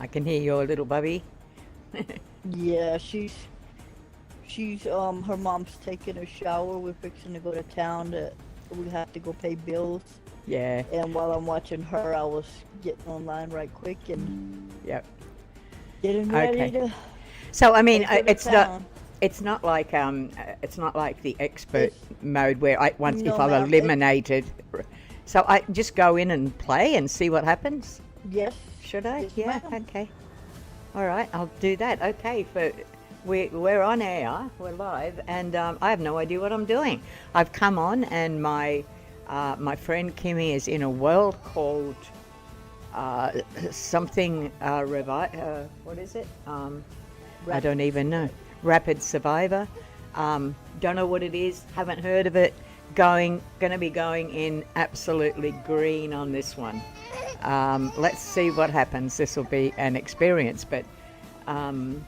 I can hear your little bubby. Yeah, she's her mom's taking a shower. We're fixing to go to town. We have to go pay bills. Yeah. And while I'm watching her, I was getting online right quick and Yep. getting ready Okay. to So I mean, take her to it's not. town. It's not like the expert It's mode where if no, I've ma'am. eliminated, so I just go in and play and see what happens. Yes, Should I? yes, Yeah. ma'am. Okay. All right. I'll do that. Okay. We're on air. We're live, and I have no idea what I'm doing. I've come on, and my friend Kimmy is in a world called something what is it? I don't even know. Rapid Survivor. Don't know what it is. Haven't heard of it. Going to be going in absolutely green on this one. Let's see what happens. This will be an experience. But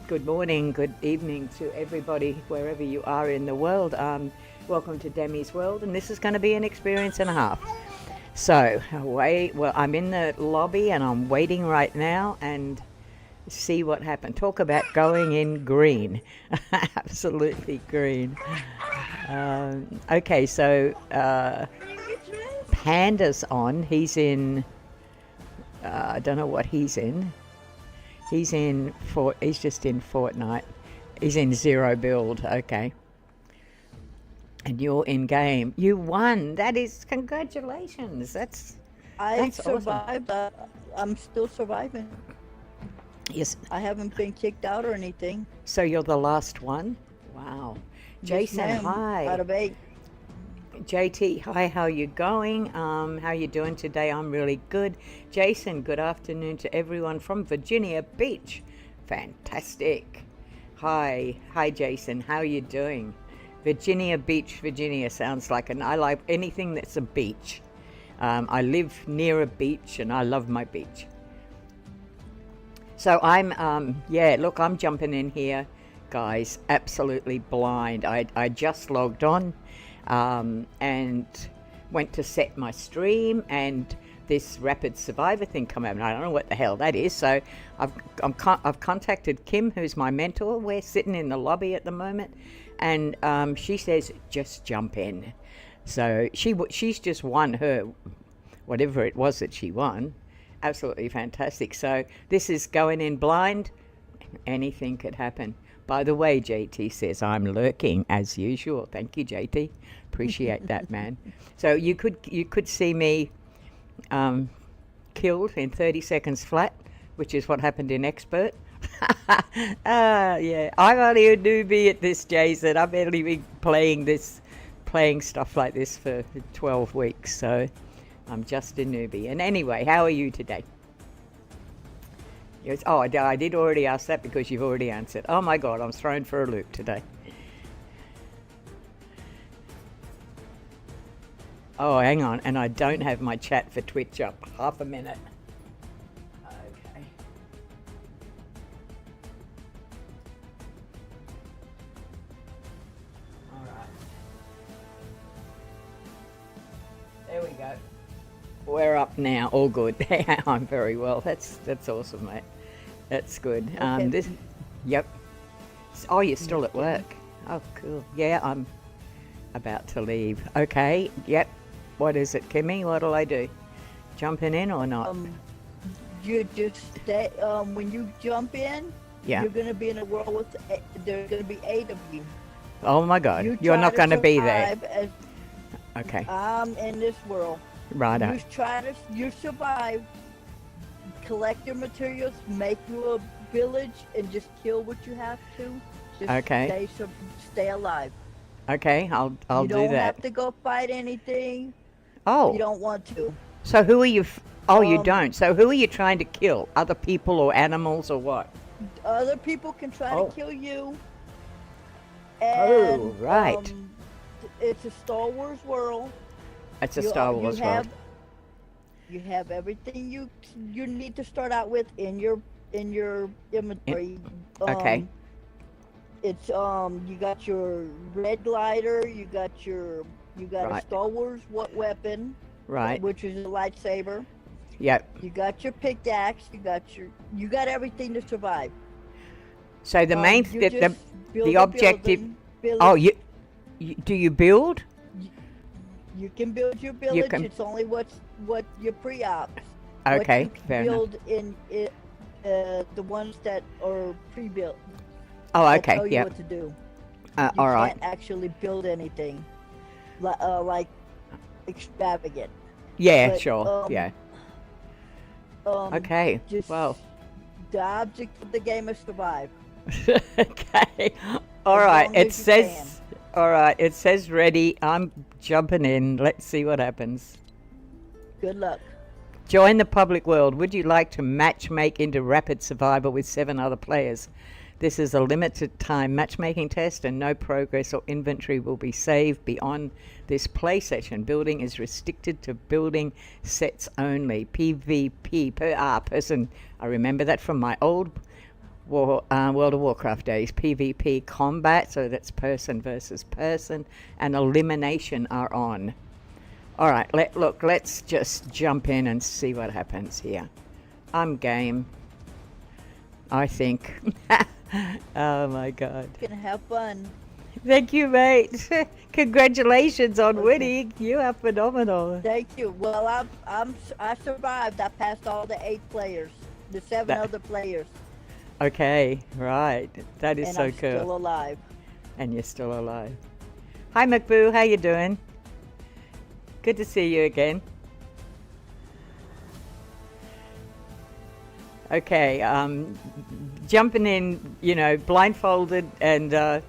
good morning, good evening to everybody wherever you are in the world. Welcome to Demi's World, and this is going to be an experience and a half. So I'm in the lobby and I'm waiting right now and see what happened. Talk about going in green. Absolutely green. Okay, so Panda's on. He's in, I don't know what he's in. He's just in Fortnite. He's in zero build. Okay. And you're in game. You won. That is, congratulations. That's I awesome. survived. I'm still surviving. Yes. I haven't been kicked out or anything. So you're the last one? Wow. Yes, Jason, ma'am. hi. Out of 8. JT, hi, how you going? How you doing today? I'm really good. Jason, good afternoon to everyone from Virginia Beach. Fantastic. Hi, Jason, how you doing? Virginia Beach, Virginia sounds like I like anything that's a beach. I live near a beach and I love my beach. So I'm jumping in here, guys, absolutely blind. I just logged on and went to set my stream, and this Rapid Survivor thing come out, and I don't know what the hell that is. So I've contacted Kim, who's my mentor. We're sitting in the lobby at the moment, and she says just jump in. So she's just won her whatever it was that she won. Absolutely fantastic. So this is going in blind. Anything could happen. By the way, JT says I'm lurking as usual. Thank you, JT. Appreciate that, man. So you could see me killed in 30 seconds flat, which is what happened in Expert. Yeah, I'm only a newbie at this, Jason. I've only been playing stuff like this for 12 weeks, so I'm just a newbie. And anyway, how are you today? Yes. Oh, I did already ask that because you've already answered. Oh my God, I'm thrown for a loop today. Oh, hang on. And I don't have my chat for Twitch up. Half a minute. Okay. All right. There we go. We're up now. All good. I'm very well. That's awesome, mate. That's good. Okay. Yep. Oh, you're still at work. Oh, cool. Yeah, I'm about to leave. Okay. Yep. What is it, Kimmy? What'll I do? Jumping in or not? You just stay. When you jump in, Yeah. you're gonna be in a world with. There's gonna be 8 of you. Oh my God. You You're try not going to be there. survive as Okay. I'm in this world. Righto. You survive. Collect your materials, make you a village, and just kill what you have to. Just Okay. stay alive. Okay. I'll You do don't that. have to go fight anything. Oh. You don't want to. So who are you? You Um, don't. So who are you trying to kill? Other people or animals or what? Other people can try Oh. to kill you. Oh, And, right. It's a Star Wars world. It's a You- Star you Wars have, world. You have everything you need to start out with in your inventory. Okay. It's you got your red glider, you got a Right. Star Wars weapon, Right. which is a lightsaber. Yep. You got your pickaxe. You got everything to survive. So the main You just build the a objective. building, build Oh, it. you do you build? You can build your village. It's only what your pre-ops. Okay, What you fair enough. build in it, the ones that are pre-built. Oh, That okay, tell you yeah. what to do. All You right. can't actually build anything like extravagant. Yeah, but, sure. Yeah. Okay. Just Well. the object of the game is survive. Okay. All As right. long It as you says. All right. It says ready. I'm jumping in. Let's see what happens. Good luck. Join the public world. Would you like to matchmake into Rapid Survival with 7 other players? This is a limited time matchmaking test and no progress or inventory will be saved beyond this play session. Building is restricted to building sets only. PvP per person. I remember that from my old World of Warcraft days. PvP combat, so that's person versus person, and elimination are on. All right, let's just jump in and see what happens here. I'm game, I think. Oh my God. Gonna have fun. Thank you, mate. Congratulations on winning. You are phenomenal. Thank you. Well, I survived. I passed all the 8 players, the 7 other players, Okay, right. That is and so I'm cool. still alive. And you're still alive. Hi, McBoo. How you doing? Good to see you again. Okay, jumping in, blindfolded and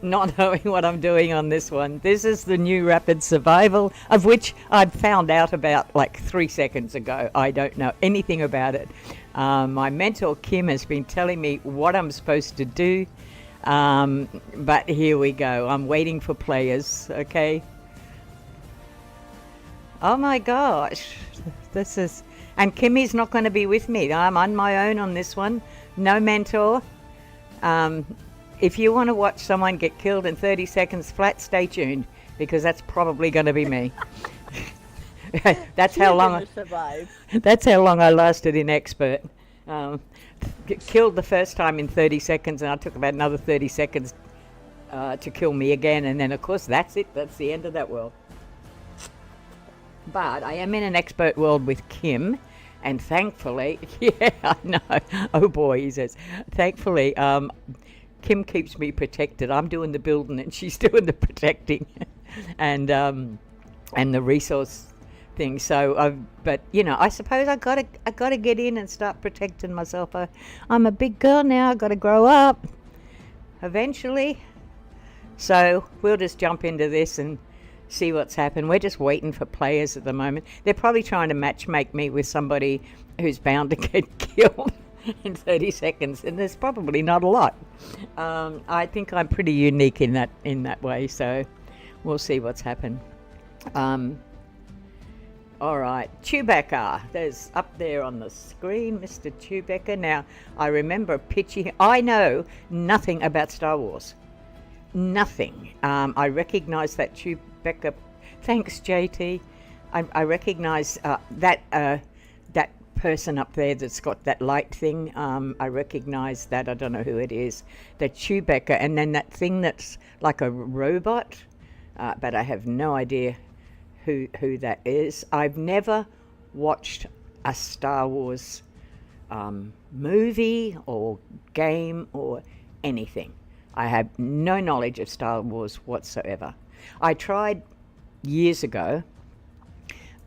not knowing what I'm doing on this one. This is the new Rapid Survival, of which I'd found out about like 3 seconds ago. I don't know anything about it. My mentor, Kim, has been telling me what I'm supposed to do, but here we go. I'm waiting for players, okay? Oh my gosh, this is... And Kimmy's not going to be with me. I'm on my own on this one. No mentor. If you want to watch someone get killed in 30 seconds flat, stay tuned, because that's probably going to be me. That's how long I lasted in expert. Killed the first time in 30 seconds, and I took about another 30 seconds to kill me again. And then, of course, that's it. That's the end of that world. But I am in an expert world with Kim, and thankfully, yeah, I know. Oh boy, he says. Thankfully, Kim keeps me protected. I'm doing the building, and she's doing the protecting, and the resource thing. So, but I suppose I gotta get in and start protecting myself. I'm a big girl now. I gotta grow up eventually. So we'll just jump into this and see what's happened. We're just waiting for players at the moment. They're probably trying to matchmake me with somebody who's bound to get killed in 30 seconds, and there's probably not a lot. I think I'm pretty unique in that way, so we'll see what's happened. All right, Chewbacca. There's up there on the screen, Mr. Chewbacca. Now, I remember pitching... I know nothing about Star Wars. Nothing. I recognise that Chewbacca. Thanks, JT. I recognise that person up there that's got that light thing. I recognise that. I don't know who it is. That Chewbacca, and then that thing that's like a robot, but I have no idea who that is. I've never watched a Star Wars movie or game or anything. I have no knowledge of Star Wars whatsoever. I tried years ago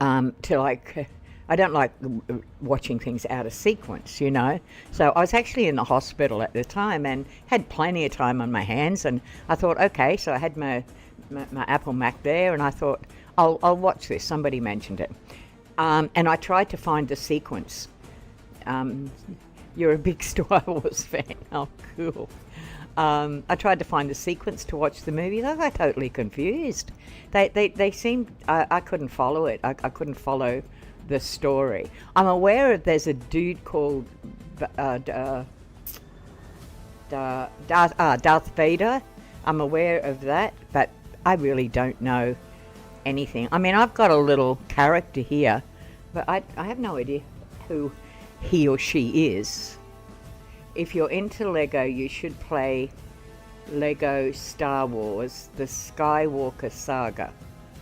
I don't like watching things out of sequence, So I was actually in the hospital at the time and had plenty of time on my hands, and I thought, okay, so I had my Apple Mac there, and I thought, I'll watch this. Somebody mentioned it. And I tried to find the sequence. You're a big Star Wars fan. Oh, cool. I tried to find the sequence to watch the movie. I got totally confused. They seemed... I couldn't follow it. I couldn't follow the story. I'm aware there's a dude called Darth Vader. I'm aware of that, but I really don't know anything. I mean, I've got a little character here But I have no idea who he or she is. If you're into Lego, you should play Lego Star Wars, the Skywalker Saga.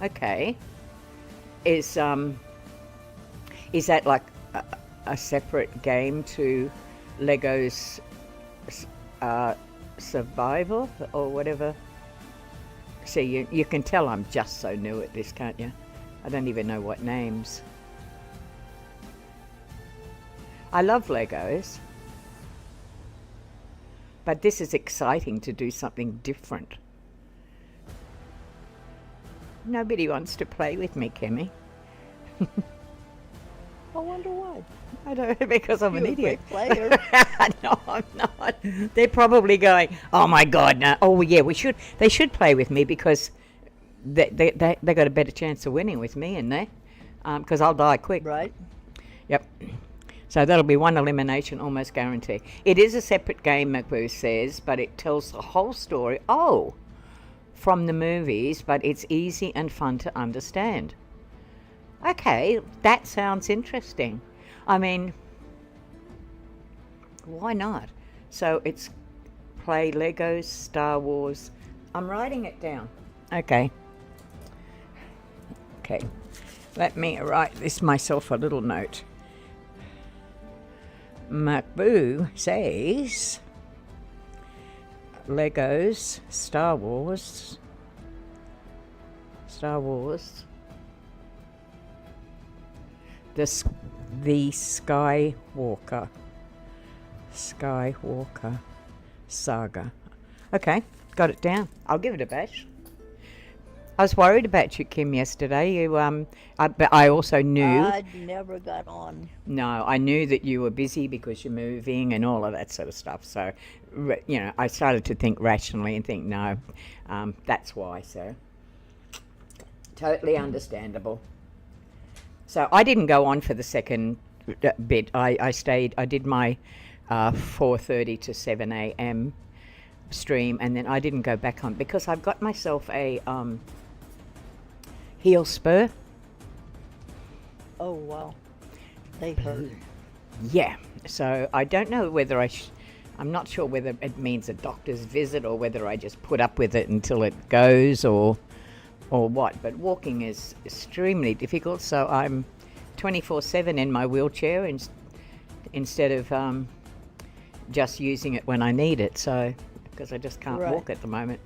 Okay. Is that like a separate game to Lego's Survival or whatever? See, you can tell I'm just so new at this, can't you? I don't even know what names. I love Legos, but this is exciting to do something different. Nobody wants to play with me, Kimmy. I wonder why. I don't know, because I'm an idiot. You're a great player. No, I'm not. They're probably going, oh my God, no. Oh yeah, they should play with me because they got a better chance of winning with me in there, because I'll die quick. Right. Yep. So that'll be one elimination, almost guaranteed. It is a separate game, McBoo says, but it tells the whole story, from the movies, but it's easy and fun to understand. Okay, that sounds interesting. I mean, why not? So it's play Legos Star Wars. I'm writing it down. Okay. Let me write this myself a little note. McBoo says Legos Star Wars the Skywalker Saga. Okay, got it down. I'll give it a bash. I was worried about you, Kim, yesterday. But I also knew. I never got on. No, I knew that you were busy because you're moving and all of that sort of stuff. So, I started to think rationally and think, no, that's why. So, totally understandable. So I didn't go on for the second bit. I stayed. I did my 4:30 to 7 a.m. stream, and then I didn't go back on because I've got myself a heel spur. Oh wow, they hurt. Yeah. So I don't know whether I'm not sure whether it means a doctor's visit or whether I just put up with it until it goes or what. But walking is extremely difficult, so I'm 24/7 in my wheelchair instead of just using it when I need it. So because I just can't walk at the moment.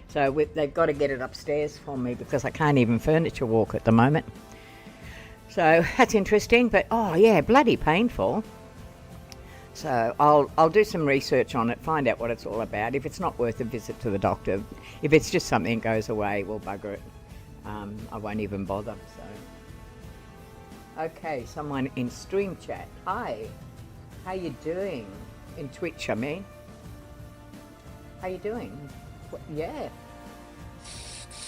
So they've got to get it upstairs for me because I can't even furniture walk at the moment. So that's interesting, but bloody painful. So I'll do some research on it, find out what it's all about. If it's not worth a visit to the doctor, if it's just something that goes away, we'll bugger it. I won't even bother. So, okay, someone in stream chat. Hi, how you doing? In Twitch, I mean. How you doing? Yeah.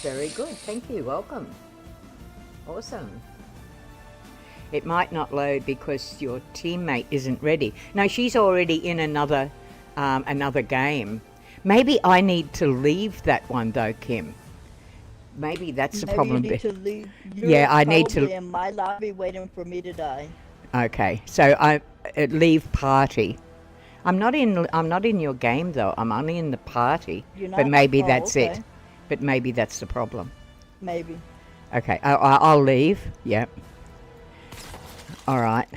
Very good. Thank you. Welcome. Awesome. It might not load because your teammate isn't ready. No, she's already in another game. Maybe I need to leave that one though, Kim. Maybe that's the problem. You need to leave. I need to. In my lobby, waiting for me to die. Okay, so I leave party. I'm not in your game though. I'm only in the party. You're not? But maybe that's okay. it. But maybe that's the problem. Maybe. Okay, I'll leave. Yep. All right.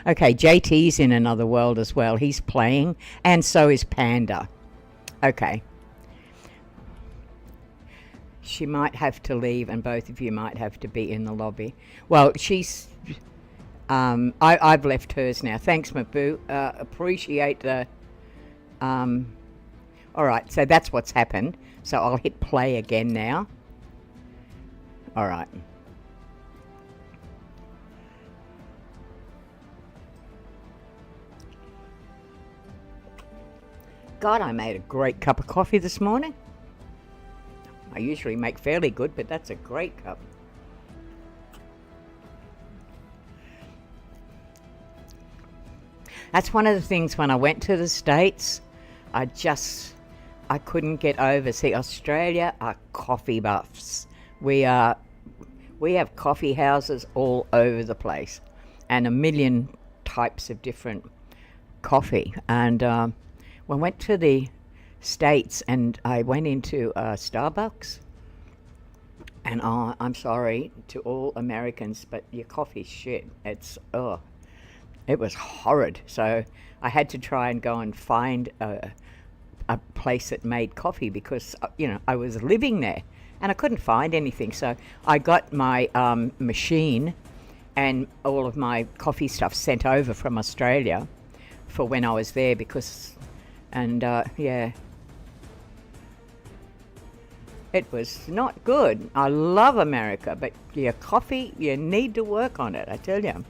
Okay, JT's in another world as well. He's playing, and so is Panda. Okay. She might have to leave, and both of you might have to be in the lobby. Well, she's... I've left hers now. Thanks, Mabu. Appreciate the... All right, so that's what's happened. So I'll hit play again now. All right. God, I made a great cup of coffee this morning. I usually make fairly good, but that's a great cup. That's one of the things when I went to the States, I couldn't get over. See, Australia are coffee buffs. We are We have coffee houses all over the place, and a million types of different coffee. And we went to the States, and I went into Starbucks. And I'm sorry to all Americans, but your coffee's shit. It was horrid. So I had to try and go and find a place that made coffee because, I was living there and I couldn't find anything. So I got my machine and all of my coffee stuff sent over from Australia for when I was there yeah. It was not good. I love America, but your coffee, you need to work on it, I tell you.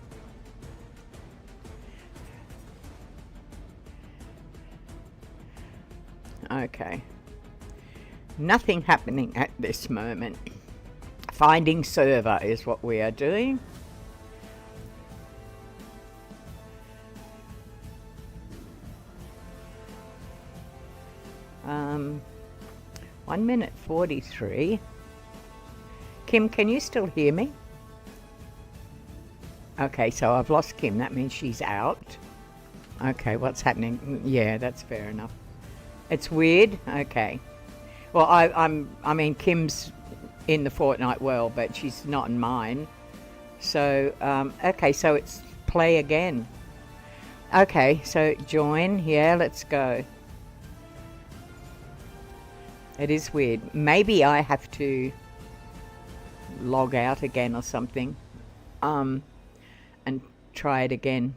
Okay. Nothing happening at this moment. Finding server is what we are doing. Um... 1 minute 43. Kim, can you still hear me? Okay, so I've lost Kim. That means she's out. Okay, what's happening? Yeah, that's fair enough. It's weird. Okay. Well, I mean, Kim's in the Fortnite world, but she's not in mine. So, okay, so it's play again. Okay, so join. Yeah, let's go. It is weird. Maybe I have to log out again or something, and try it again.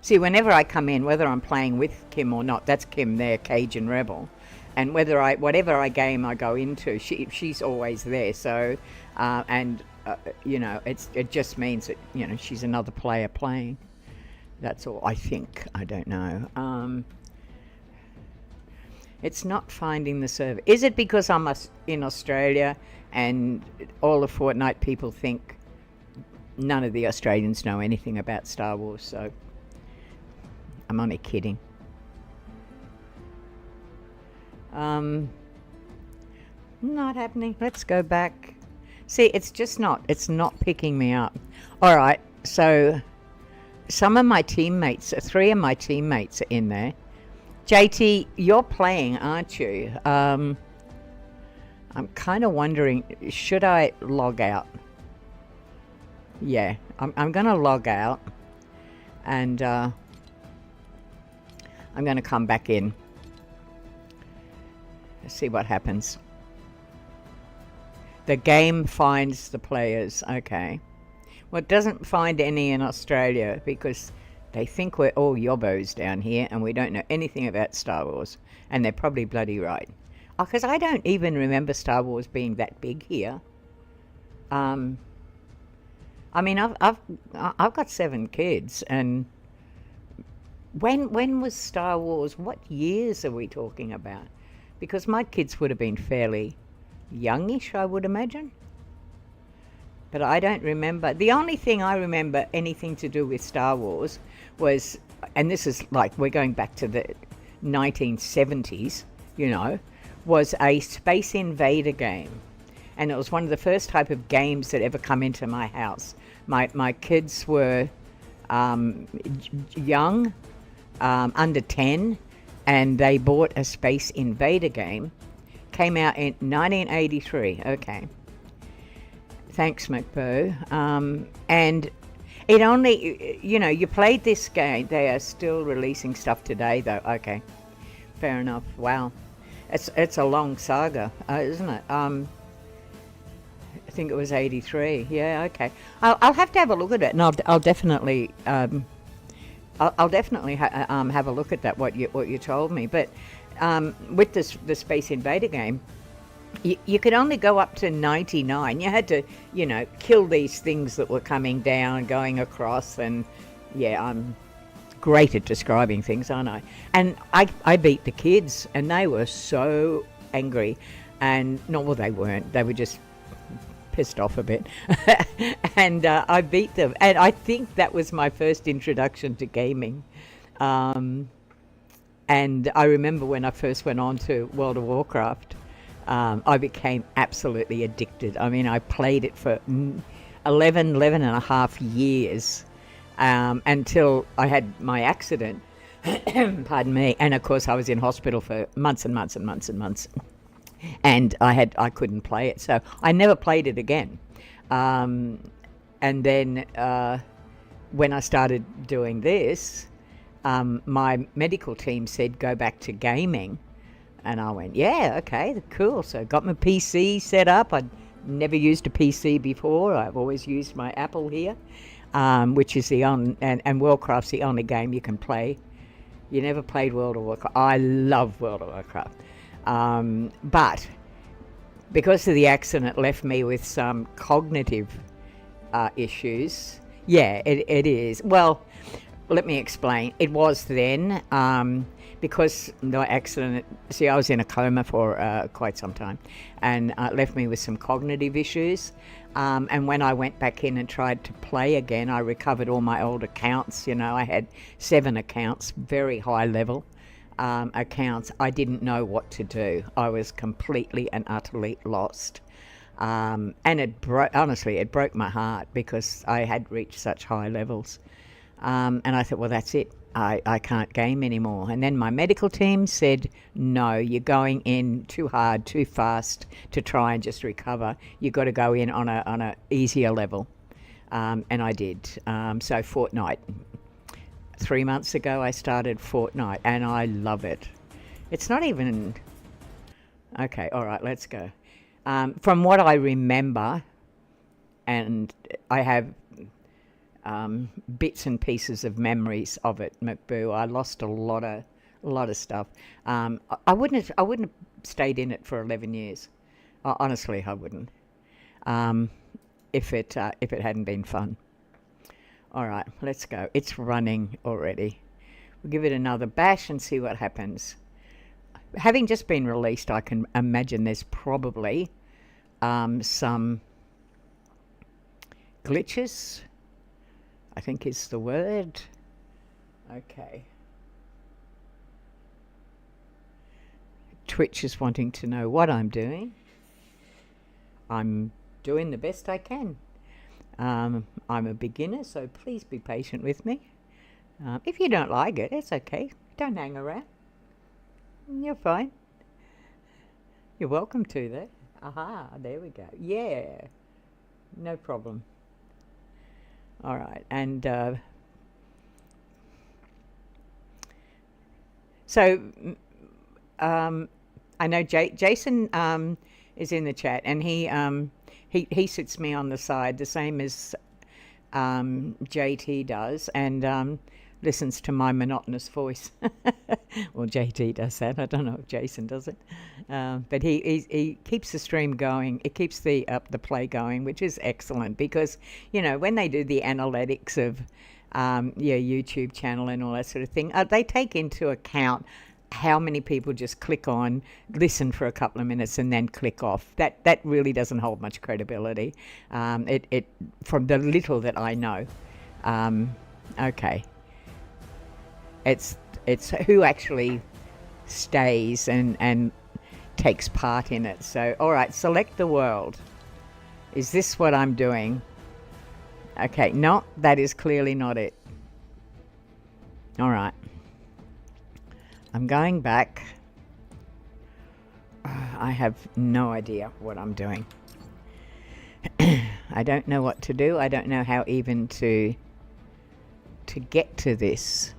See, whenever I come in, whether I'm playing with Kim or not, that's Kim there, Cajun Rebel, and whatever game I go into, she's always there. So, it just means that she's another player playing. That's all. I think. I don't know. It's not finding the server. Is it because I'm in Australia and all the Fortnite people think none of the Australians know anything about Star Wars? So I'm only kidding. Not happening. Let's go back. See, it's not picking me up. All right, so some of my teammates, 3 of my teammates are in there. JT, you're playing, aren't you? I'm kind of wondering, should I log out? Yeah, I'm going to log out, and I'm going to come back in. Let's see what happens. The game finds the players. Okay. Well, it doesn't find any in Australia because they think we're all yobbos down here and we don't know anything about Star Wars. And they're probably bloody right. Because I don't even remember Star Wars being that big here. I mean, I've got 7 kids, and when was Star Wars? What years are we talking about? Because my kids would have been fairly youngish, I would imagine. But I don't remember. The only thing I remember anything to do with Star Wars was, and this is like, we're going back to the 1970s, was a Space Invader game. And it was one of the first type of games that ever come into my house. My kids were young, under 10, and they bought a Space Invader game. Came out in 1983. Okay. Thanks, McBo. And it only, you played this game. They are still releasing stuff today, though. Okay, fair enough. Wow, it's a long saga, isn't it? I think it was 83. Yeah, okay. I'll have to have a look at it, and I'll definitely I'll definitely have a look at that. What you told me, but with the Space Invader game. You could only go up to 99. You had to, kill these things that were coming down, going across, and yeah, I'm great at describing things, aren't I? And I beat the kids, and they were so angry. And no, well, they weren't. They were just pissed off a bit. And I beat them. And I think that was my first introduction to gaming. And I remember when I first went on to World of Warcraft, I became absolutely addicted. I mean, I played it for 11 and a half years until I had my accident. Pardon me. And of course, I was in hospital for months and months and months and months. And I couldn't play it. So I never played it again. And then when I started doing this, my medical team said, go back to gaming. And I went, yeah, okay, cool. So got my PC set up. I'd never used a PC before. I've always used my Apple here, which is and Worldcraft's the only game you can play. You never played World of Warcraft. I love World of Warcraft. But because of the accident, it left me with some cognitive issues. Yeah, it is. Well, let me explain. It was then, because the accident, I was in a coma for quite some time, and it left me with some cognitive issues. And when I went back in and tried to play again, I recovered all my old accounts. I had 7 accounts, very high level accounts. I didn't know what to do. I was completely and utterly lost. And honestly, it broke my heart because I had reached such high levels. And I thought, well, that's it. I can't game anymore. And then my medical team said, no, you're going in too hard, too fast to try and just recover. You've got to go in on a easier level. And I did. So Fortnite. 3 months ago, I started Fortnite, and I love it. It's not even... Okay, all right, let's go. From what I remember, and I have bits and pieces of memories of it, McBoo. I lost a lot of stuff. I wouldn't have stayed in it for 11 years. Honestly, I wouldn't. If it hadn't been fun. All right, let's go. It's running already. We'll give it another bash and see what happens. Having just been released, I can imagine there's probably some glitches, I think is the word. Okay. Twitch is wanting to know what I'm doing. I'm doing the best I can. I'm a beginner, so please be patient with me. If you don't like it, it's okay. Don't hang around. You're fine. You're welcome to, though. Aha, there we go. Yeah, no problem. All right, and so I know Jason is in the chat, and he sits me on the side, the same as JT does, and listens to my monotonous voice. Well, JT does that. I don't know if Jason does it, but he keeps the stream going. It keeps the play going, which is excellent because when they do the analytics of your YouTube channel and all that sort of thing, they take into account how many people just click on, listen for a couple of minutes, and then click off. That really doesn't hold much credibility. It from the little that I know. Okay. It's who actually stays and takes part in it. So, all right, select the world. Is this what I'm doing? Okay, no, that is clearly not it. All right. I'm going back. I have no idea what I'm doing. I don't know what to do. I don't know how even to get to this.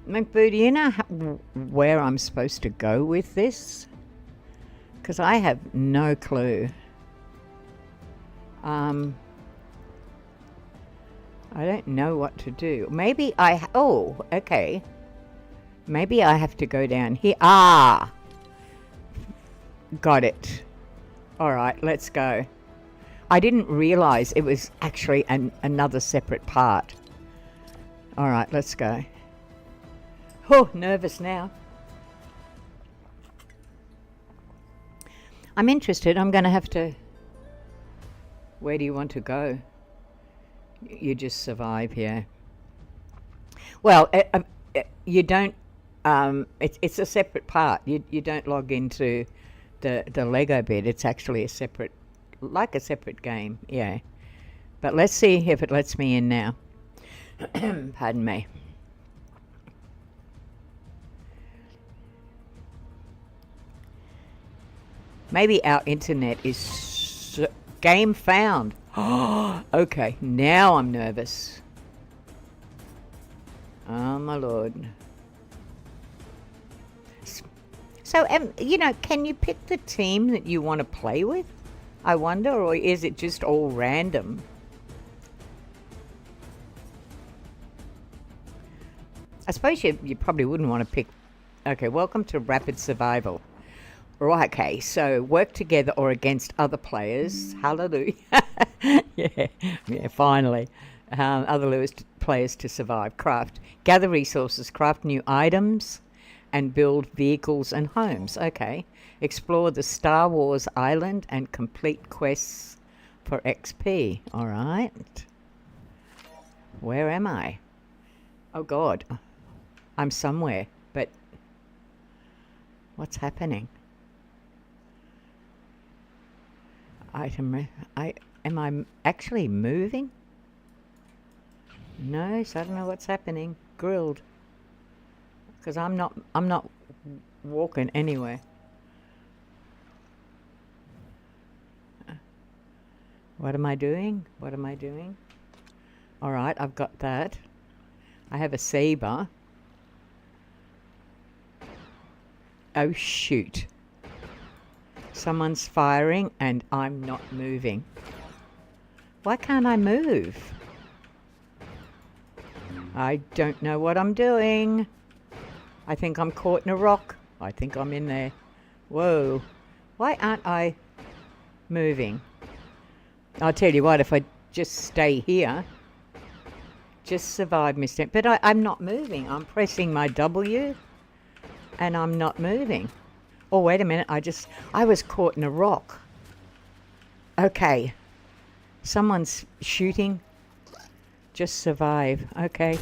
McBoo, do you know where I'm supposed to go with this? Because I have no clue. I don't know what to do. Maybe oh, okay. Maybe I have to go down here. Ah! Got it. All right, let's go. I didn't realize it was actually another separate part. All right, let's go. Oh, nervous now. I'm interested. I'm going to have to... Where do you want to go? You just survive here. Well, you don't It's a separate part. You don't log into the Lego bit. It's actually a separate, like a separate game. Yeah. But let's see if it lets me in now. Pardon me. Maybe our internet is game found. Okay, now I'm nervous. Oh my lord. So, can you pick the team that you want to play with? I wonder, or is it just all random? I suppose you probably wouldn't want to pick. Okay, welcome to Rapid Survival. Right, okay, so work together or against other players. Hallelujah. yeah, finally. Other players to survive. Craft. Gather resources, craft new items, and build vehicles and homes. Okay. Explore the Star Wars island and complete quests for XP. All right. Where am I? Oh, God. I'm somewhere, but what's happening? Am I actually moving? No, so I don't know what's happening. Grilled. Because I'm not walking anywhere. What am I doing? What am I doing? All right, I've got that. I have a saber. Oh, shoot. Someone's firing and I'm not moving. Why can't I move? I don't know what I'm doing. I think I'm caught in a rock. I think I'm in there. Whoa. Why aren't I moving? I'll tell you what, if I just stay here, just survive mistake. But I'm not moving. I'm pressing my W and I'm not moving. Oh, wait a minute. I was caught in a rock. Okay. Someone's shooting. Just survive. Okay.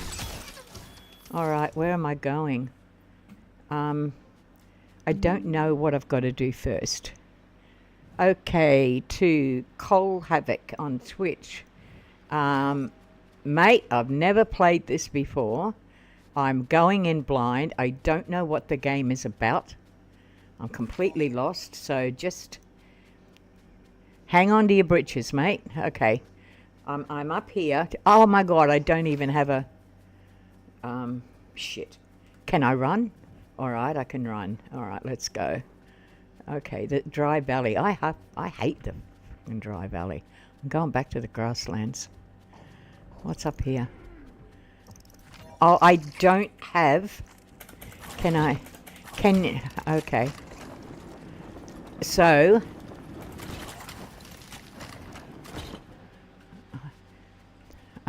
All right. Where am I going? I don't know what I've got to do first. Okay. To Cole Havoc on Twitch. Mate, I've never played this before. I'm going in blind. I don't know what the game is about. I'm completely lost, so just hang on to your britches, mate. Okay. I'm up here. Oh my god, I don't even have a... shit. Can I run? Alright, I can run. Alright, let's go. Okay, the dry valley. I hate the fucking dry valley. I'm going back to the grasslands. What's up here? Oh, I don't have... Okay. So...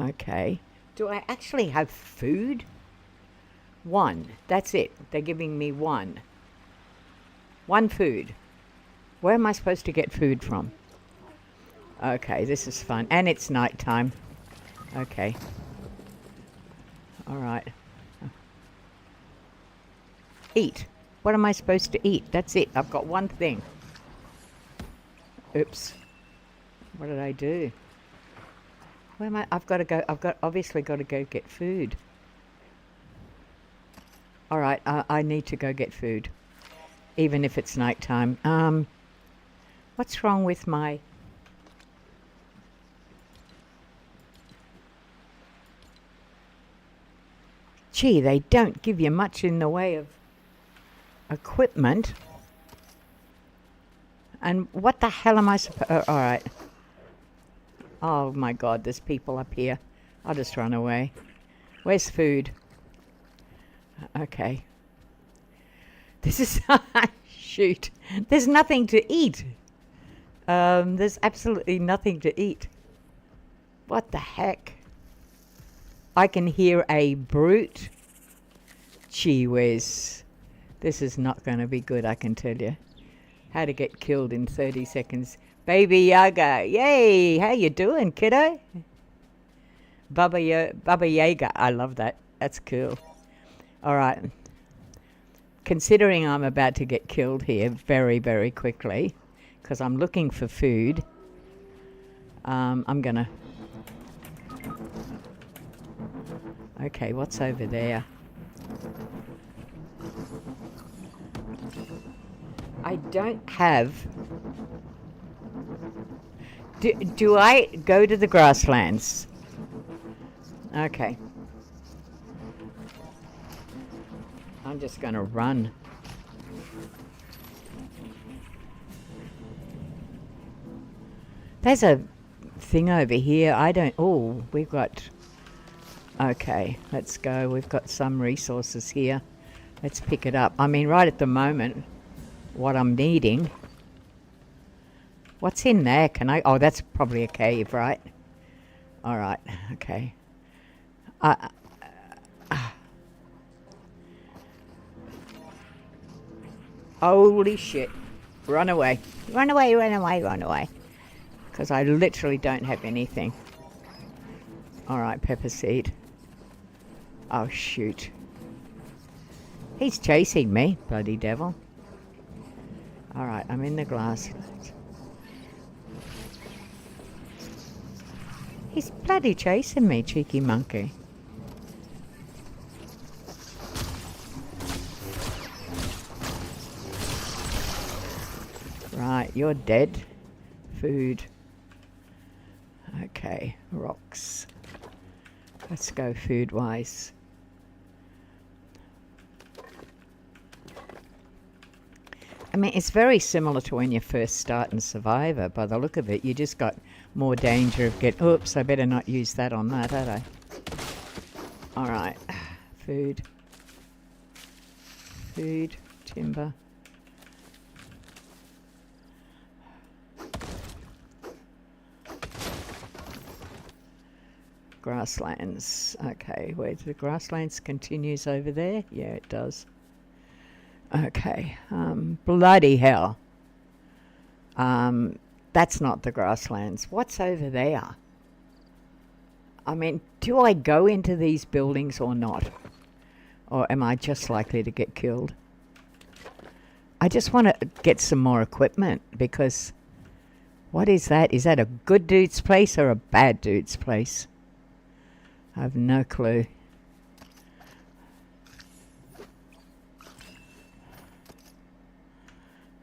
Okay. Do I actually have food? One. That's it. They're giving me one. One food. Where am I supposed to get food from? Okay, this is fun. And it's nighttime. Okay. Alright. Eat. What am I supposed to eat? That's it. I've got one thing. Oops. What did I do? Where am I? Obviously got to go get food. Alright, I need to go get food. Even if it's nighttime. What's wrong with my... Gee, they don't give you much in the way of equipment. And what the hell am I supposed... Alright. Oh my god, there's people up here. I'll just run away. Where's food? Okay. This is... Shoot. There's nothing to eat. There's absolutely nothing to eat. What the heck? I can hear a brute. Gee whiz. This is not going to be good, I can tell you. How to get killed in 30 seconds. Baby Yaga. Yay! How you doing, kiddo? Baba Yaga. I love that. That's cool. All right. considering I'm about to get killed here very, very quickly, because I'm looking for food, I'm gonna... Okay, what's over there? I don't have... Do I go to the grasslands? Okay. I'm just gonna run. There's a thing over here. I don't... Oh, we've got... Okay, let's go. We've got some resources here. Let's pick it up. I mean, right at the moment, what I'm needing... What's in there? Can I... Oh, that's probably a cave, right? All right, okay. Holy shit. Run away. Run away, run away, run away. Because I literally don't have anything. All right, pepper seed. Oh, shoot. He's chasing me, bloody devil. All right, I'm in the glass. He's bloody chasing me, cheeky monkey. Right, you're dead. Food. Okay, rocks. Let's go food-wise. I mean, it's very similar to when you first start in Survivor. By the look of it, you just got more danger of getting... Oops, I better not use that on that, had I? All right. Food. Food. Timber. Grasslands. Okay, where the grasslands continues over there? Yeah, it does. Okay. Bloody hell. That's not the grasslands. What's over there? I mean, do I go into these buildings or not? Or am I just likely to get killed? I just want to get some more equipment because... What is that? Is that a good dude's place or a bad dude's place? I have no clue.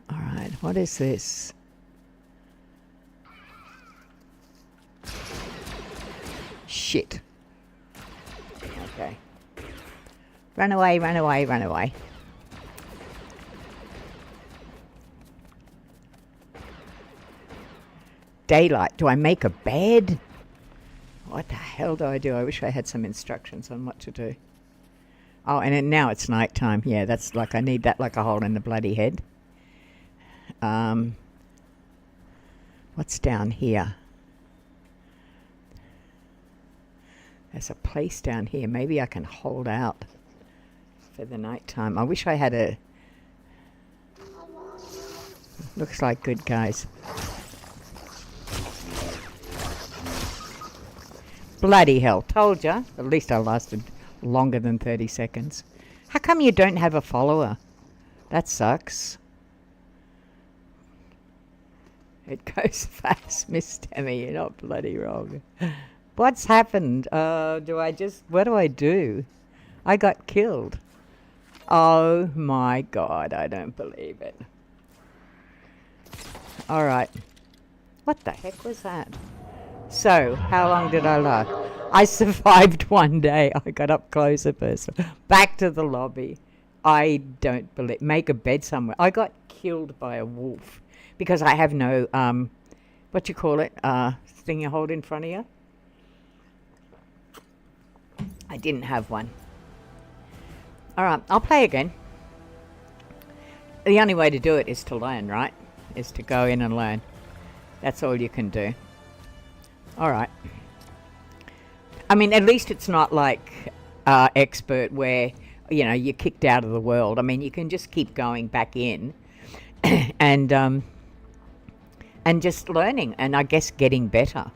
Alright, what is this? Shit. Okay. Run away, run away, run away. Daylight. Do I make a bed? What the hell do I do? I wish I had some instructions on what to do. Oh, and then now it's nighttime. Yeah, that's like, I need that like a hole in the bloody head. What's down here? There's a place down here. Maybe I can hold out for the nighttime. I wish I had a... Looks like good guys. Bloody hell. Told ya. At least I lasted longer than 30 seconds. How come you don't have a follower? That sucks. It goes fast, Miss Tammy. You're not bloody wrong. What's happened? What do I do? I got killed. Oh my god, I don't believe it. Alright. What the heck was that? So, how long did I last? I survived one day. I got up closer person. Back to the lobby. I don't believe... Make a bed somewhere. I got killed by a wolf. Because I have no, what you call it, thing you hold in front of you. I didn't have one. Alright, I'll play again. The only way to do it is to learn, right? Is to go in and learn. That's all you can do. Alright. I mean, at least it's not like expert where, you know, you're kicked out of the world. I mean, you can just keep going back in and just learning and I guess getting better.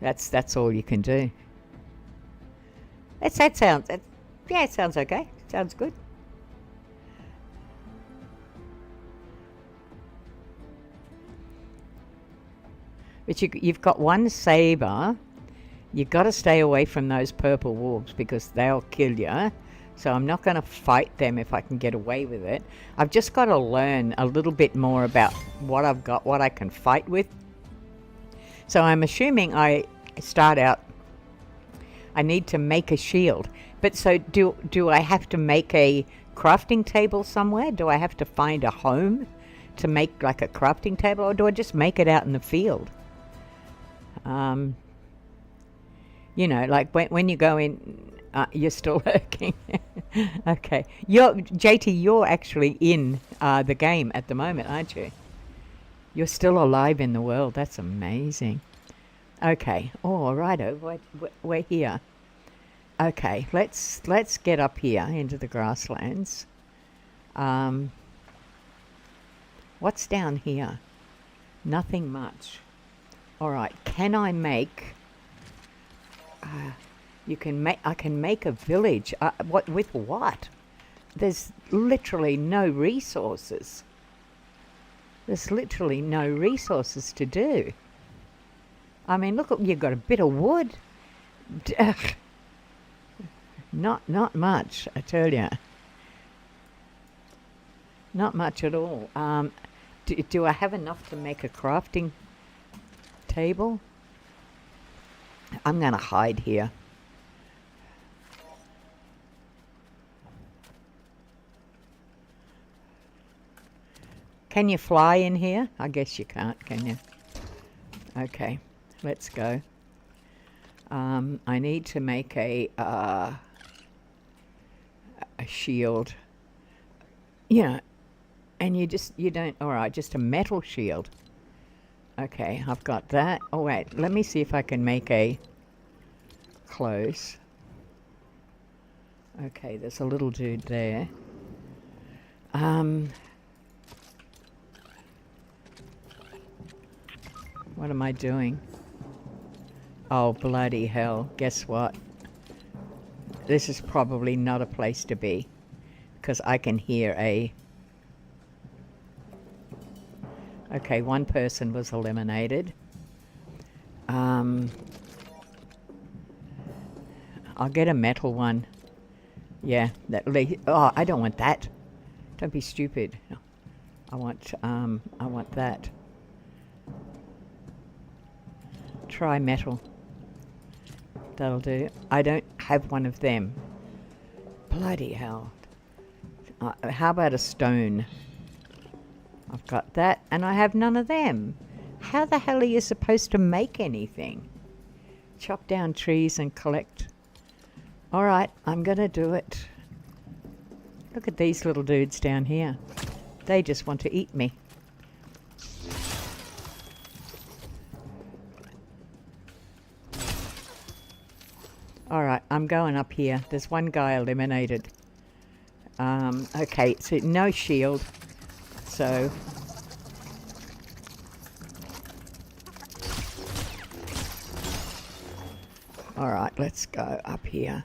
That's all you can do. It sounds okay. Sounds good. But you've got one saber. You've got to stay away from those purple wolves because they'll kill you. So I'm not going to fight them if I can get away with it. I've just got to learn a little bit more about what I've got, what I can fight with. So I'm assuming I start out, I need to make a shield. But so do I have to make a crafting table somewhere? Do I have to find a home to make like a crafting table, or do I just make it out in the field? You know, like when you go in, you're still lurking. Okay. JT, you're actually in the game at the moment, aren't you? You're still alive in the world. That's amazing. Okay. Oh, righto. We're here. Okay. Let's get up here into the grasslands. What's down here? Nothing much. All right. Can I make... I can make a village. What with what? There's literally no resources. There's literally no resources to do. I mean, look, you've got a bit of wood. Not much, I tell you. Not much at all. Do I have enough to make a crafting table? I'm going to hide here. Can you fly in here? I guess you can't, can you? Okay, let's go. I need to make a shield. Yeah, and you don't, alright, just a metal shield. Okay, I've got that. Oh wait, let me see if I can make a close. Okay, there's a little dude there. What am I doing? Oh, bloody hell. Guess what? This is probably not a place to be, because I can hear a... Okay, one person was eliminated. I'll get a metal one. Yeah, oh, I don't want that. Don't be stupid. I want that. Try metal. That'll do. I don't have one of them. Bloody hell. How about a stone? I've got that, and I have none of them. How the hell are you supposed to make anything? Chop down trees and collect. Alright, I'm gonna do it. Look at these little dudes down here. They just want to eat me. Alright, I'm going up here. There's one guy eliminated. Okay, so no shield. So... Alright, let's go up here.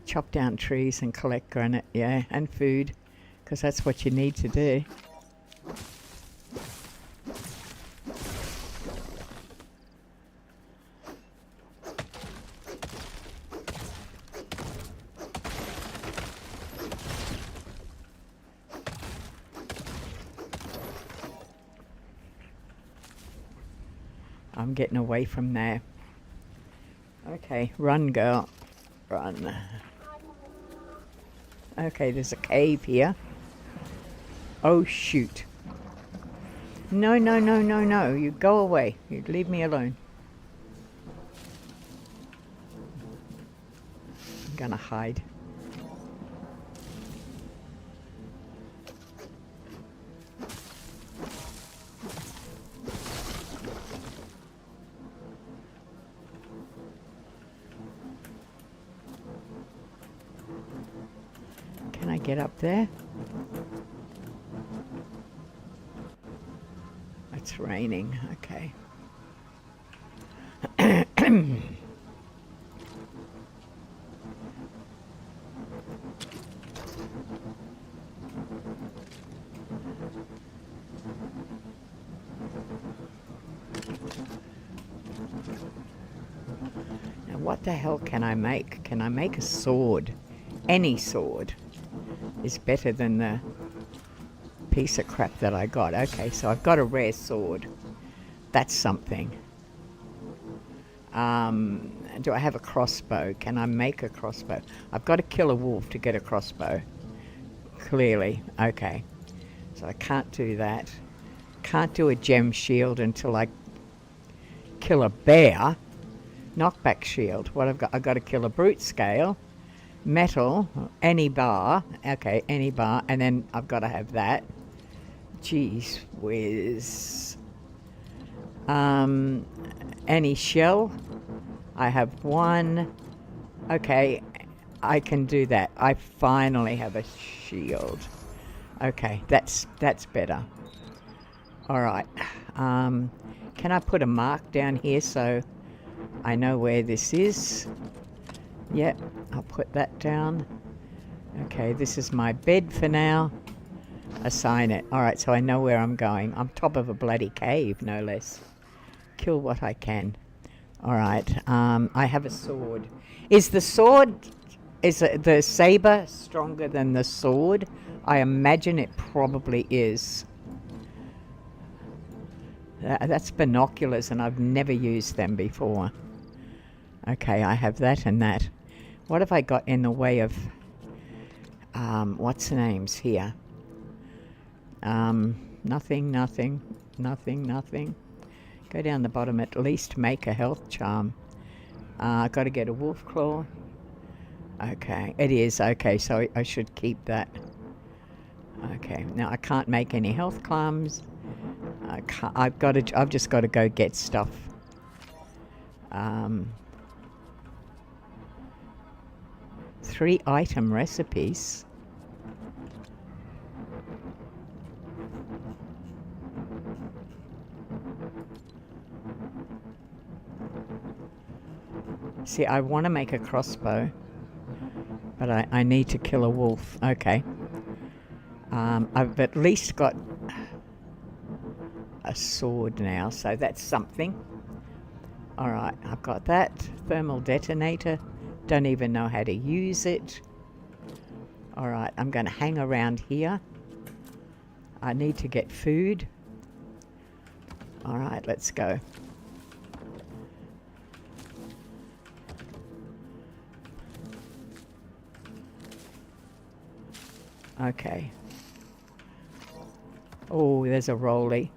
Chop down trees and collect granite, yeah, and food, because that's what you need to do. I'm getting away from there. Okay, run, girl. Run. Okay, there's a cave here. Oh, shoot. No, no, no, no, no. You go away. You leave me alone. I'm gonna hide. Can I get up there? It's raining. Okay. what the hell can I make? Can I make a sword? Any sword is better than the piece of crap that I got. Okay, so I've got a rare sword. That's something. Do I have a crossbow? Can I make a crossbow? I've got to kill a wolf to get a crossbow. Clearly. Okay. So I can't do that. Can't do a gem shield until I kill a bear. Knockback shield. What I've got to kill a brute scale. Metal. Any bar. Okay, any bar. And then I've got to have that. Jeez whiz. Any shell. I have one. Okay, I can do that. I finally have a shield. Okay, that's better. All right. Can I put a mark down here so I know where this is? Yep, I'll put that down. Okay, this is my bed for now. Assign it. All right, so I know where I'm going. I'm top of a bloody cave, no less. Kill what I can. All right, I have a sword. Is the saber stronger than the sword? I imagine it probably is. That's binoculars, and I've never used them before. Okay, I have that and that. What have I got in the way of, what's the names here? Nothing. Go down the bottom, at least make a health charm. Got to get a wolf claw. Okay, it is. Okay, so I should keep that. Okay, now I can't make any health clams. I've just got to go get stuff. 3 item recipes. See, I want to make a crossbow, but I need to kill a wolf. Okay. I've at least got a sword now, so that's something. Alright, I've got that. Thermal detonator. Don't even know how to use it. Alright, I'm going to hang around here. I need to get food. Alright, let's go. Okay. Oh, there's a rolly.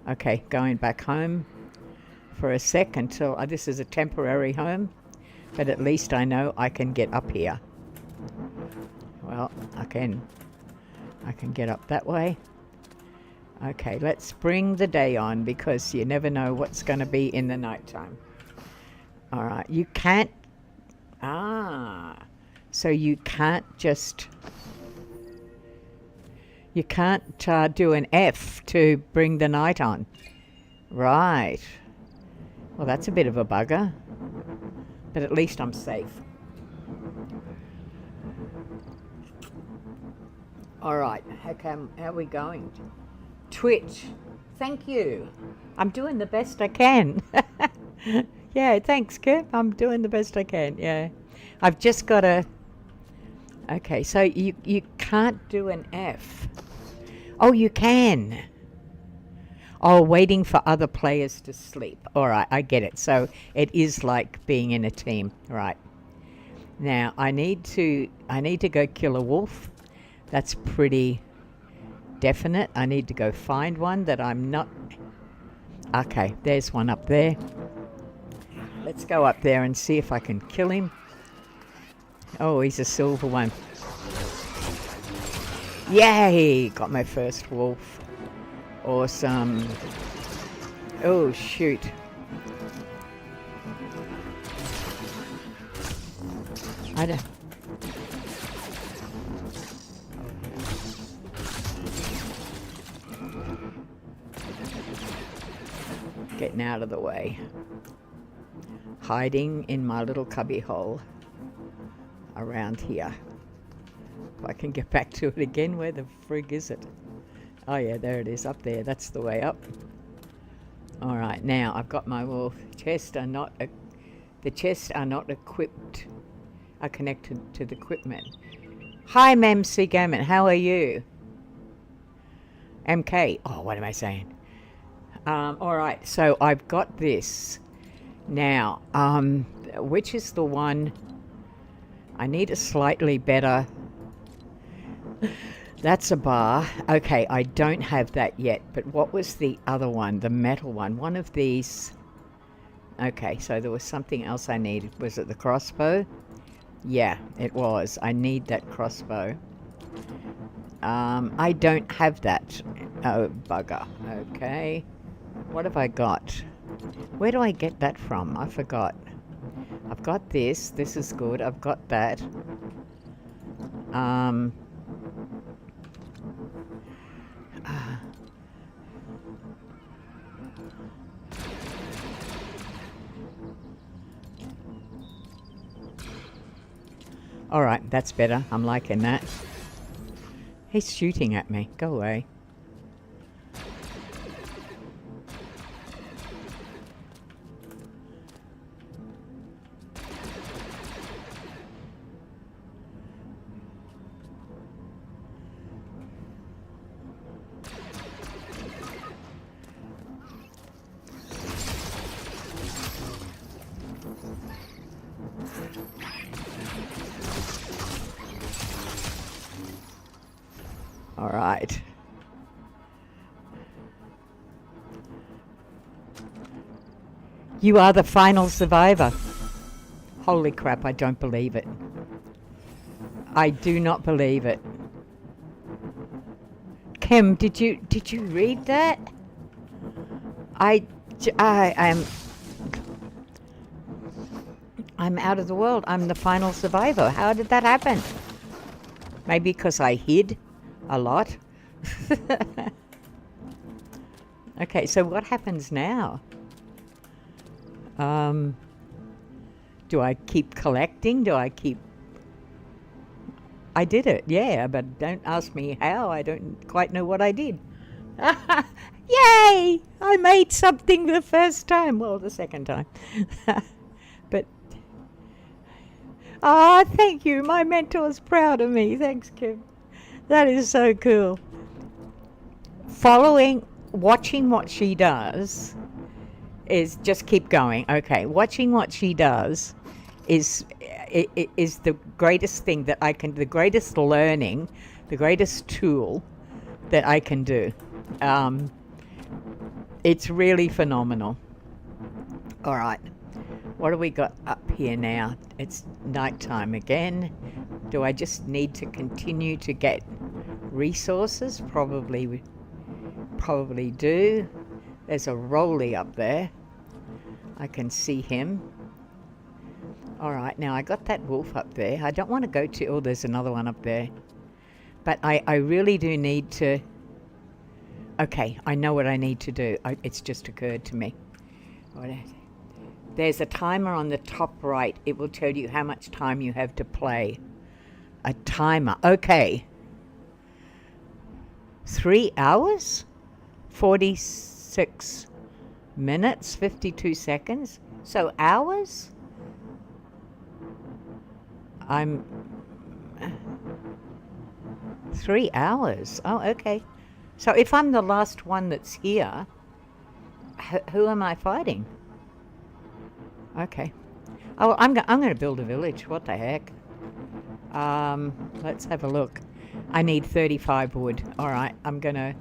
Okay, going back home for a sec until this is a temporary home, but at least I know I can get up here. Well, I can get up that way. Okay, let's bring the day on because you never know what's going to be in the nighttime. All right, you can't. So you can't just. You can't do an F to bring the night on. Right. Well, that's a bit of a bugger. But at least I'm safe. Alright, how are we going? Twitch. Thank you. I'm doing the best I can. Yeah, thanks, Kip. I'm doing the best I can, yeah. I've just got to... Okay, so you can't do an F. Oh, you can. Oh, waiting for other players to sleep. All right, I get it. So it is like being in a team, right? Now I need to go kill a wolf. That's pretty definite. I need to go find one that I'm not. Okay, there's one up there. Let's go up there and see if I can kill him. Oh, he's a silver one. Yay! Got my first wolf. Awesome. Oh, shoot. I don't... Getting out of the way. Hiding in my little cubby hole around here. If I can get back to it again, where the frig is it? Oh yeah, there it is, up there. That's the way up. Alright, now I've got my wolf chest. I'm not The chests are not equipped, are connected to the equipment. Hi, MC Gammon, how are you? MK, oh, what am I saying? All right, so I've got this now. Which is the one? I need a slightly better. That's a bar. Okay, I don't have that yet, but what was the other one? The metal one. One of these. Okay, so there was something else I needed. Was it the crossbow? Yeah, it was. I need that crossbow. I don't have that. Oh, bugger. Okay. What have I got? Where do I get that from? I forgot. I've got this. This is good. I've got that. All right, that's better. I'm liking that. He's shooting at me. Go away. All right. You are the final survivor. Holy crap, I don't believe it. I do not believe it. Kim, did you read that? I'm out of the world. I'm the final survivor. How did that happen? Maybe because I hid a lot. Okay, so what happens now? Do I keep collecting? Do I keep... I did it, yeah, but don't ask me how. I don't quite know what I did. Yay! I made something the first time. Well, the second time. But... oh, thank you. My mentor's proud of me. Thanks, Kim. That is so cool. Watching what she does is just keep going. Okay, watching what she does is the greatest thing that I can, the greatest learning, the greatest tool that I can do. It's really phenomenal. All right, what do we got up here now? It's nighttime again. Do I just need to continue to get resources? Probably do. There's a rolly up there. I can see him. All right, now I got that wolf up there. I don't want to go to... oh, there's another one up there. But I really do need to... okay, I know what I need to do. It's just occurred to me. There's a timer on the top right. It will tell you how much time you have to play. A timer. Okay. 3 hours? 46 minutes, 52 seconds. So hours? I'm 3 hours. Oh, okay. So if I'm the last one that's here, who am I fighting? Okay. Oh, I'm going to build a village. What the heck? Let's have a look. I need 35 wood. All right, I'm going to...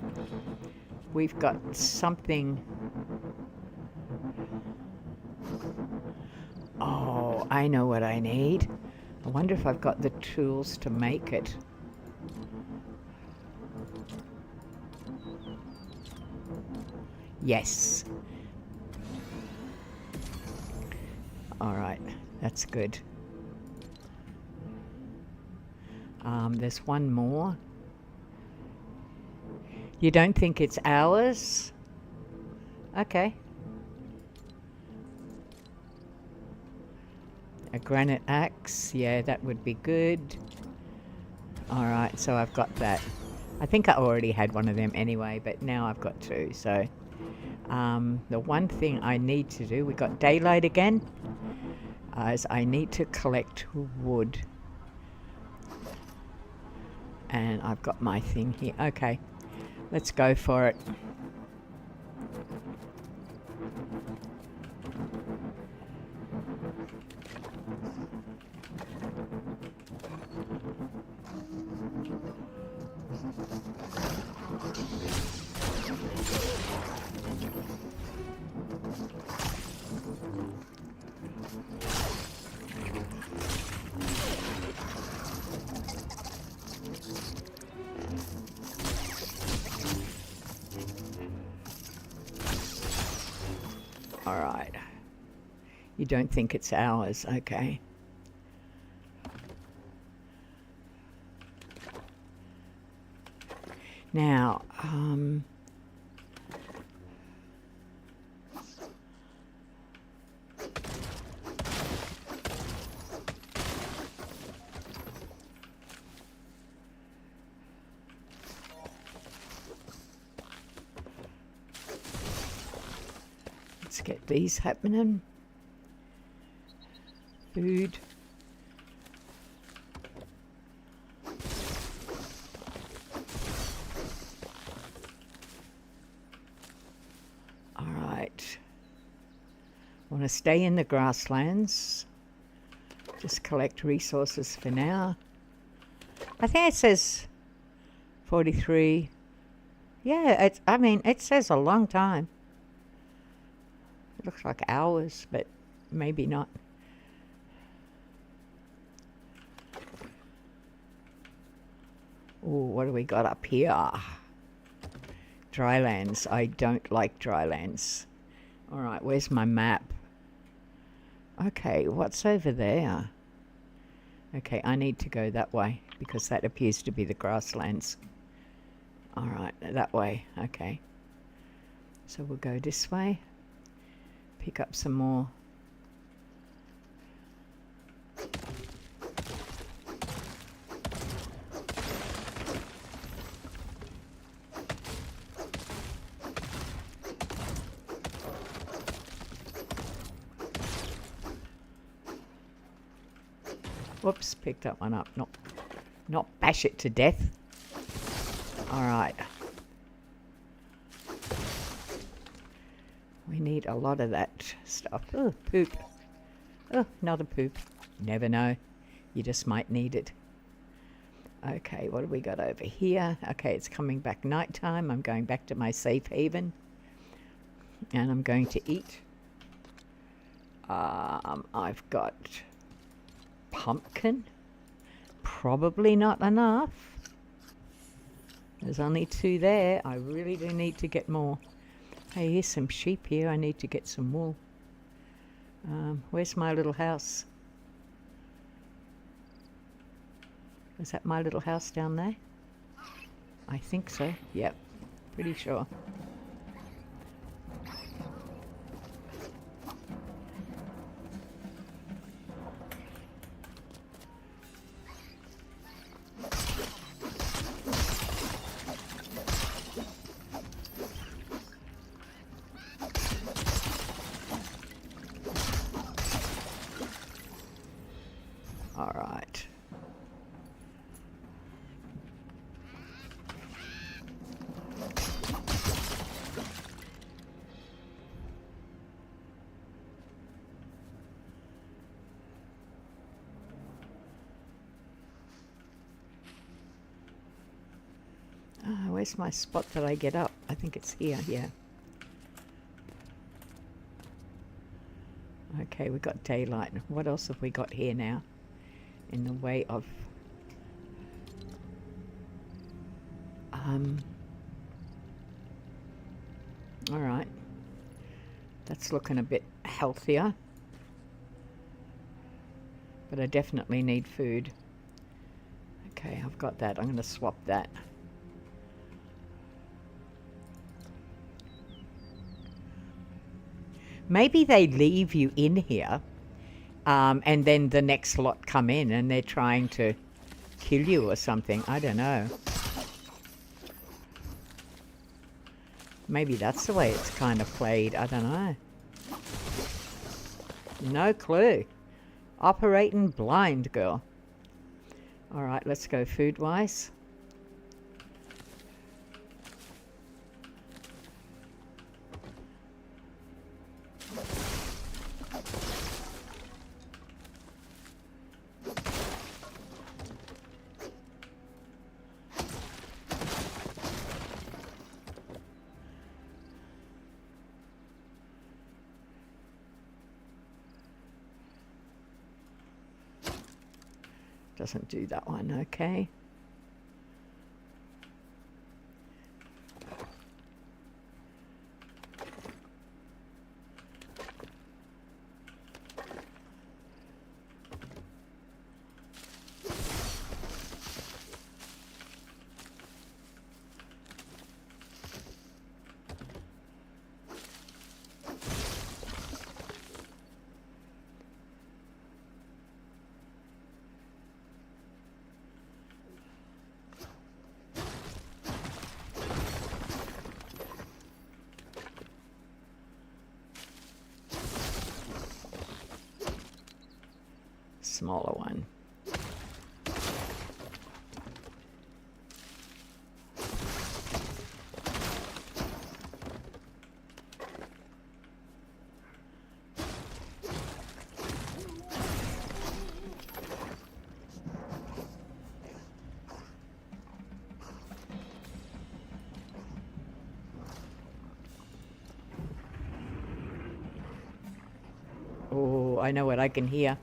we've got something... oh, I know what I need. I wonder if I've got the tools to make it. Yes. All right, that's good. There's one more. You don't think it's ours? Okay. A granite axe, yeah, that would be good. All right, so I've got that. I think I already had one of them anyway, but now I've got two. So the one thing I need to do, we got daylight again. Guys, I need to collect wood. And I've got my thing here. Okay, let's go for it. All right. You don't think it's ours, okay. Now, let's get these happening. Food. All right. Want to stay in the grasslands. Just collect resources for now. I think it says 43. Yeah, I mean, it says a long time. It looks like hours, but maybe not. Oh, what do we got up here? Drylands. I don't like drylands. All right, where's my map? Okay, what's over there? Okay, I need to go that way because that appears to be the grasslands. All right, that way. Okay. So we'll go this way. Pick up some more. Whoops, picked that one up. Not bash it to death. All right. We need a lot of that stuff. Oh, poop. Oh, another poop. Never know. You just might need it. Okay, what have we got over here? Okay, it's coming back nighttime. I'm going back to my safe haven. And I'm going to eat. I've got pumpkin. Probably not enough. There's only 2 there. I really do need to get more. Hey, here's some sheep here. I need to get some wool. Where's my little house? Is that my little house down there? I think so. Yep, pretty sure. All right. Where's my spot that I get up? I think it's here, yeah. Okay, we got daylight. What else have we got here now? In the way of... Alright. That's looking a bit healthier. But I definitely need food. Okay, I've got that. I'm going to swap that. Maybe they leave you in here, and then the next lot come in and they're trying to kill you or something. I don't know. Maybe that's the way it's kind of played. I don't know. No clue. Operating blind, girl. All right, let's go food-wise. Doesn't do that one, okay. Smaller one. Oh, I know what I can hear.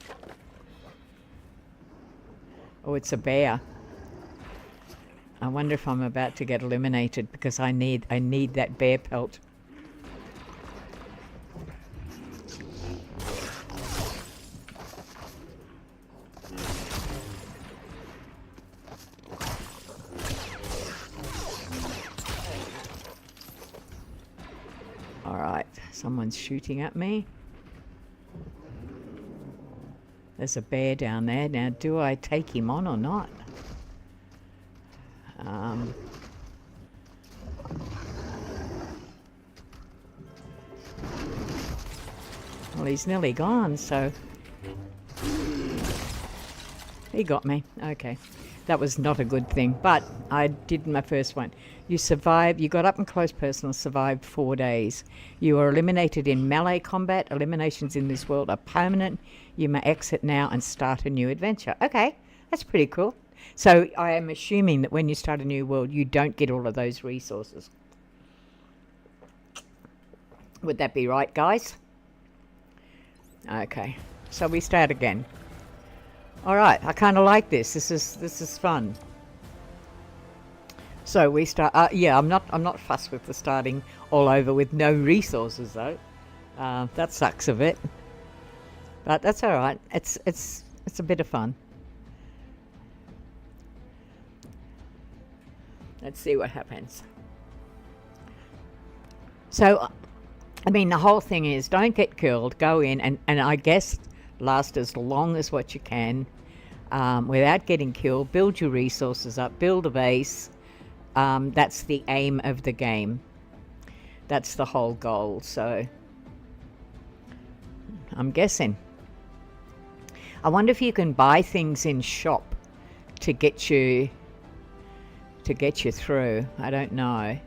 Oh, it's a bear. I wonder if I'm about to get eliminated because I need that bear pelt. All right, someone's shooting at me. There's a bear down there. Now, do I take him on or not? Well, he's nearly gone, so... He got me. Okay. That was not a good thing, but I did my first one. You survived. You got up and close personal, survived 4 days. You were eliminated in melee combat. Eliminations in this world are permanent. You may exit now and start a new adventure. Okay, that's pretty cool. So I am assuming that when you start a new world, you don't get all of those resources. Would that be right, guys? Okay, so we start again. All right, I kind of like this. This is fun. So we start. Yeah, I'm not fussed with the starting all over with no resources though. That sucks a bit, but that's all right. It's a bit of fun. Let's see what happens. So, I mean, the whole thing is don't get killed. Go in and I guess last as long as what you can without getting killed. Build your resources up. Build a base. That's the aim of the game. That's the whole goal. So I'm guessing. I wonder if you can buy things in shop to get you through. I don't know.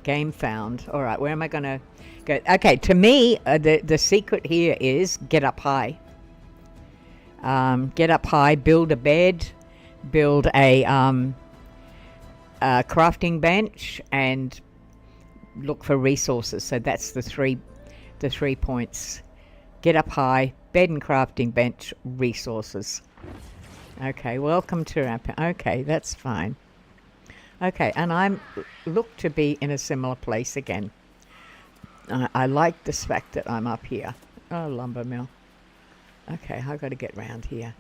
Game found. All right, where am I going to go? Okay, to me, the secret here is get up high. Get up high, build a bed, build a crafting bench, and look for resources. So that's the three points. Get up high, bed and crafting bench, resources. Okay, welcome to our... Okay, that's fine. Okay, and I'm look to be in a similar place again. I like this fact that I'm up here. Oh, lumber mill. Okay, I've got to get round here.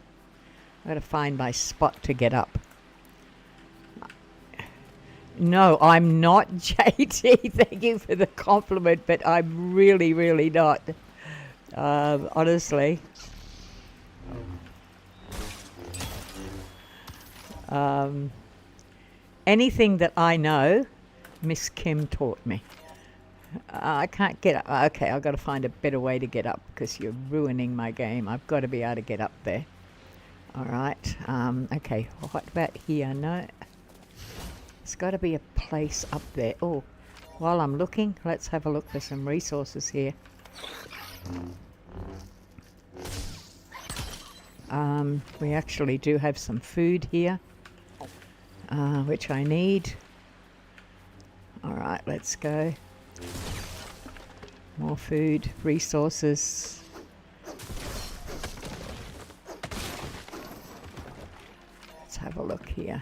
I've got to find my spot to get up. No, I'm not, JT. Thank you for the compliment, but I'm really, really not. Honestly. Anything that I know, Miss Kim taught me. I can't get up. Okay, I've got to find a better way to get up because you're ruining my game. I've got to be able to get up there. All right. Okay, what about here? No. There's got to be a place up there. Oh, while I'm looking, let's have a look for some resources here. We actually do have some food here, which I need. All right, let's go. More food, resources. Let's have a look here.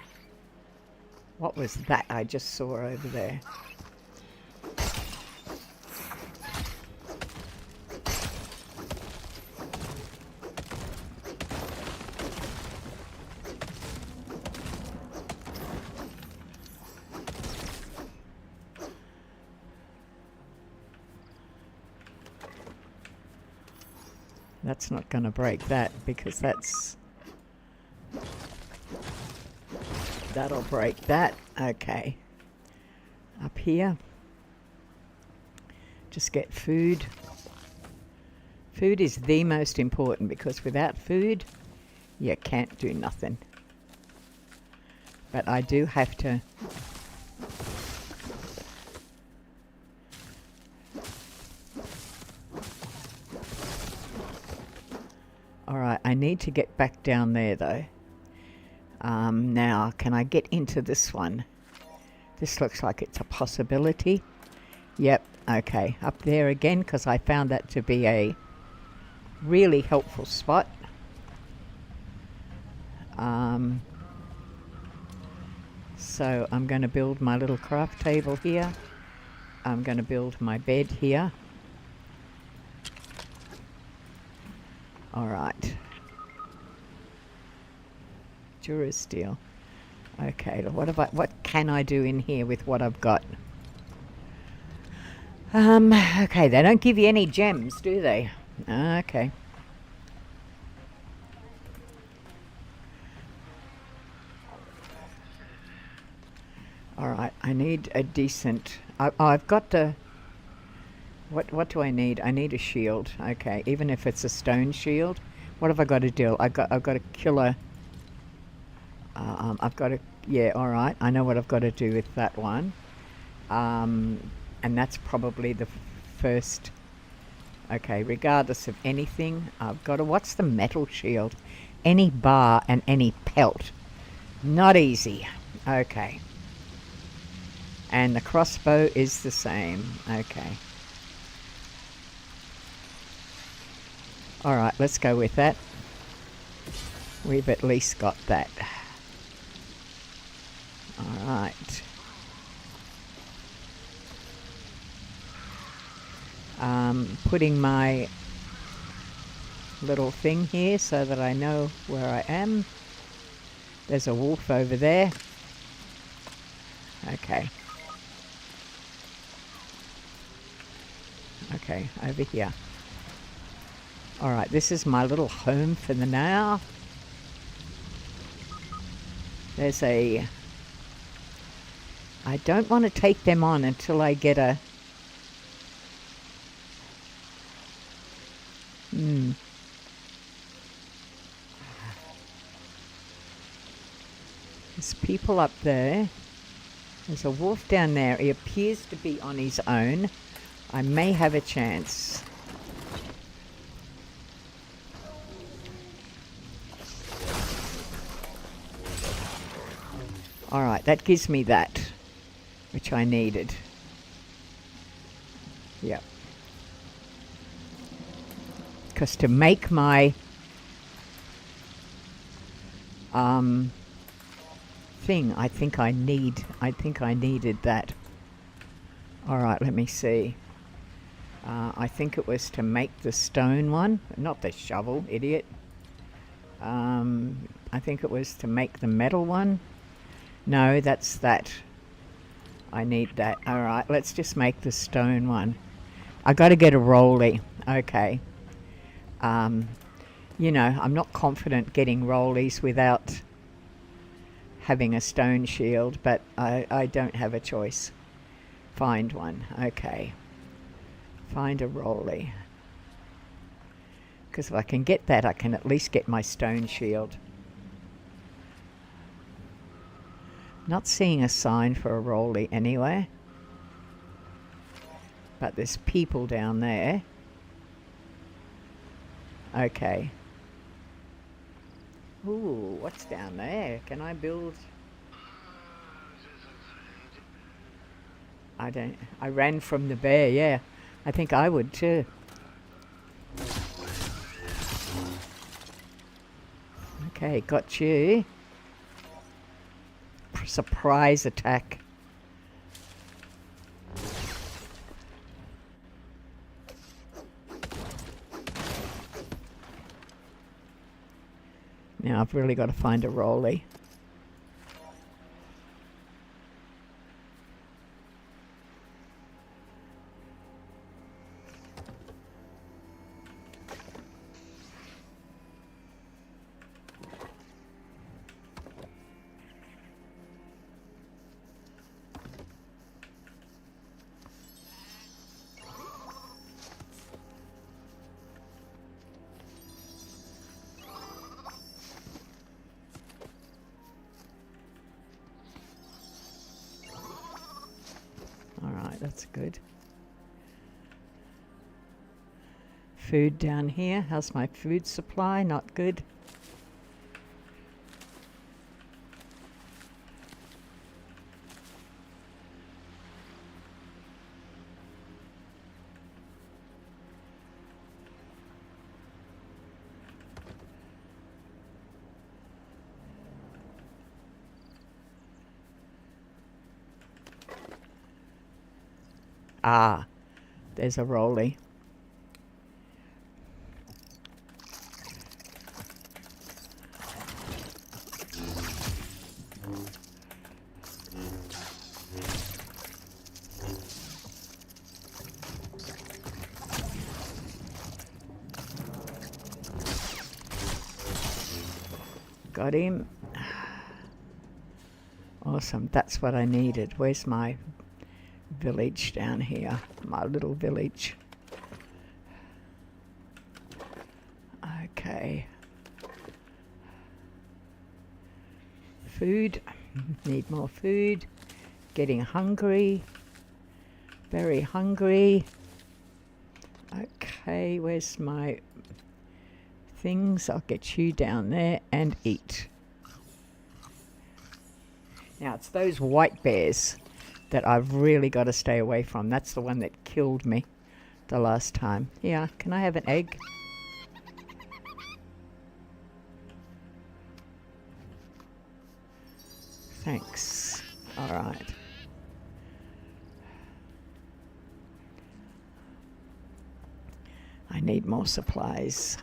What was that I just saw over there? That's not going to break that because that'll break that. Okay. Up here. Just get food. Food is the most important because without food, you can't do nothing. But I do have to... Alright, I need to get back down there though. Now, can I get into this one? This looks like it's a possibility. Yep, okay. Up there again because I found that to be a really helpful spot. So I'm going to build my little craft table here. I'm going to build my bed here. All right. Dura steel. Okay, what can I do in here with what I've got? Okay, they don't give you any gems, do they? Okay. All right, I need a decent... I've got the... What do I need? I need a shield. Okay, even if it's a stone shield. What have I got to do? I've got to kill a... I've got to... Yeah, all right. I know what I've got to do with that one. And that's probably the first... Okay, regardless of anything, I've got to... What's the metal shield? Any bar and any pelt. Not easy. Okay. And the crossbow is the same. Okay. All right, let's go with that. We've at least got that. All right. Putting my little thing here so that I know where I am. There's a wolf over there. Okay. Okay, over here. Alright, this is my little home for the now. There's a... I don't want to take them on until I get a... There's people up there. There's a wolf down there. He appears to be on his own. I may have a chance. Alright, that gives me that, which I needed. Yep. Because to make my thing, I think I needed that. Alright, let me see. I think it was to make the stone one, not the shovel, idiot. I think it was to make the metal one. No, that's that. I need that. Alright, let's just make the stone one. I got to get a rolly. Okay. You know, I'm not confident getting rollies without having a stone shield, but I don't have a choice. Find one. Okay. Find a rolly. Because if I can get that, I can at least get my stone shield. Not seeing a sign for a rolly anywhere. But there's people down there. Okay. Ooh, what's down there? Can I build? I ran from the bear, yeah. I think I would too. Okay, got you. Surprise attack. Now I've really got to find a rolly. Alright, that's good. Food down here. How's my food supply? Not good. Ah, there's a rolly. Got him. Awesome, that's what I needed. Where's my village down here? My little village. Okay. Food. Need more food. Getting hungry. Very hungry. Okay, where's my things? I'll get you down there and eat. Now, it's those white bears that I've really got to stay away from. That's the one that killed me the last time. Yeah, can I have an egg? Thanks. All right. I need more supplies.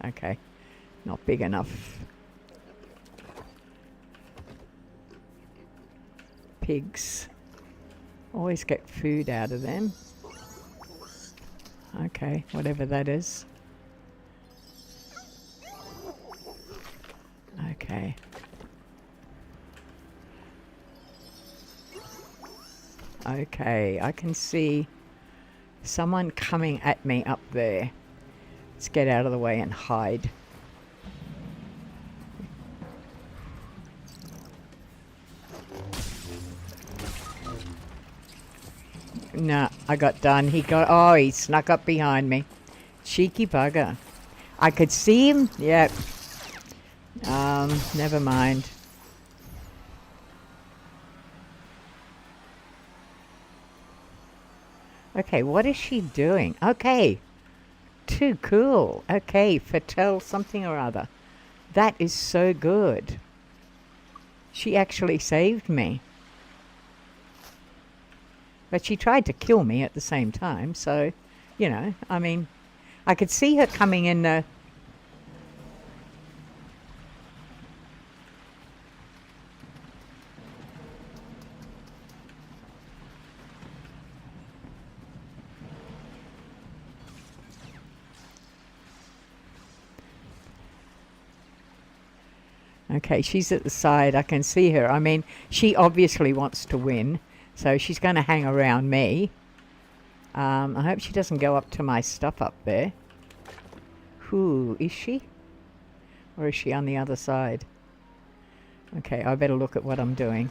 Okay, not big enough. Pigs. Always get food out of them. Okay, whatever that is. Okay. Okay, I can see someone coming at me up there. Let's get out of the way and hide. Nah, I got done. Oh, he snuck up behind me. Cheeky bugger. I could see him. Yep. Never mind. Okay, what is she doing? Okay. Too cool. Okay, Fattel something or other. That is so good. She actually saved me. But she tried to kill me at the same time, so, you know, I mean, I could see her coming in the... Okay, she's at the side. I can see her. I mean, she obviously wants to win, so she's going to hang around me. I hope she doesn't go up to my stuff up there. Who is she? Or is she on the other side? Okay, I better look at what I'm doing.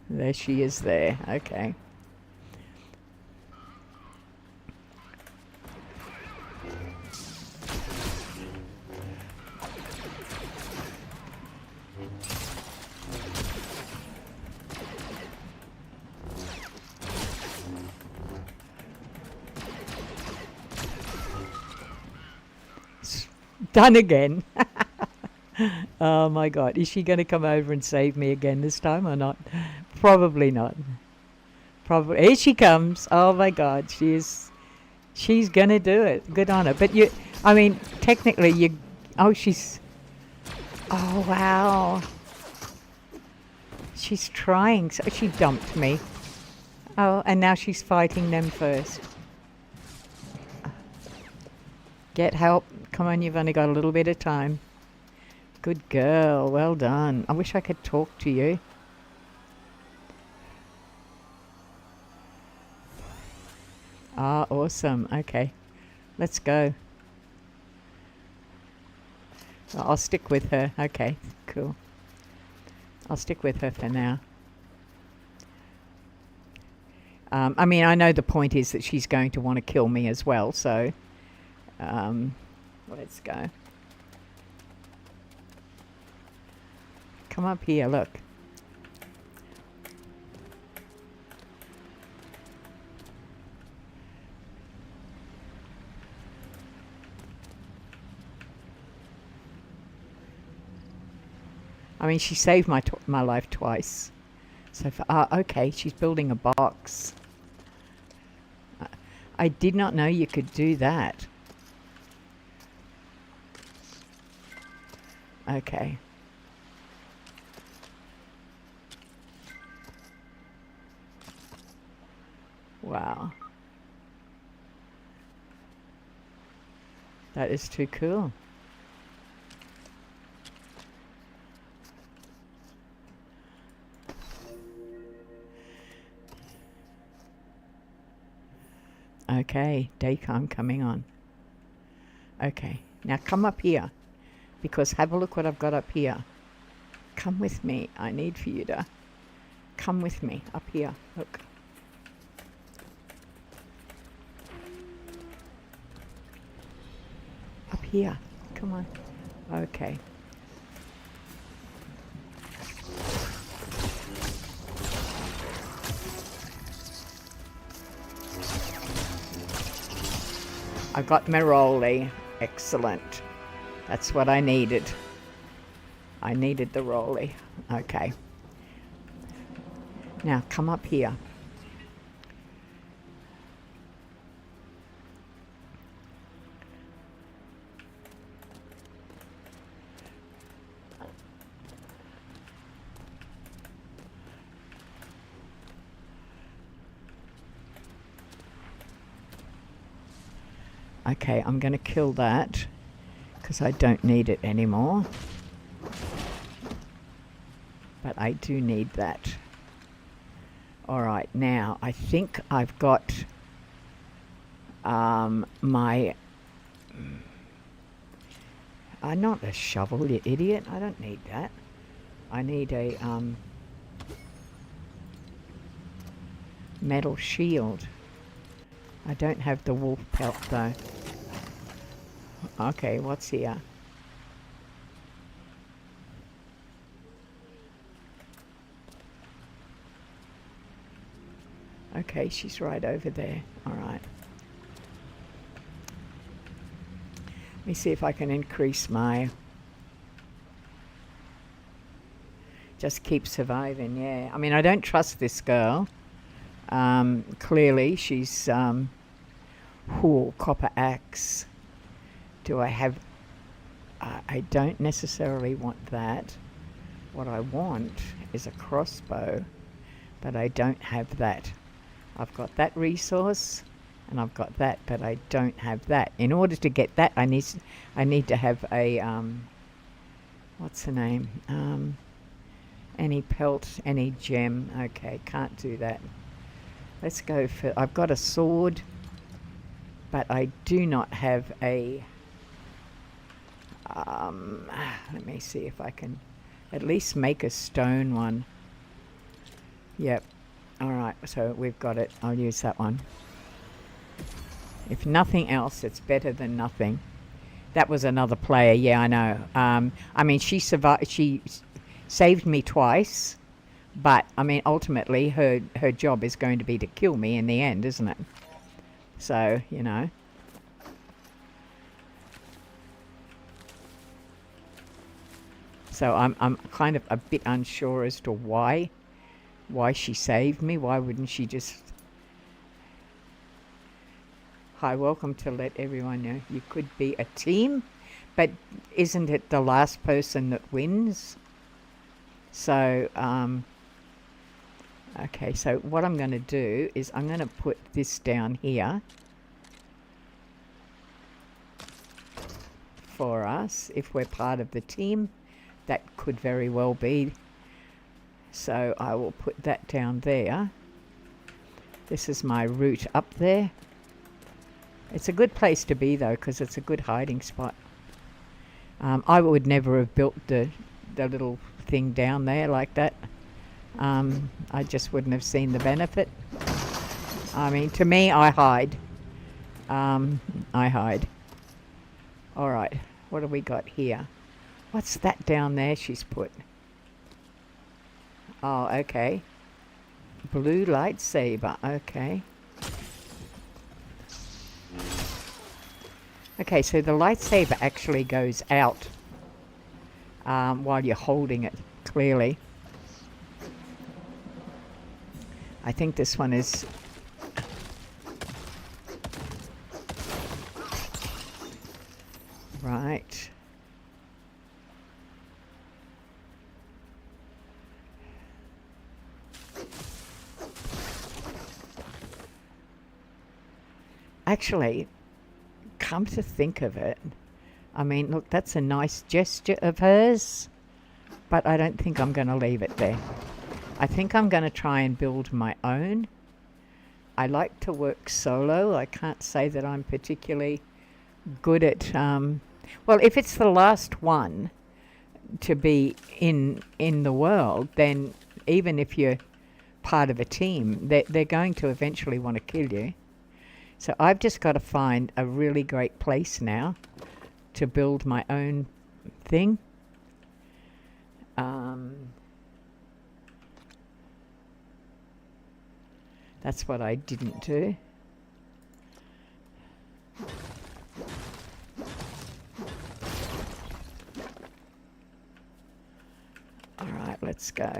There she is there. Okay. Done again. Oh my god. Is she going to come over and save me again this time or not? Probably not. Probably. Here she comes. Oh my god. She's going to do it. Good on her. But I mean, technically oh, oh wow. She's trying. So she dumped me. Oh, and now she's fighting them first. Get help. Come on, you've only got a little bit of time. Good girl. Well done. I wish I could talk to you. Ah, awesome. Okay. Let's go. I'll stick with her. Okay, cool. I'll stick with her for now. I mean, I know the point is that she's going to want to kill me as well, so let's go. Come up here, look. I mean, she saved my life twice. So, okay, she's building a box. I did not know you could do that. Okay. Wow. That is too cool. Okay, daytime coming on. Okay, now come up here, because have a look what I've got up here. Come with me. I need for you to come with me up here. Look. Up here. Come on. Okay. I got my rolly. Excellent. That's what I needed. I needed the rolly. Okay. Now come up here. Okay, I'm going to kill that because I don't need it anymore. But I do need that. Alright, now I think I've got my... not a shovel, you idiot. I don't need that. I need a metal shield. I don't have the wolf pelt though. Okay, what's here? Okay, she's right over there. Alright. Let me see if I can increase my... Just keep surviving, yeah. I mean, I don't trust this girl. Clearly, she's... copper axe. Do I have... I don't necessarily want that. What I want is a crossbow, but I don't have that. I've got that resource and I've got that, but I don't have that. In order to get that, I need to have a what's the name? Any pelt, any gem. Okay, can't do that. Let's go for, I've got a sword, but I do not have a let me see if I can at least make a stone one. Yep. Alright, so we've got it. I'll use that one. If nothing else, it's better than nothing. That was another player, yeah, I know. I mean, she survived, she saved me twice, but, I mean, ultimately, her job is going to be to kill me in the end, isn't it? So, you know. So I'm kind of a bit unsure as to why she saved me. Why wouldn't she just... Hi, welcome to let everyone know you could be a team, but isn't it the last person that wins? So, okay, so what I'm going to do is I'm going to put this down here for us. If we're part of the team, that could very well be. So I will put that down there. This is my route up there. It's a good place to be though, because it's a good hiding spot. I would never have built the little thing down there like that. I just wouldn't have seen the benefit. I mean, to me, I hide. I hide. Alright, what have we got here? What's that down there she's put? Oh, okay. Blue lightsaber, okay. Okay, so the lightsaber actually goes out while you're holding it, clearly. I think this one is... Right. Actually, come to think of it, I mean, look, that's a nice gesture of hers, but I don't think I'm going to leave it there. I think I'm going to try and build my own. I like to work solo. I can't say that I'm particularly good at... well, if it's the last one to be in the world, then even if you're part of a team, they're going to eventually want to kill you. So I've just got to find a really great place now to build my own thing. That's what I didn't do. All right, let's go.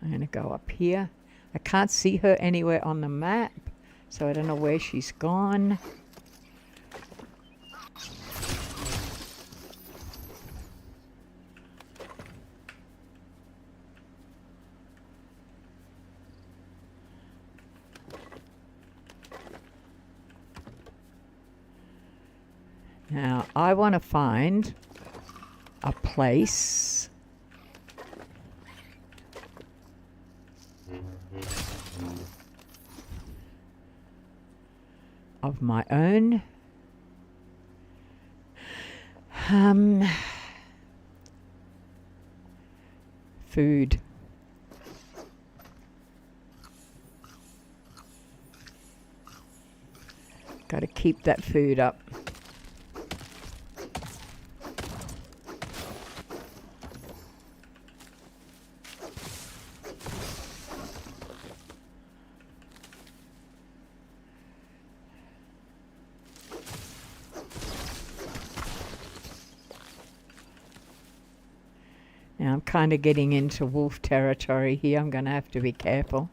I'm going to go up here. I can't see her anywhere on the map, so I don't know where she's gone. Now, I want to find a place of my own. Food. Got to keep that food up. Now I'm kind of getting into wolf territory here. I'm going to have to be careful.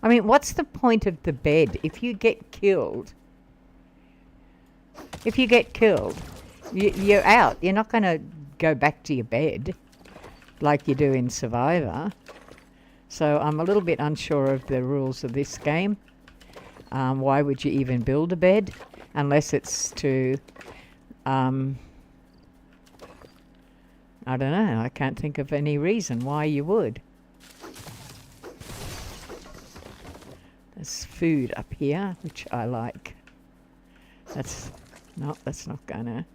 I mean, what's the point of the bed? If you get killed, you're out. You're not going to go back to your bed like you do in Survivor. So I'm a little bit unsure of the rules of this game. Why would you even build a bed? Unless it's to... I don't know. I can't think of any reason why you would. There's food up here, which I like. That's not gonna...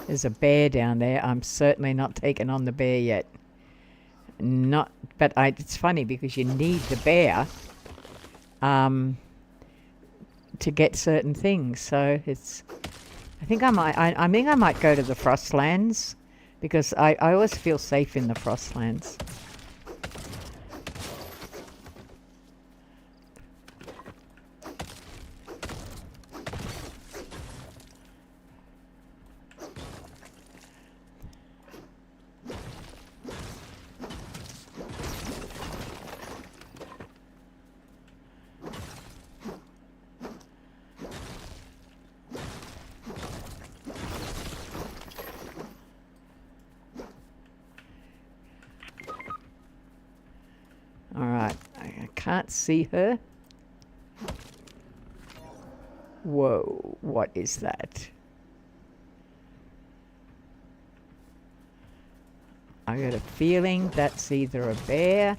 There's a bear down there. I'm certainly not taking on the bear yet. It's funny because you need the bear to get certain things. So it's... I think I might go to the Frostlands because I always feel safe in the Frostlands. Alright, I can't see her. Whoa, what is that? I got a feeling that's either a bear.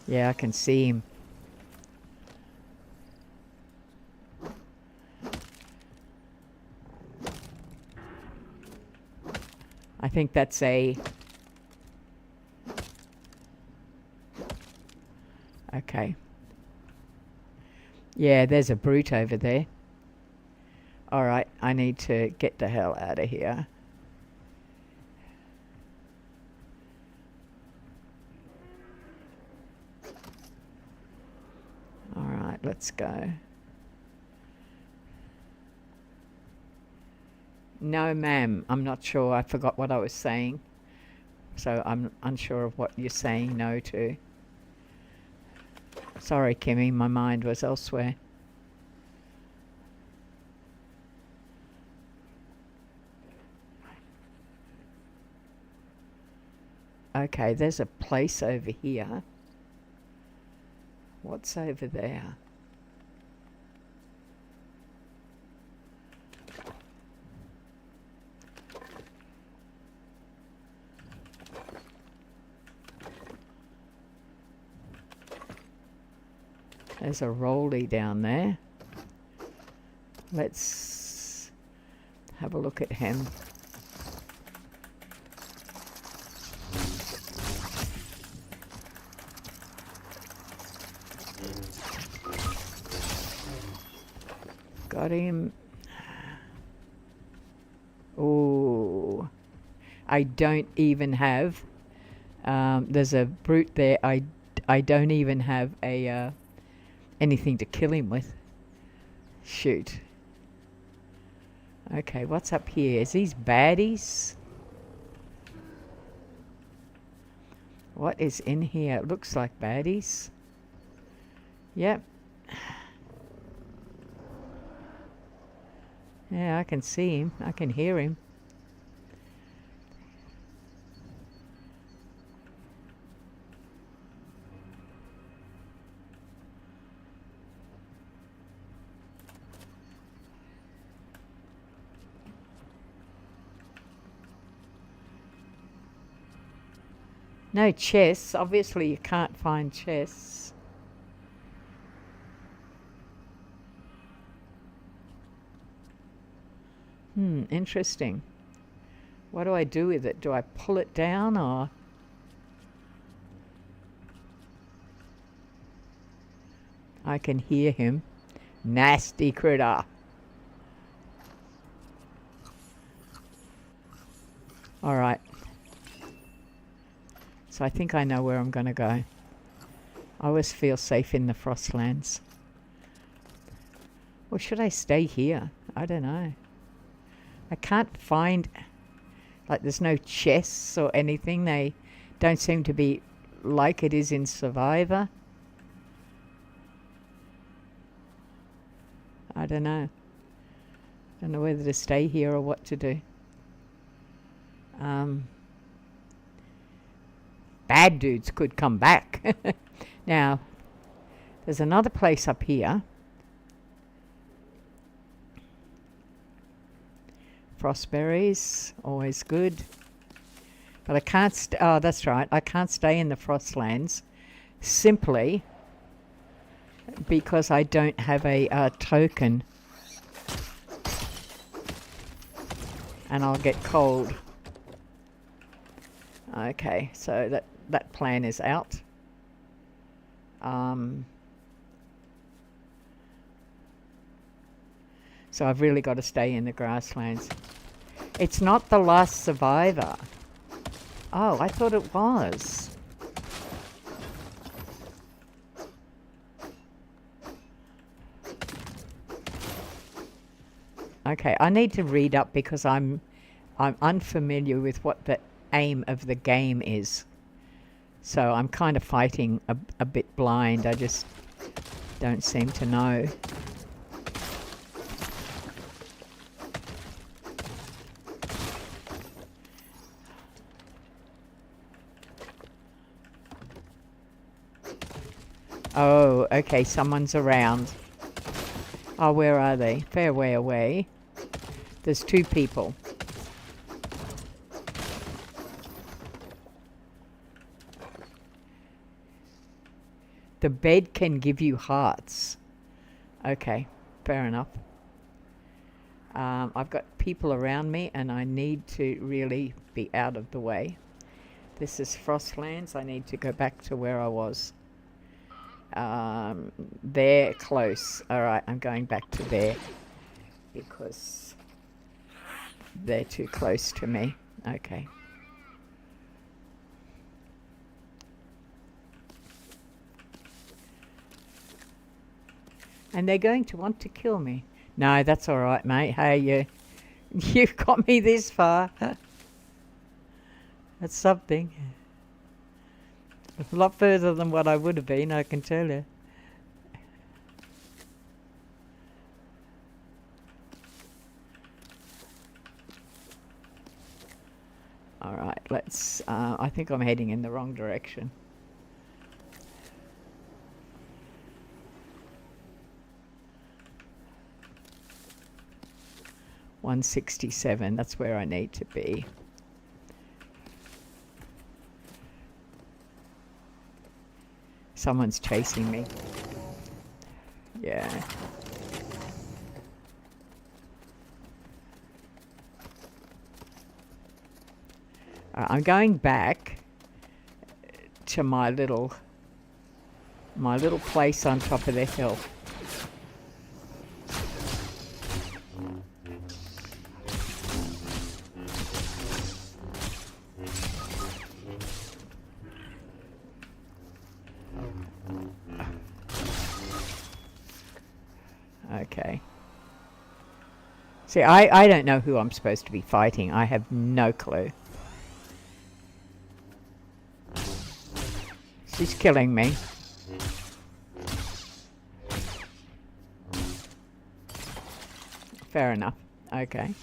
Yeah, I can see him. I think that's a... Okay. Yeah, there's a brute over there. Alright, I need to get the hell out of here. Alright, let's go. No, ma'am. I'm not sure. I forgot what I was saying. So I'm unsure of what you're saying no to. Sorry, Kimmy. My mind was elsewhere. Okay, there's a place over here. What's over there? There's a rolly down there. Let's have a look at him. Got him. Oh, I don't even have... there's a brute there. I don't even have a... anything to kill him with. Shoot. Okay, what's up here? Is these baddies? What is in here? It looks like baddies. Yep. Yeah, I can see him. I can hear him. No chests. Obviously you can't find chests. Interesting. What do I do with it? Do I pull it down or... I can hear him. Nasty critter. Alright. So I think I know where I'm going to go. I always feel safe in the Frostlands. Or should I stay here? I don't know. I can't find, like, there's no chests or anything. They don't seem to be like it is in Survivor. I don't know. Don't know whether to stay here or what to do. Bad dudes could come back. Now, there's another place up here. Frostberries, always good. But I can't, oh, that's right, I can't stay in the Frostlands simply because I don't have a token. And I'll get cold. Okay, so that plan is out. So I've really got to stay in the grasslands. It's not the last survivor. Oh, I thought it was. Okay, I need to read up because I'm unfamiliar with what the aim of the game is. So I'm kind of fighting a bit blind. I just don't seem to know. Oh, okay, someone's around. Oh, where are they? Fair way away. There's two people. The bed can give you hearts. Okay, fair enough. I've got people around me and I need to really be out of the way. This is Frostlands. I need to go back to where I was. They're close. Alright, I'm going back to there because they're too close to me. Okay. And they're going to want to kill me. No, that's alright, mate. Hey, you've got me this far. That's something. A lot further than what I would have been, I can tell you. Alright, let's... I think I'm heading in the wrong direction. $167, that's where I need to be. Someone's chasing me. Yeah. I'm going back to my little place on top of the hill. Okay. See, I don't know who I'm supposed to be fighting. I have no clue. She's killing me. Fair enough. Okay.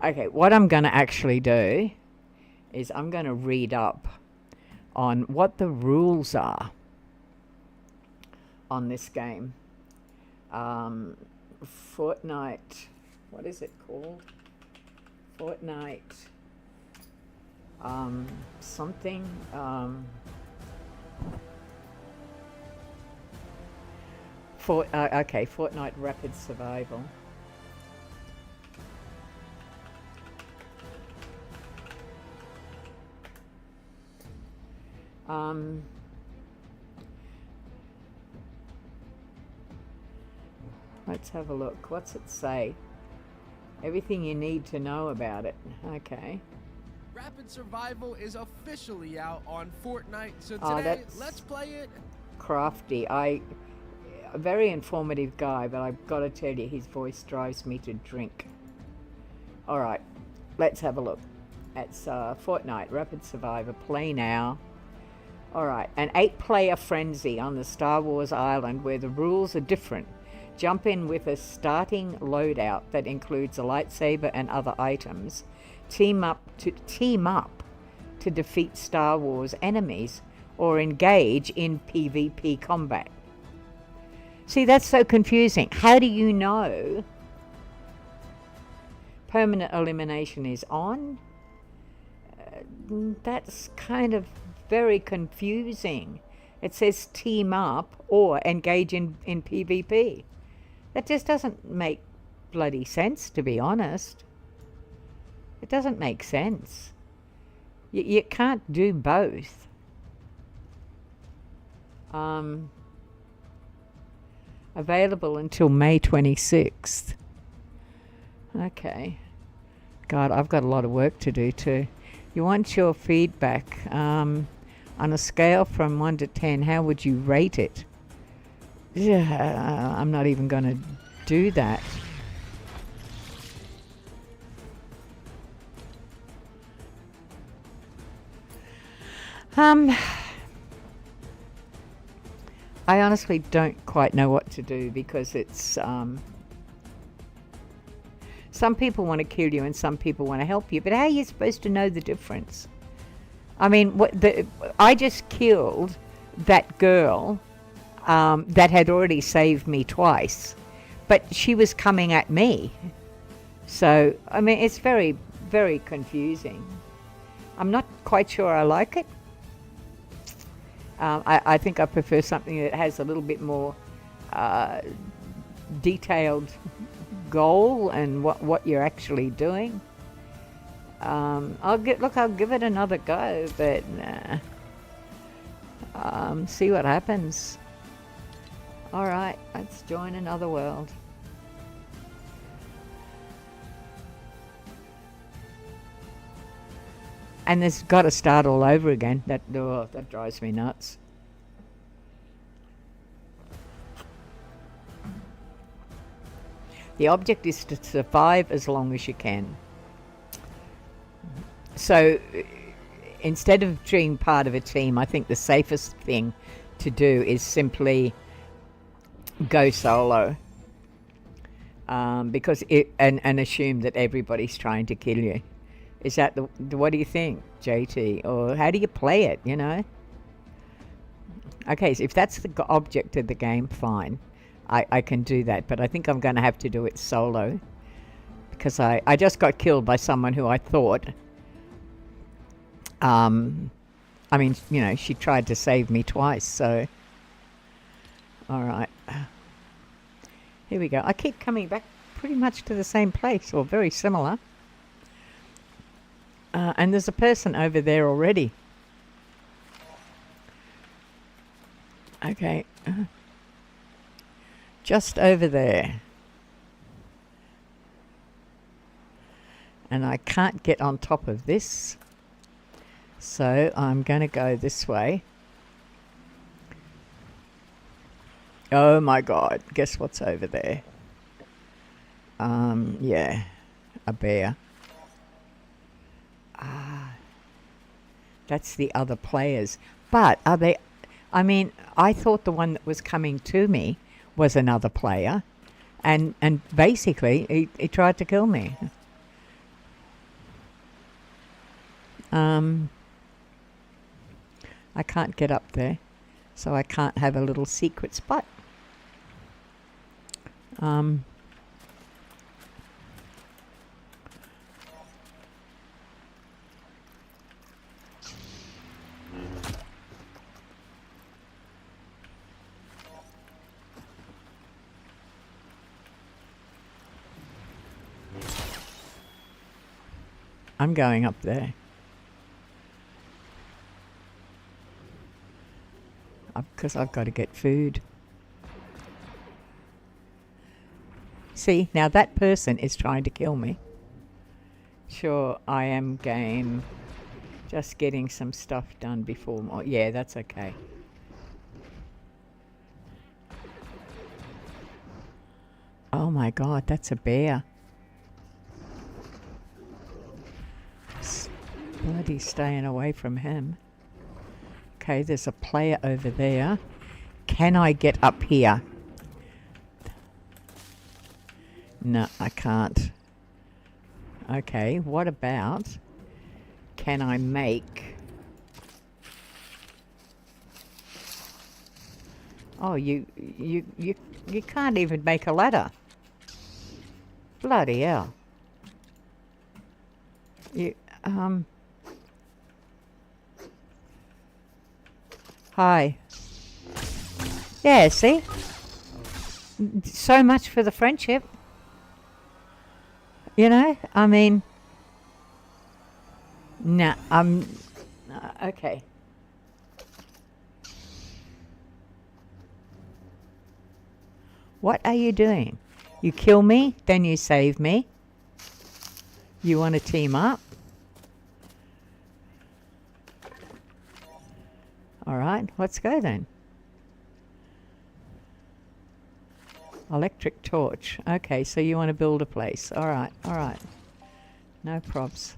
Okay, what I'm going to actually do is I'm going to read up on what the rules are on this game. Fortnite, what is it called? Fortnite, something, okay, Fortnite Rapid Survival. Let's have a look. What's it say? Everything you need to know about it. Okay. Rapid Survival is officially out on Fortnite, so today, let's play it. Crafty. I a very informative guy, but I've got to tell you, his voice drives me to drink. All right, let's have a look. It's Fortnite Rapid Survival. Play now. All right, an 8-player frenzy on the Star Wars island where the rules are different. Jump in with a starting loadout that includes a lightsaber and other items. Team up to defeat Star Wars enemies or engage in PvP combat. See, that's so confusing. How do you know permanent elimination is on? That's kind of very confusing. It says team up or engage in PvP. That just doesn't make bloody sense, to be honest. It doesn't make sense. You can't do both. Available until May 26th. Okay. God, I've got a lot of work to do too. You want your feedback. On a scale from 1 to 10, how would you rate it? Yeah, I'm not even going to do that. I honestly don't quite know what to do because it's some people want to kill you and some people want to help you, but how are you supposed to know the difference? I mean, I just killed that girl that had already saved me twice, but she was coming at me. So, I mean, it's very, very confusing. I'm not quite sure I like it. I think I prefer something that has a little bit more detailed goal and what you're actually doing. I'll give it another go, but see what happens. All right, let's join another world. And there's got to start all over again. That drives me nuts. The object is to survive as long as you can. So instead of being part of a team, I think the safest thing to do is simply go solo. Because and assume that everybody's trying to kill you. Is that what do you think, JT? Or how do you play it, you know? Okay, so if that's the object of the game, fine. I can do that, but I think I'm going to have to do it solo. Because I just got killed by someone who I thought... I mean, you know, she tried to save me twice, so... Alright. Here we go. I keep coming back pretty much to the same place, or very similar. And there's a person over there already. Okay. Just over there. And I can't get on top of this. So I'm going to go this way. Oh my God. Guess what's over there? Yeah. A bear. That's the other players. But are they... I mean, I thought the one that was coming to me was another player. And basically, he tried to kill me. I can't get up there. So I can't have a little secret spot. I'm going up there. Because I've got to get food. See, now that person is trying to kill me. Sure, I am game. Just getting some stuff done before... yeah, that's okay. Oh my God, that's a bear. Bloody staying away from him. Okay, there's a player over there. Can I get up here? No, I can't. Okay, what about... Can I make... Oh, you can't even make a ladder. Bloody hell. Hi. Yeah, see? So much for the friendship. You know, I mean... Nah, okay. What are you doing? You kill me, then you save me. You want to team up? Alright, let's go then. Electric torch. Okay, so you want to build a place. Alright, alright. No probs.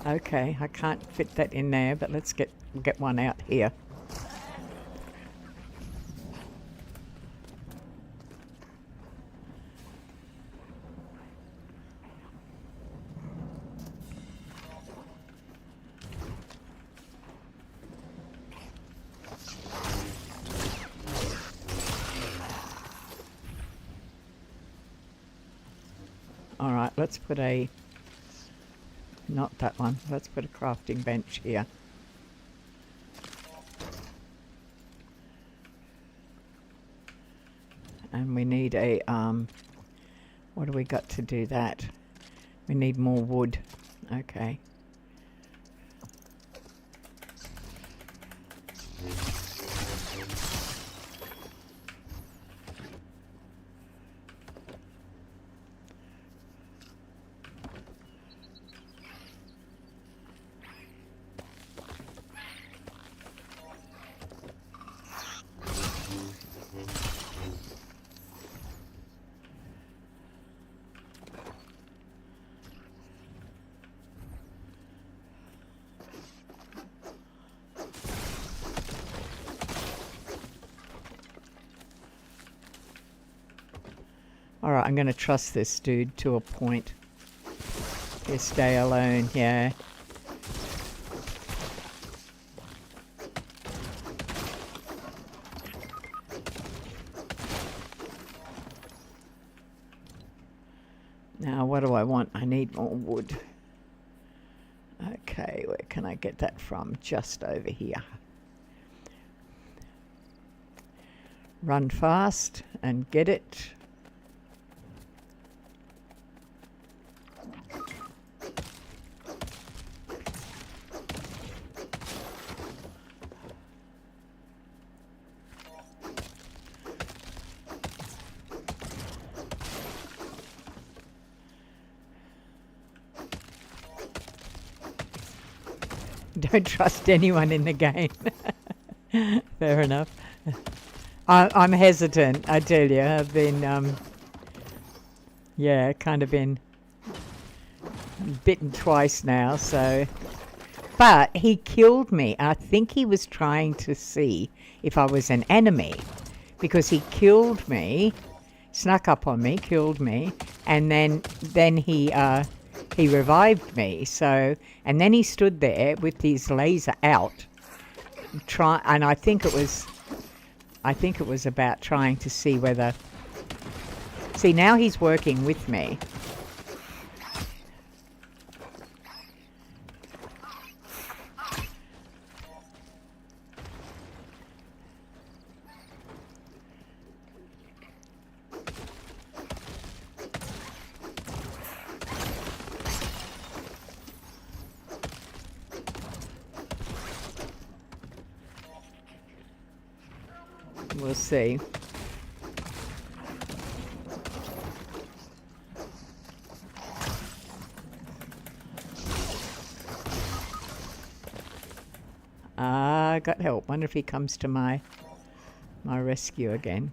Okay, I can't fit that in there, but let's get one out here. All right, let's put a... Not that one. Let's put a crafting bench here. And we need a, what do we got to do that? We need more wood. Okay. Alright, I'm going to trust this dude to a point. You stay alone, yeah. Now, what do I want? I need more wood. Okay, where can I get that from? Just over here. Run fast and get it. Don't trust anyone in the game. Fair enough. I'm hesitant, I tell you. I've been, yeah, kind of been bitten twice now, so. But he killed me. I think he was trying to see if I was an enemy, because he killed me, snuck up on me, killed me, and then he revived me. So, and then he stood there with his laser out, and I think it was about trying to see whether. See, now he's working with me. We'll see. I got help. Wonder if he comes to my rescue again.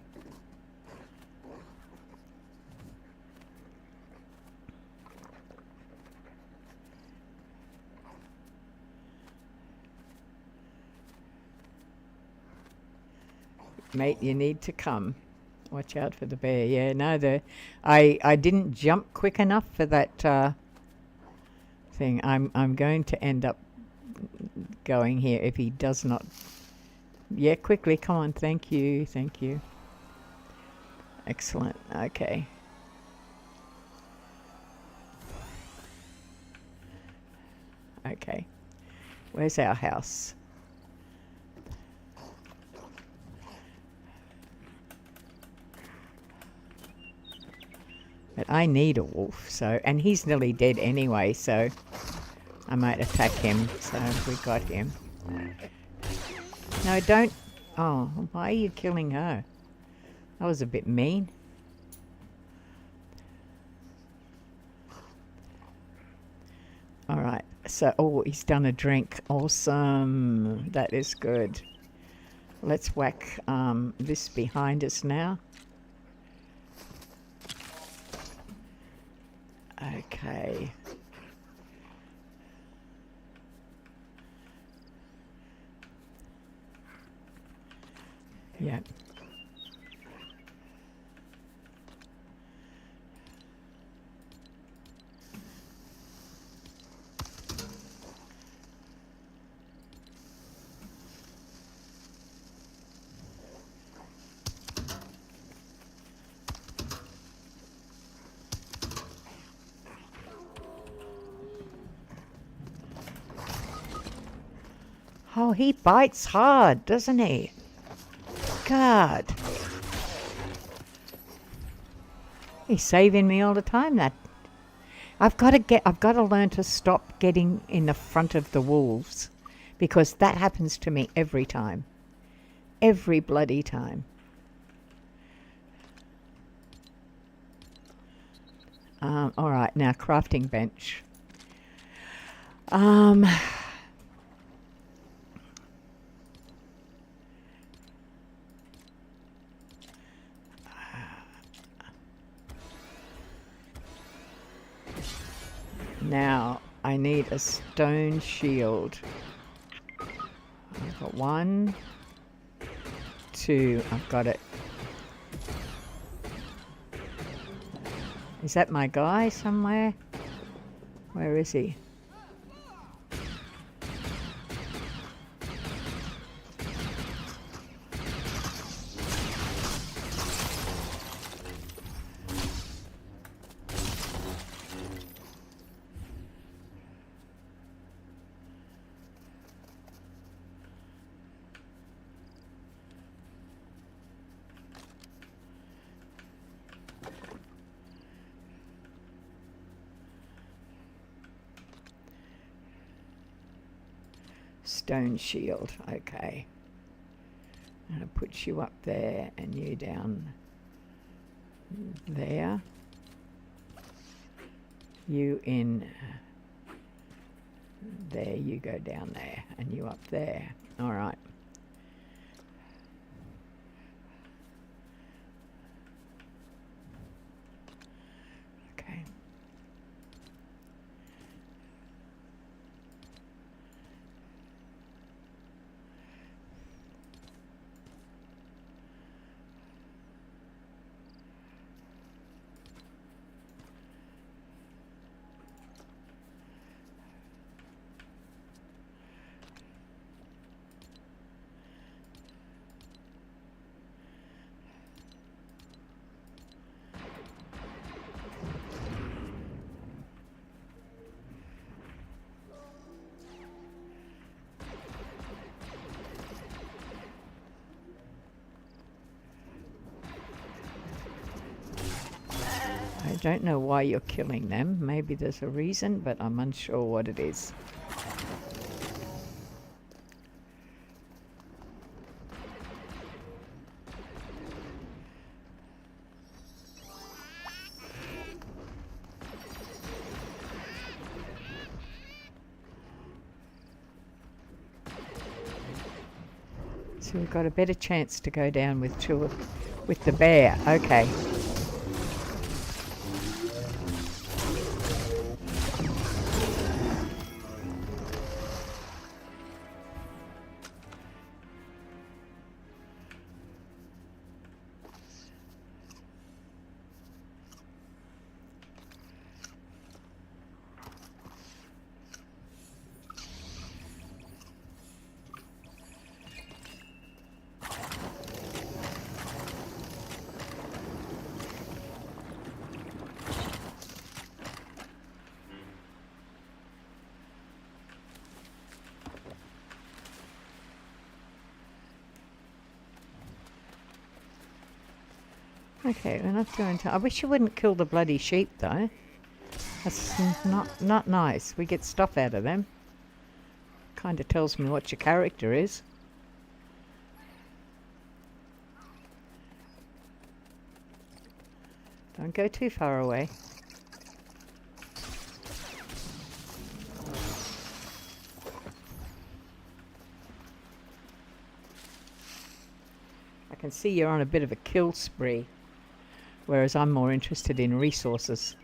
Mate, you need to come. Watch out for the bear. Yeah, no, I didn't jump quick enough for that thing. I'm going to end up going here if he does not. Yeah, quickly, come on. Thank you. Excellent. Okay. Okay. Where's our house? But I need a wolf, so, and he's nearly dead anyway, so I might attack him. So we got him. No, don't. Oh, why are you killing her? That was a bit mean. All right. So, oh, he's done a drink. Awesome. That is good. Let's whack this behind us now. Okay. Yeah. Oh, he bites hard, doesn't he? God. He's saving me all the time, that. I've got to learn to stop getting in the front of the wolves, because that happens to me every time. Every bloody time. All right, now crafting bench. Now, I need a stone shield. I've got 1, 2, I've got it. Is that my guy somewhere? Where is he? Stone shield, okay. I'm going to put you up there and you down there. You in there, you go down there, and you up there. All right. I don't know why you're killing them. Maybe there's a reason, but I'm unsure what it is. So we've got a better chance to go down with with the bear. Okay. Okay, we're not doing. I wish you wouldn't kill the bloody sheep, though. That's not nice. We get stuff out of them. Kind of tells me what your character is. Don't go too far away. I can see you're on a bit of a kill spree, whereas I'm more interested in resources.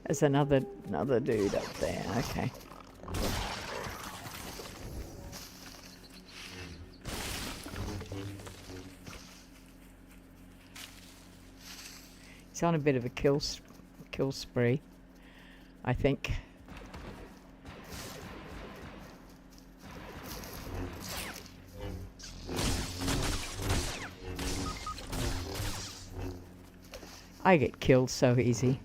There's another dude up there. Okay. He's on a bit of a kill spree, I think. I get killed so easy.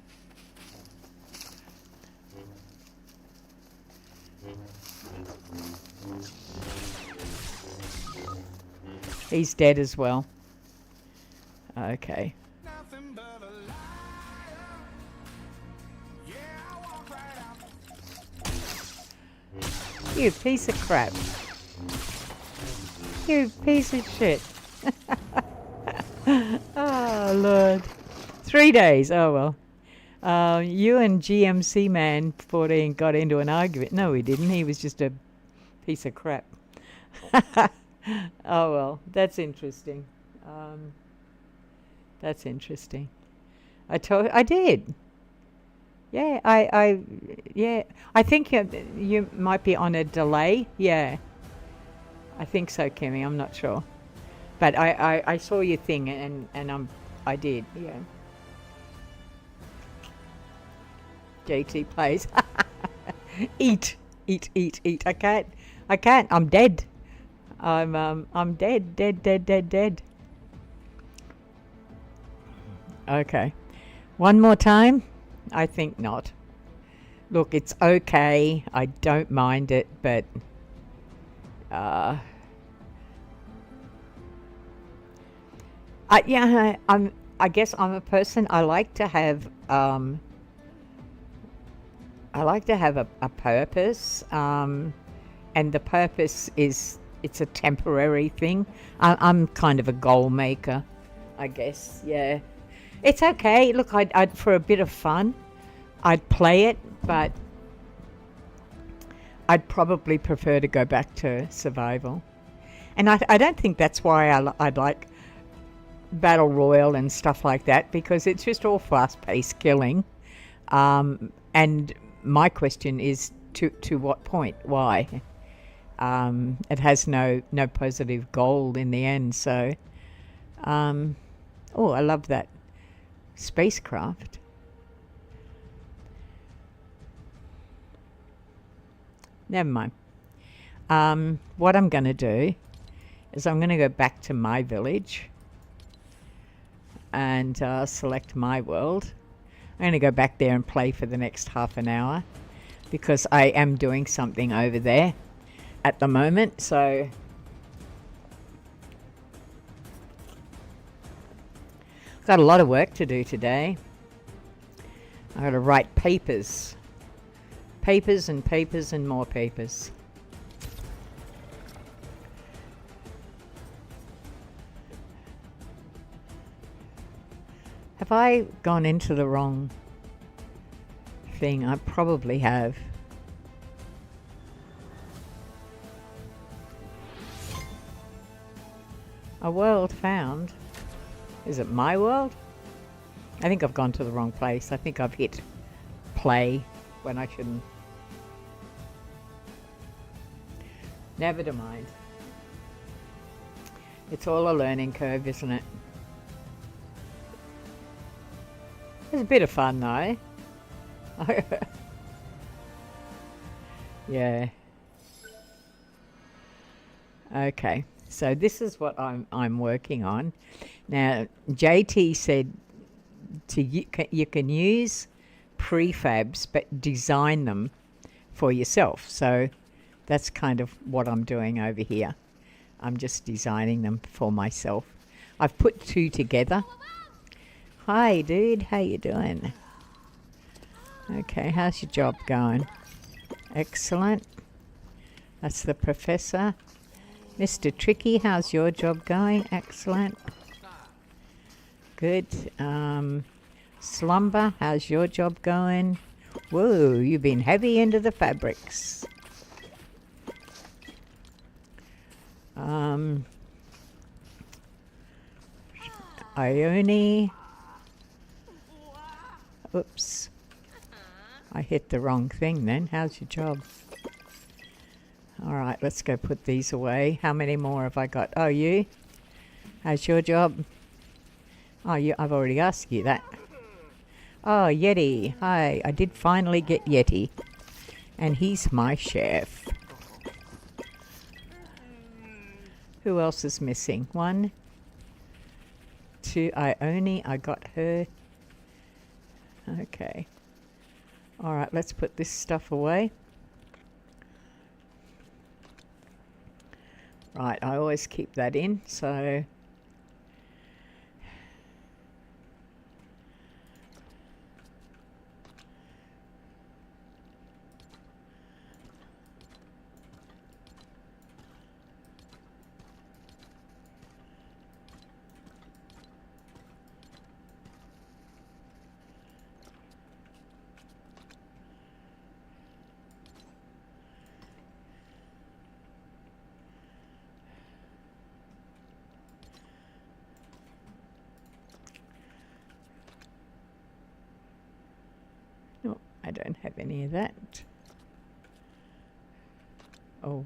He's dead as well. Okay. You piece of crap. You piece of shit. Oh, Lord. 3 days. Oh, well. You and GMC Man 14 got into an argument. No, he didn't. He was just a piece of crap. Oh, well. That's interesting. That's interesting. I did. Yeah, I think you might be on a delay. Yeah, I think so, Kimmy. I'm not sure, but I saw your thing and I did. Yeah. JT plays. Eat. I can't. I'm dead. I'm dead. Okay. One more time. I think not. Look, it's okay. I don't mind it, but I guess I'm a person. I like to have a purpose, and the purpose is it's a temporary thing. I'm kind of a goal maker, I guess. Yeah. It's okay. Look, I'd for a bit of fun, I'd play it, but I'd probably prefer to go back to survival. And I don't think that's why I'd like Battle Royale and stuff like that, because it's just all fast-paced killing. And my question is, to what point? Why? It has no positive goal in the end. So, oh, I love that spacecraft. Never mind. What I'm going to do is I'm going to go back to my village and select my world. I'm going to go back there and play for the next half an hour because I am doing something over there at the moment. So I've got a lot of work to do today. I've got to write papers. Papers and papers and more papers. Have I gone into the wrong thing? I probably have. A world found. Is it my world? I think I've gone to the wrong place. I think I've hit play when I shouldn't. Never mind. It's all a learning curve, isn't it? It's a bit of fun though. Yeah. Okay. So this is what I'm working on. Now JT said you can use prefabs but design them for yourself. So that's kind of what I'm doing over here. I'm just designing them for myself. I've put two together. Hi dude, how you doing? Okay, how's your job going? Excellent. That's the professor. Mr. Tricky, how's your job going? Excellent. Good. Slumber, how's your job going? Whoa, you've been heavy into the fabrics. Ione. Oops. I hit the wrong thing then. How's your job? Alright, let's go put these away. How many more have I got? Oh, you? How's your job? Oh, I've already asked you that. Oh, Yeti. Hi, I did finally get Yeti. And he's my chef. Who else is missing? 1, 2, I got her. Okay. Alright, let's put this stuff away. Right, I always keep that in, so... No, I don't have any of that. Oh,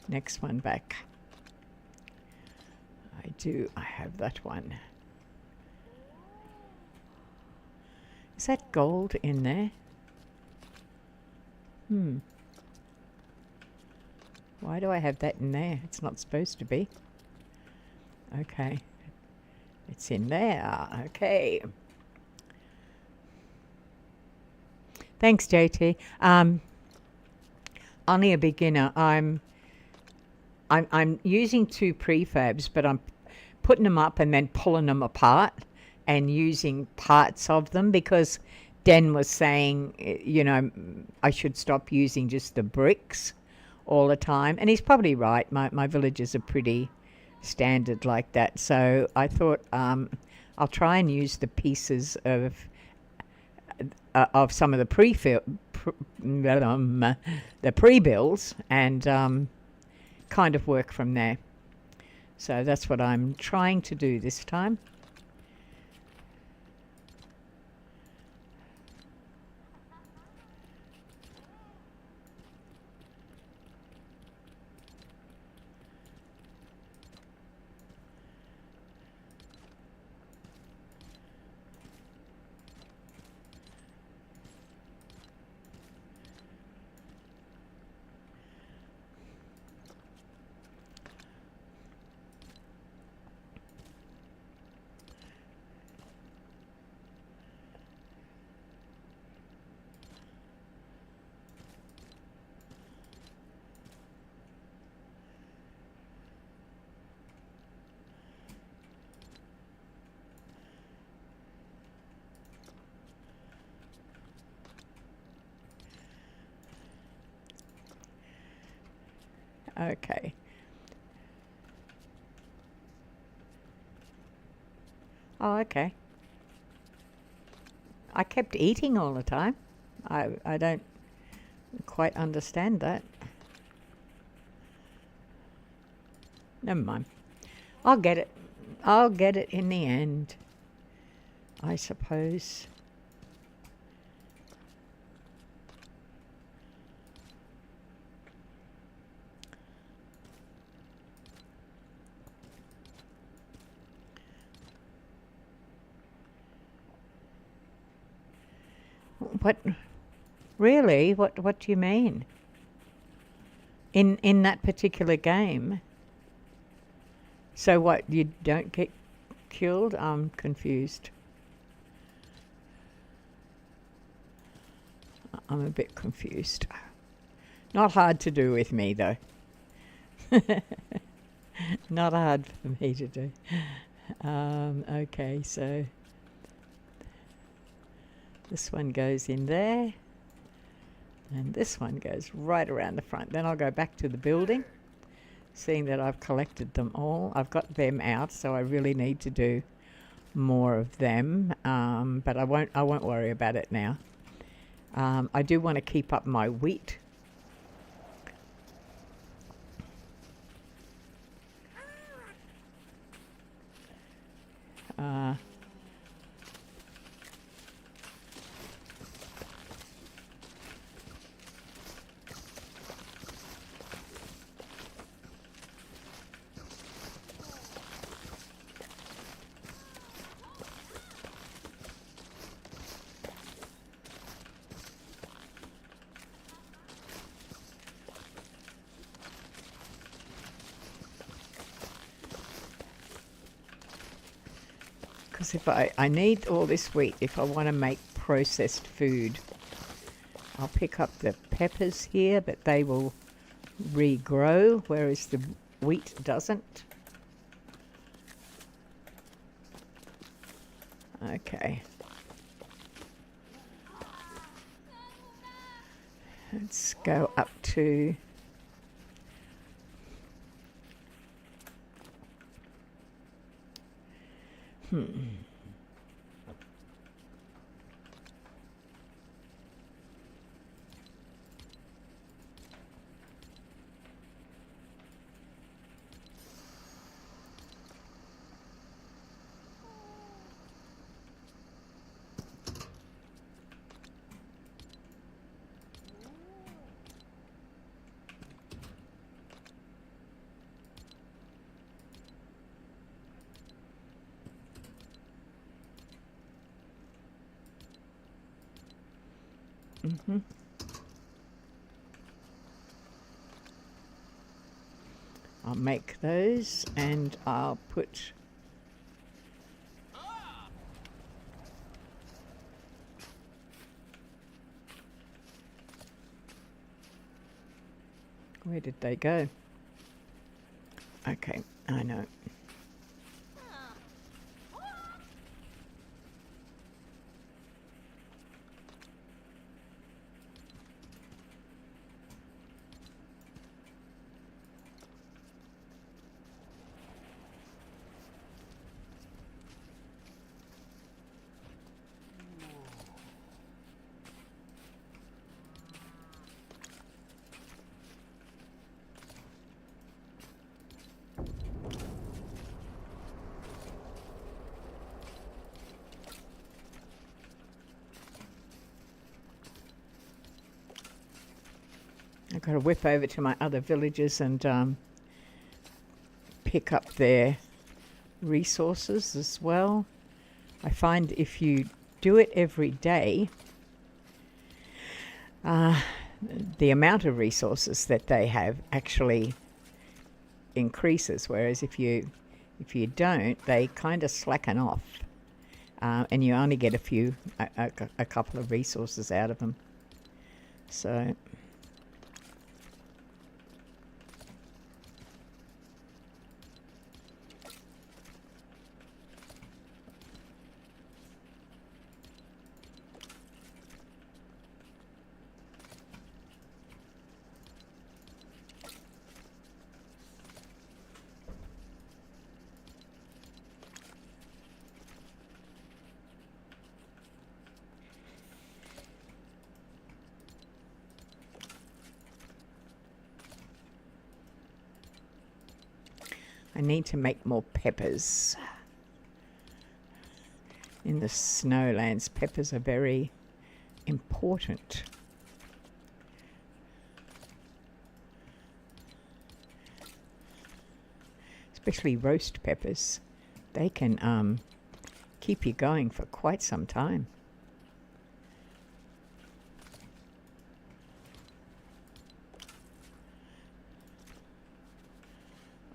next one back. I have that one. Is that gold in there? Why do I have that in there? It's not supposed to be. Okay. It's in there. Okay. Thanks, JT. Only a beginner. I'm using two prefabs, but I'm putting them up and then pulling them apart and using parts of them because Den was saying, you know, I should stop using just the bricks all the time. And he's probably right. My villages are pretty standard like that. So I thought I'll try and use the pieces of some of the the pre-builds and kind of work from there. So that's what I'm trying to do this time. Okay. Oh, okay. I kept eating all the time. I don't quite understand that. Never mind. I'll get it. I'll get it in the end, I suppose. What? Really? What do you mean? In that particular game? So what, you don't get killed? I'm confused. I'm a bit confused. Not hard to do with me though. Not hard for me to do. Okay, so this one goes in there, and this one goes right around the front. Then I'll go back to the building, seeing that I've collected them all. I've got them out, so I really need to do more of them, but I won't worry about it now. I do want to keep up my wheat. Because if I need all this wheat if I want to make processed food. I'll pick up the peppers here, but they will regrow, whereas the wheat doesn't. Okay. Let's go up to... I'll make those, and I'll put... Where did they go? Okay, I know. I've got to whip over to my other villages and pick up their resources as well. I find if you do it every day, the amount of resources that they have actually increases, whereas if you don't, they kind of slacken off, and you only get a couple of resources out of them. So I need to make more peppers. In the snowlands, peppers are very important. Especially roast peppers. They can keep you going for quite some time.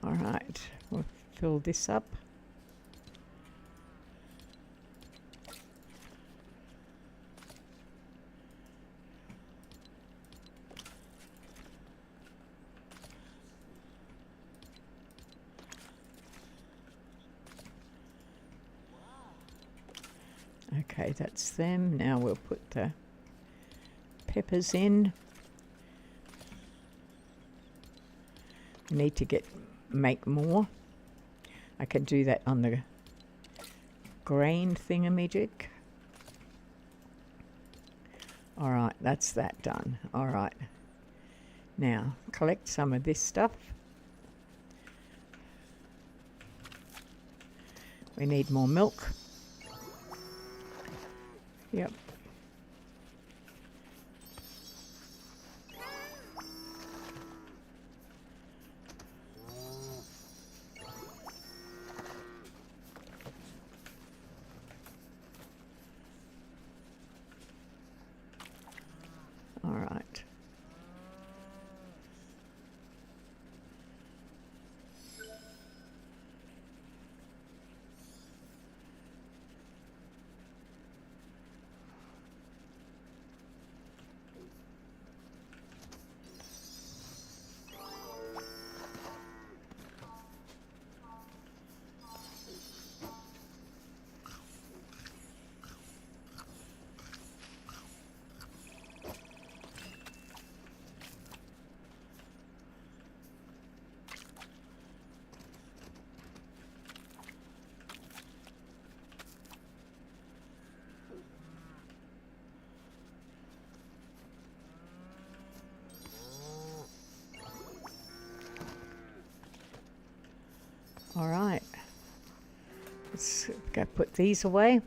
All right, we'll fill this up. Okay, that's them. Now we'll put the peppers in. We need to make more. I can do that on the grain thingamajig. All right, that's that done. All right. Now, collect some of this stuff. We need more milk. Yep. All right. All right, let's go put these away.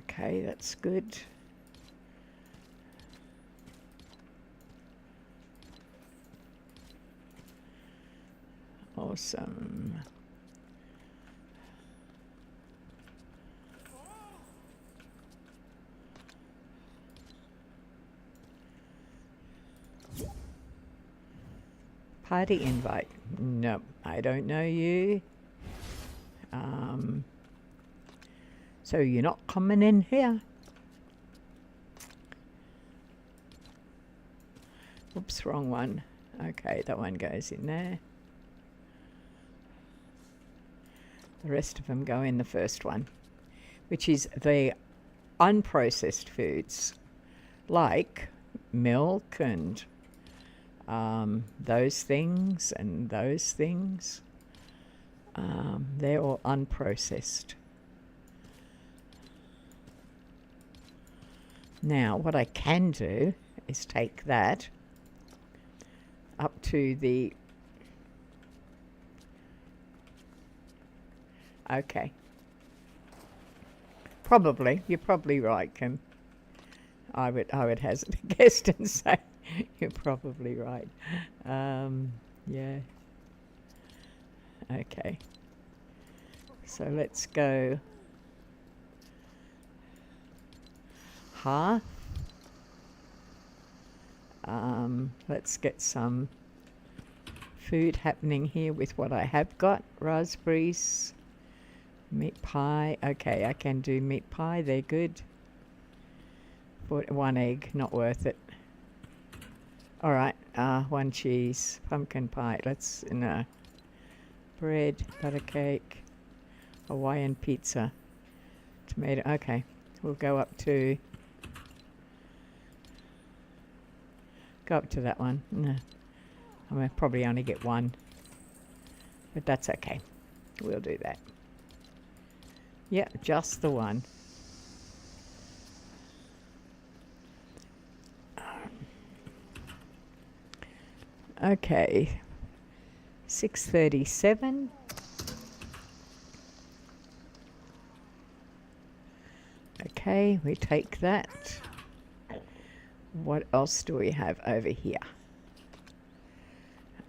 Okay, that's good. Awesome. Party invite. No, I don't know you. So you're not coming in here. Oops, wrong one. Okay, that one goes in there. The rest of them go in the first one, which is the unprocessed foods, like milk and those things and those things. They're all unprocessed. Now, what I can do is take that up to the Okay. Probably. You're probably right, Kim. I would hazard a guess and say you're probably right. Yeah. Okay. So let's go half. Let's get some food happening here with what I have got. Raspberries, meat pie. Okay, I can do meat pie. They're good. For 1 egg, not worth it. All right, 1 cheese, pumpkin pie. Let's no. Bread, butter cake, Hawaiian pizza, tomato. Okay, we'll go up to that one. No, I'm gonna probably only get 1, but that's okay. We'll do that. Yeah, just the 1. Okay, 6:37. Okay, we take that. What else do we have over here?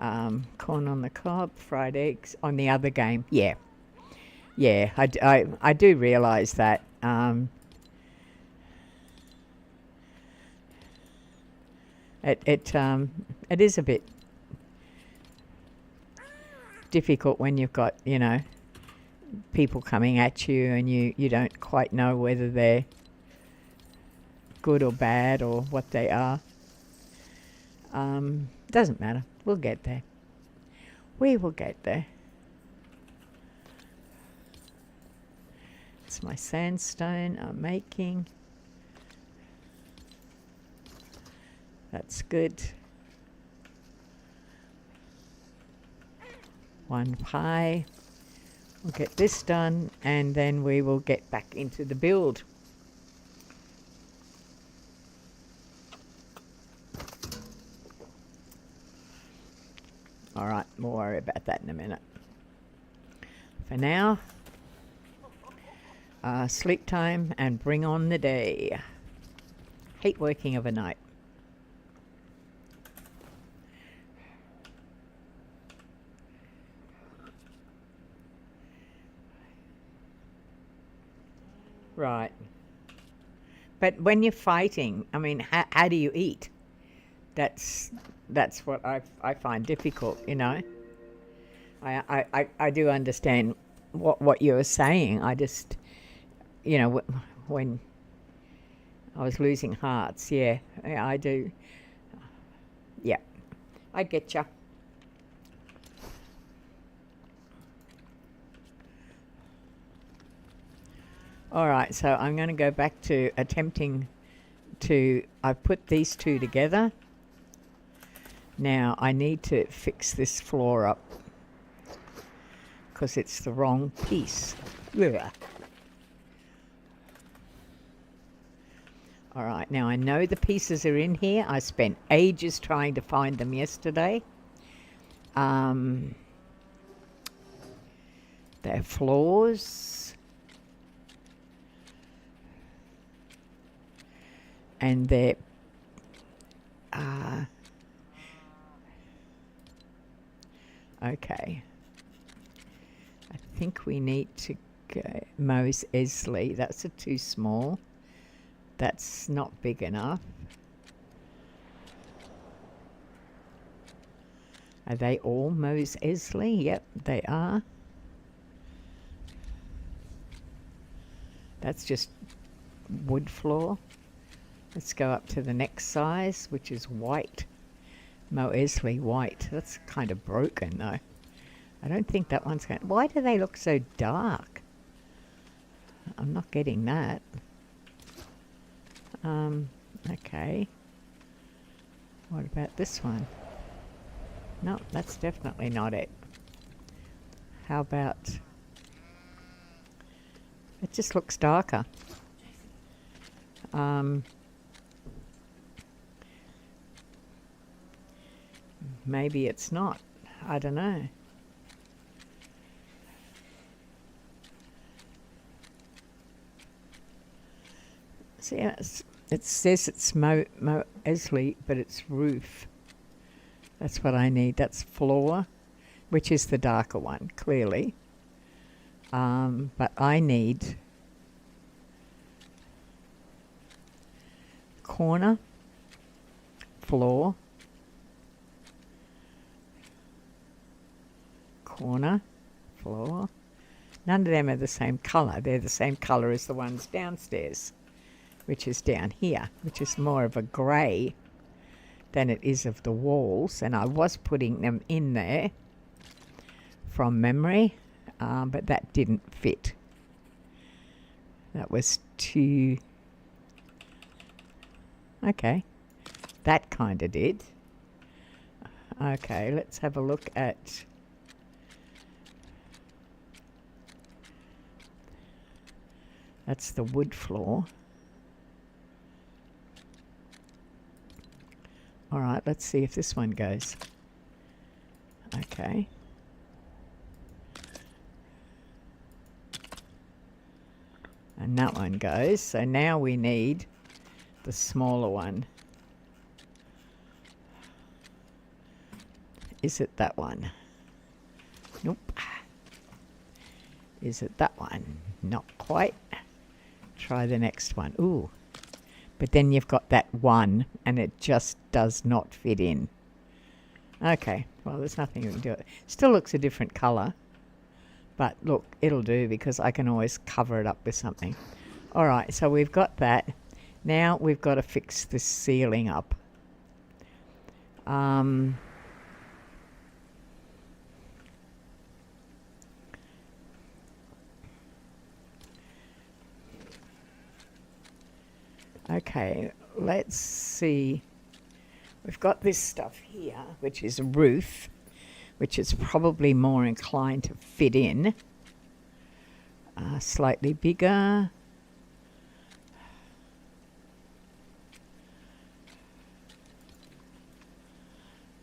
Corn on the cob, fried eggs on the other game. Yeah, yeah, I do realise that. It is a bit difficult when you've got, you know, people coming at you and you don't quite know whether they're good or bad or what they are. Doesn't matter. We'll get there. We will get there. It's my sandstone I'm making. That's good. 1 pie. We'll get this done and then we will get back into the build. All right, we'll worry about that in a minute. For now, sleep time and bring on the day. Hate working overnight. Right. But when you're fighting, I mean, how do you eat? That's what I find difficult, you know. I do understand what you're saying. I just, you know, when I was losing hearts, yeah, I do. Yeah, I get you. All right, so I'm going to go back to attempting to. I've put these 2 together. Now I need to fix this floor up because it's the wrong piece. Ugh. All right, now I know the pieces are in here. I spent ages trying to find them yesterday. They're floors. And they're okay. I think we need to go Mose Eisley. That's too small. That's not big enough. Are they all Mose Eisley? Yep, they are. That's just wood floor. Let's go up to the next size, which is white. Moesley white. That's kind of broken though. I don't think that one's going to... Why do they look so dark? I'm not getting that. Okay. What about this one? No, that's definitely not it. How about... It just looks darker. Maybe it's not. I don't know. See, it says it's Esley, but it's roof. That's what I need. That's floor, which is the darker one, clearly. But I need corner, floor, corner, floor. None of them are the same colour. They're the same colour as the ones downstairs, which is down here, which is more of a grey than it is of the walls. And I was putting them in there from memory, but that didn't fit. That was too... Okay, that kind of did. Okay, let's have a look at... That's the wood floor. All right, let's see if this one goes. Okay. And that one goes. So now we need the smaller one. Is it that one? Nope. Is it that one? Not quite. Try the next one. Ooh. But then you've got that one and it just does not fit in. Okay. Well, there's nothing you can do. It still looks a different colour. But look, it'll do because I can always cover it up with something. All right. So we've got that. Now we've got to fix this ceiling up. Okay, let's see. We've got this stuff here, which is a roof, which is probably more inclined to fit in. Slightly bigger.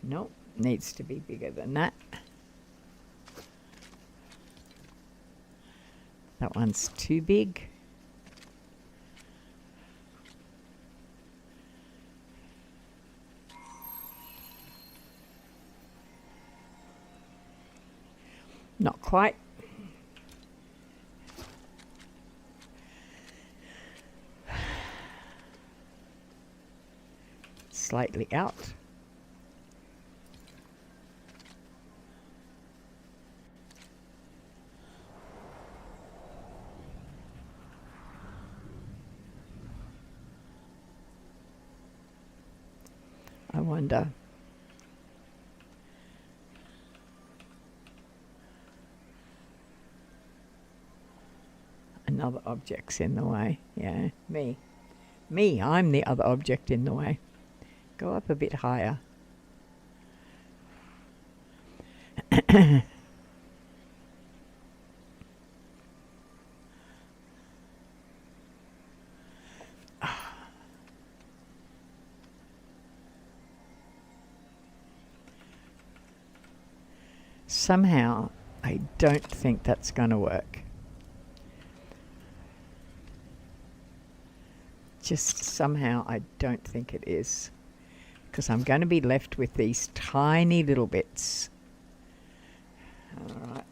Nope, needs to be bigger than that. That one's too big. Not quite. Slightly out. I wonder. Another object's in the way. Yeah, me. Me, I'm the other object in the way. Go up a bit higher. Somehow, I don't think that's going to work. Just somehow I don't think it is, because I'm going to be left with these tiny little bits. All right.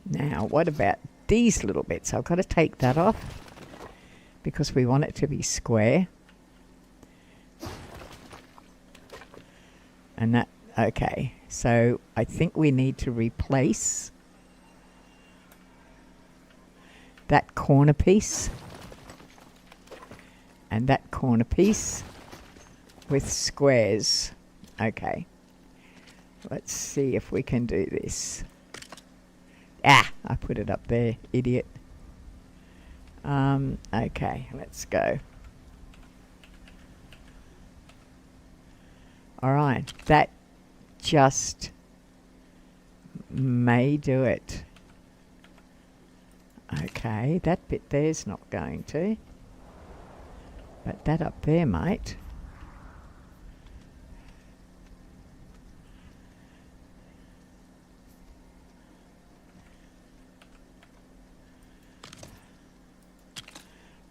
Now, what about these little bits? I've got to take that off, because we want it to be square. And that, okay, so I think we need to replace that corner piece and that corner piece with squares. Okay, let's see if we can do this. Ah, I put it up there, idiot. Okay, let's go. All right, that just may do it. Okay, that bit there's not going to. But that up there might.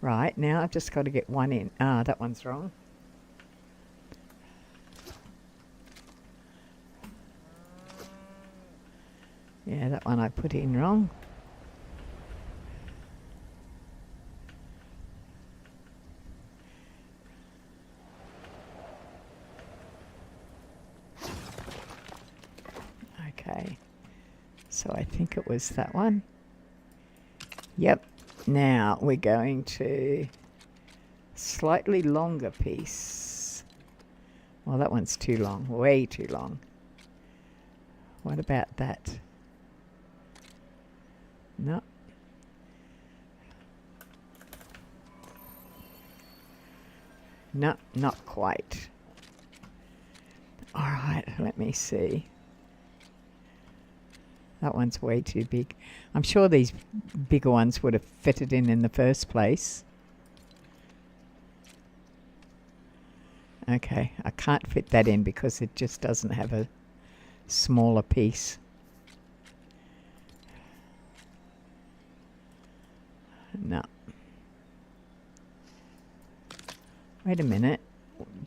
Right, now I've just got to get one in. Ah, that one's wrong. Yeah, that one I put in wrong. Okay, so I think it was that one. Yep. Now we're going to slightly longer piece. Well, that one's too long, way too long. What about that? No. No, not quite. All right, let me see. That one's way too big. I'm sure these bigger ones would have fitted in the first place. Okay, I can't fit that in because it just doesn't have a smaller piece. No. Wait a minute.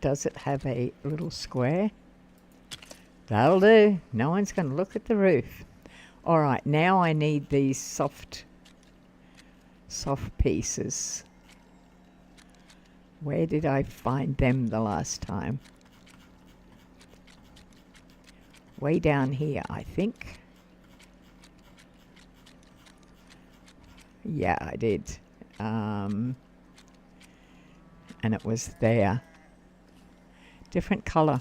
Does it have a little square? That'll do. No one's going to look at the roof. All right, now I need these soft pieces. Where did I find them the last time? Way down here, I think. Yeah, I did. And it was there. Different colour.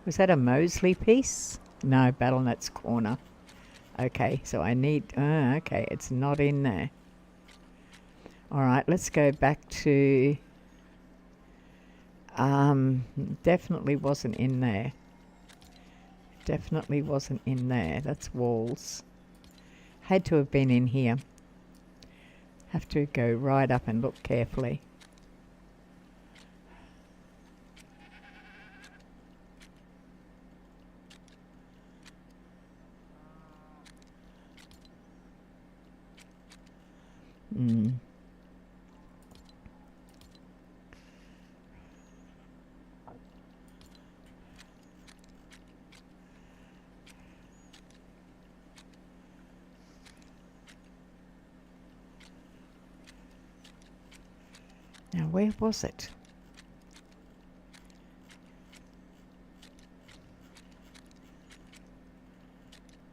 Was that a Mosley piece? No, Battlenet's corner. Okay, so I need... okay, it's not in there. Alright, let's go back to... definitely wasn't in there. Definitely wasn't in there. That's walls. Had to have been in here. Have to go right up and look carefully. Now, where was it?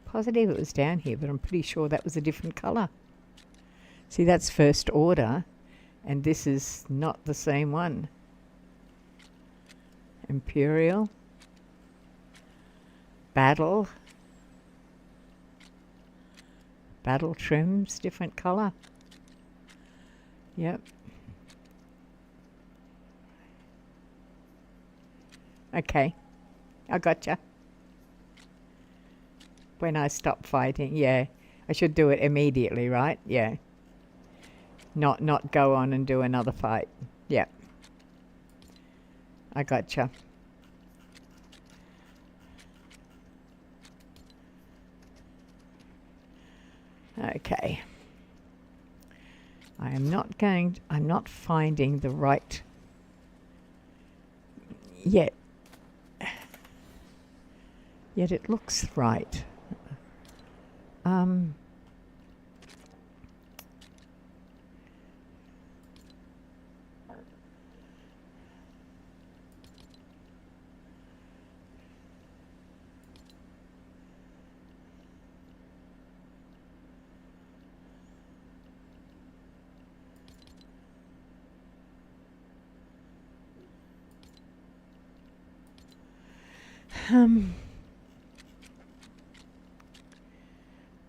Positive it was down here, but I'm pretty sure that was a different colour. See, that's first order, and this is not the same one. Imperial. Battle. Battle trims, different colour. Yep. Okay, I gotcha. When I stop fighting, yeah. I should do it immediately, right? Yeah. Not go on and do another fight. Yep. I gotcha. Okay. I'm not finding the right yet. Yet it looks right.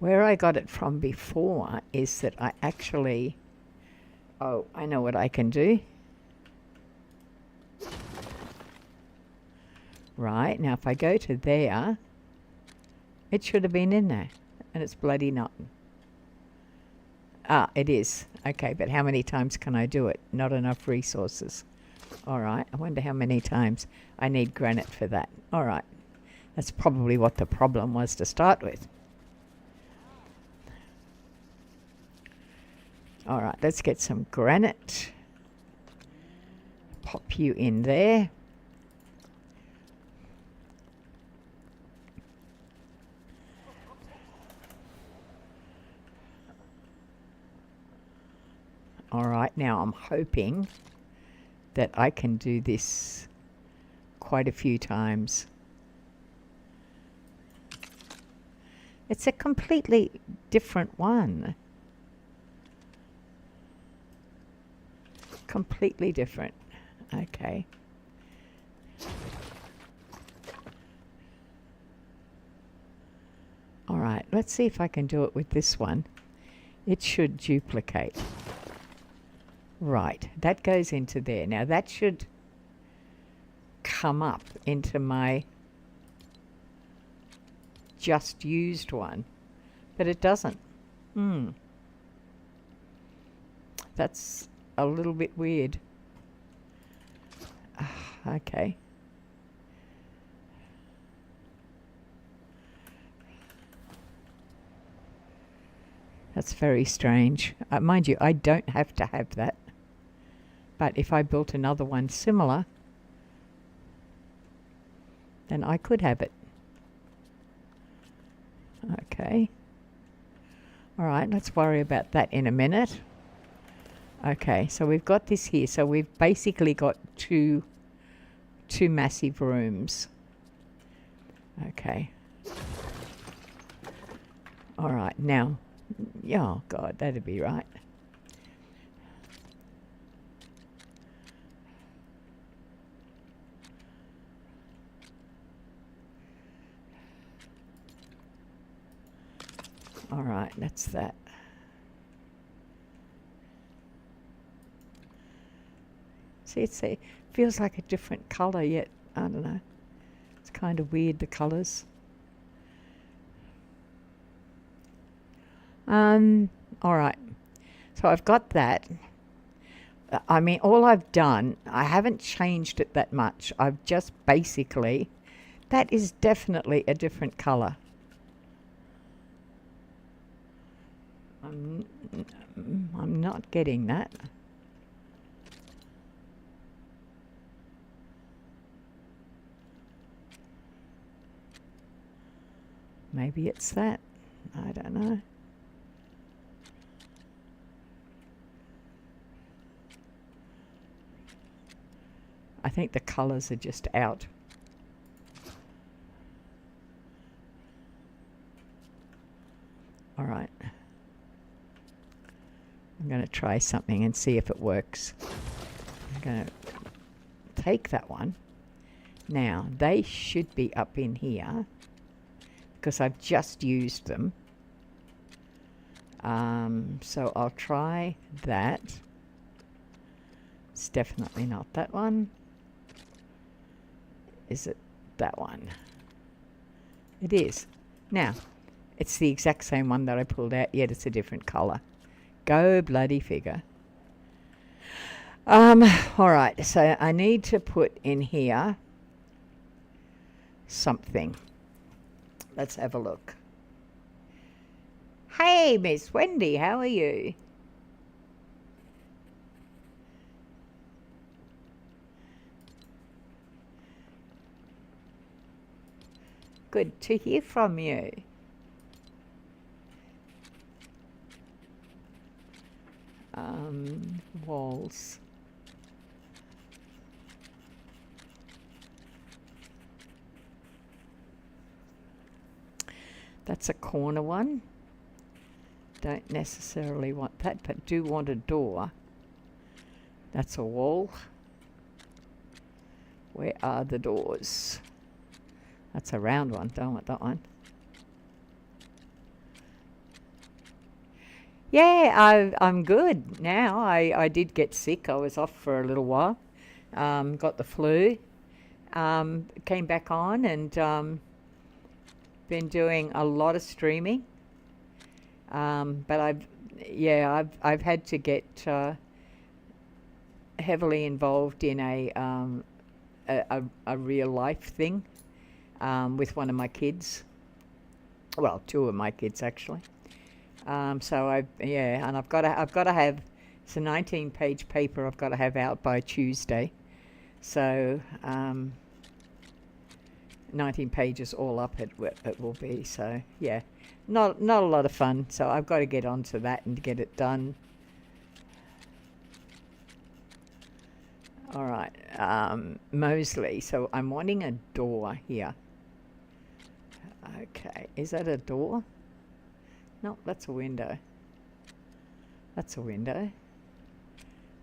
Where I got it from before is that I actually... Oh, I know what I can do. Right, now if I go to there, it should have been in there, and it's bloody not. Ah, it is. Okay, but how many times can I do it? Not enough resources. All right, I wonder how many times I need granite for that. All right, that's probably what the problem was to start with. All right, let's get some granite. Pop you in there. All right, now I'm hoping that I can do this quite a few times. It's a completely different one. Completely different. Okay. All right, let's see if I can do it with this one. It should duplicate. Right, that goes into there. Now that should come up into my just used one, but it doesn't. That's a little bit weird. Okay. That's very strange. Mind you, I don't have to have that. But if I built another one similar, then I could have it. Okay. All right, let's worry about that in a minute. Okay, so we've got this here. So we've basically got two massive rooms. Okay. All right, now, oh God, that'd be right. All right, that's that. See, it feels like a different color, yet I don't know. It's kind of weird, the colors. All right. So I've got that. I mean, all I've done, I haven't changed it that much. I've just basically, that is definitely a different color. I'm not getting that. Maybe it's that. I don't know. I think the colors are just out. All right. I'm going to try something and see if it works. I'm going to take that one. Now, they should be up in here because I've just used them. So I'll try that. It's definitely not that one. Is it that one? It is. Now, it's the exact same one that I pulled out, yet it's a different color. Go bloody figure. All right, so I need to put in here something. Let's have a look. Hey, Miss Wendy, how are you? Good to hear from you. Walls. That's a corner one. Don't necessarily want that, but do want a door. That's a wall. Where are the doors? That's a round one. Don't want that one. Yeah, I'm good now. I did get sick. I was off for a little while. Got the flu. Came back on and been doing a lot of streaming. But I've yeah, I've had to get heavily involved in a real life thing with one of my kids. Well, two of my kids actually. So and I've got to have, it's a 19-page paper I've got to have out by Tuesday. So 19 pages all up it will be. So yeah, not a lot of fun. So I've got to get onto that and get it done. All right, Mosley. So I'm wanting a door here. Okay, is that a door? No, that's a window. That's a window.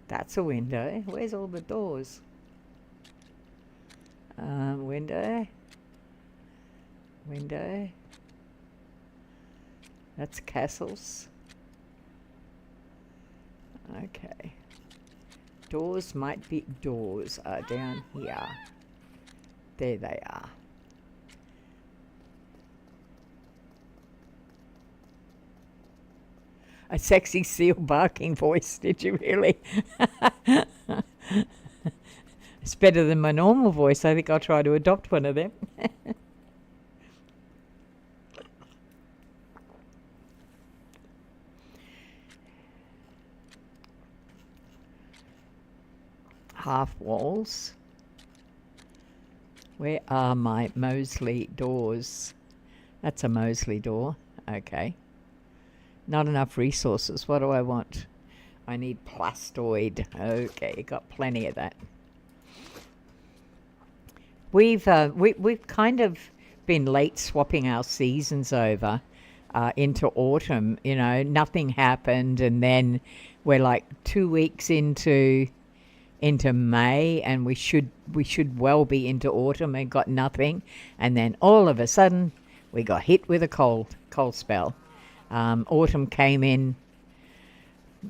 That's a window. Where's all the doors? Window. Window. That's castles. Okay. Doors might be, doors are down here. There they are. A sexy seal barking voice, did you really? It's better than my normal voice. I think I'll try to adopt one of them. Half walls. Where are my Mosley doors? That's a Mosley door. Okay. Not enough resources. What do I want? I need plastoid. Okay, got plenty of that. We've kind of been late swapping our seasons over into autumn. You know, nothing happened, and then we're like 2 weeks into May, and we should well be into autumn, and got nothing, and then all of a sudden we got hit with a cold spell. Autumn came in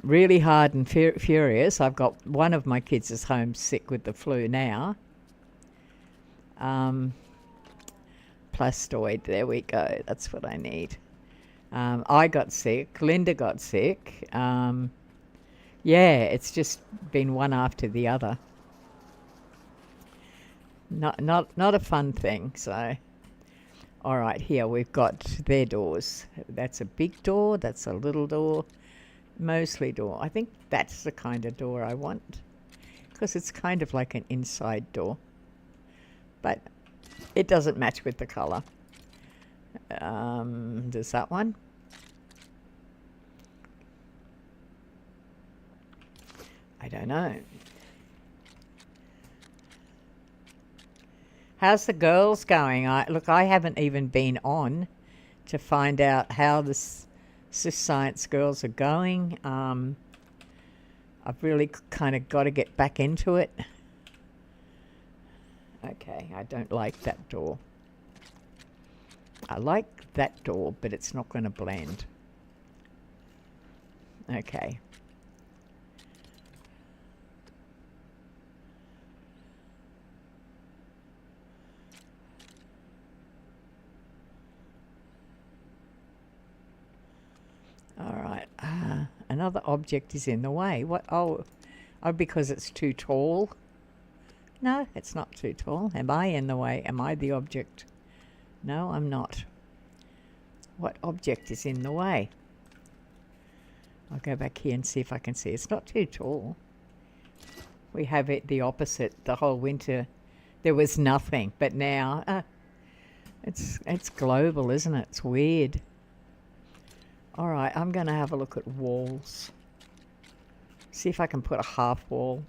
really hard and furious. I've got one of my kids is home sick with the flu now. Plastoid, there we go. That's what I need. I got sick. Linda got sick. Yeah, it's just been one after the other. Not a fun thing. So, all right, here we've got their doors. That's a big door. That's a little door. Mostly door. I think that's the kind of door I want, because it's kind of like an inside door, but it doesn't match with the color. Does that one? I don't know. How's the girls going? I haven't even been on to find out how the Cis Science girls are going. I've really kind of got to get back into it. Okay, I don't like that door. I like that door, but it's not going to blend. Okay. All right. Another object is in the way. What? Oh, because it's too tall. No, it's not too tall. Am I in the way? Am I the object? No, I'm not. What object is in the way? I'll go back here and see if I can see. It's not too tall. We have it the opposite. The whole winter there was nothing, but now it's global, isn't it? It's weird. All right, I'm going to have a look at walls. See if I can put a half wall.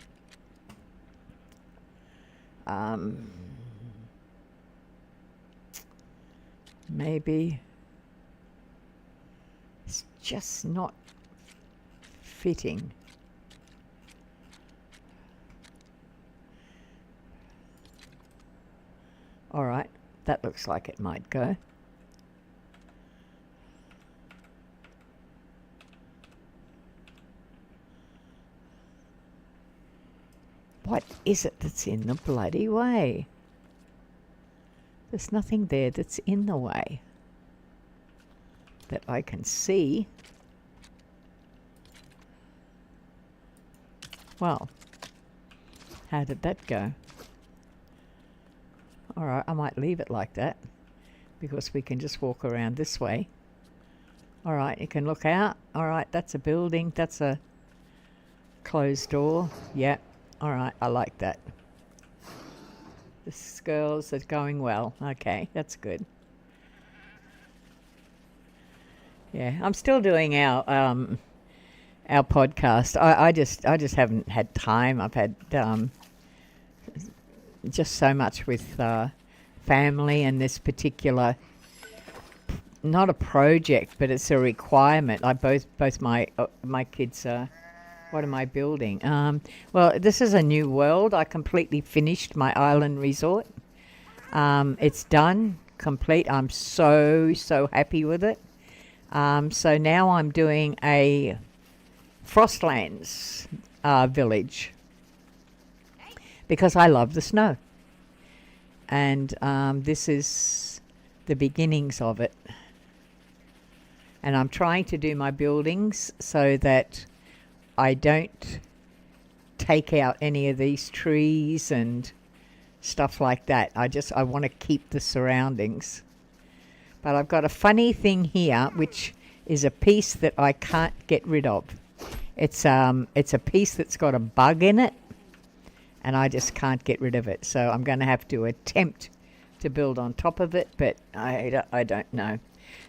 Maybe it's just not fitting. All right, that looks like it might go. What is it that's in the bloody way? There's nothing there that's in the way that I can see. Well, how did that go? All right, I might leave it like that because we can just walk around this way. All right, you can look out. All right, that's a building. That's a closed door. Yeah. All right, I like that. The girls are going well. Okay, that's good. Yeah, I'm still doing our podcast. I just haven't had time. I've had just so much with family and this particular, not a project, but it's a requirement. I both my kids are. What am I building? Well, this is a new world. I completely finished my island resort. It's done, complete. I'm so happy with it. So now I'm doing a Frostlands village because I love the snow. And this is the beginnings of it. And I'm trying to do my buildings so that I don't take out any of these trees and stuff like that. I want to keep the surroundings. But I've got a funny thing here, which is a piece that I can't get rid of. It's a piece that's got a bug in it, and I just can't get rid of it. So I'm going to have to attempt to build on top of it, but I don't know.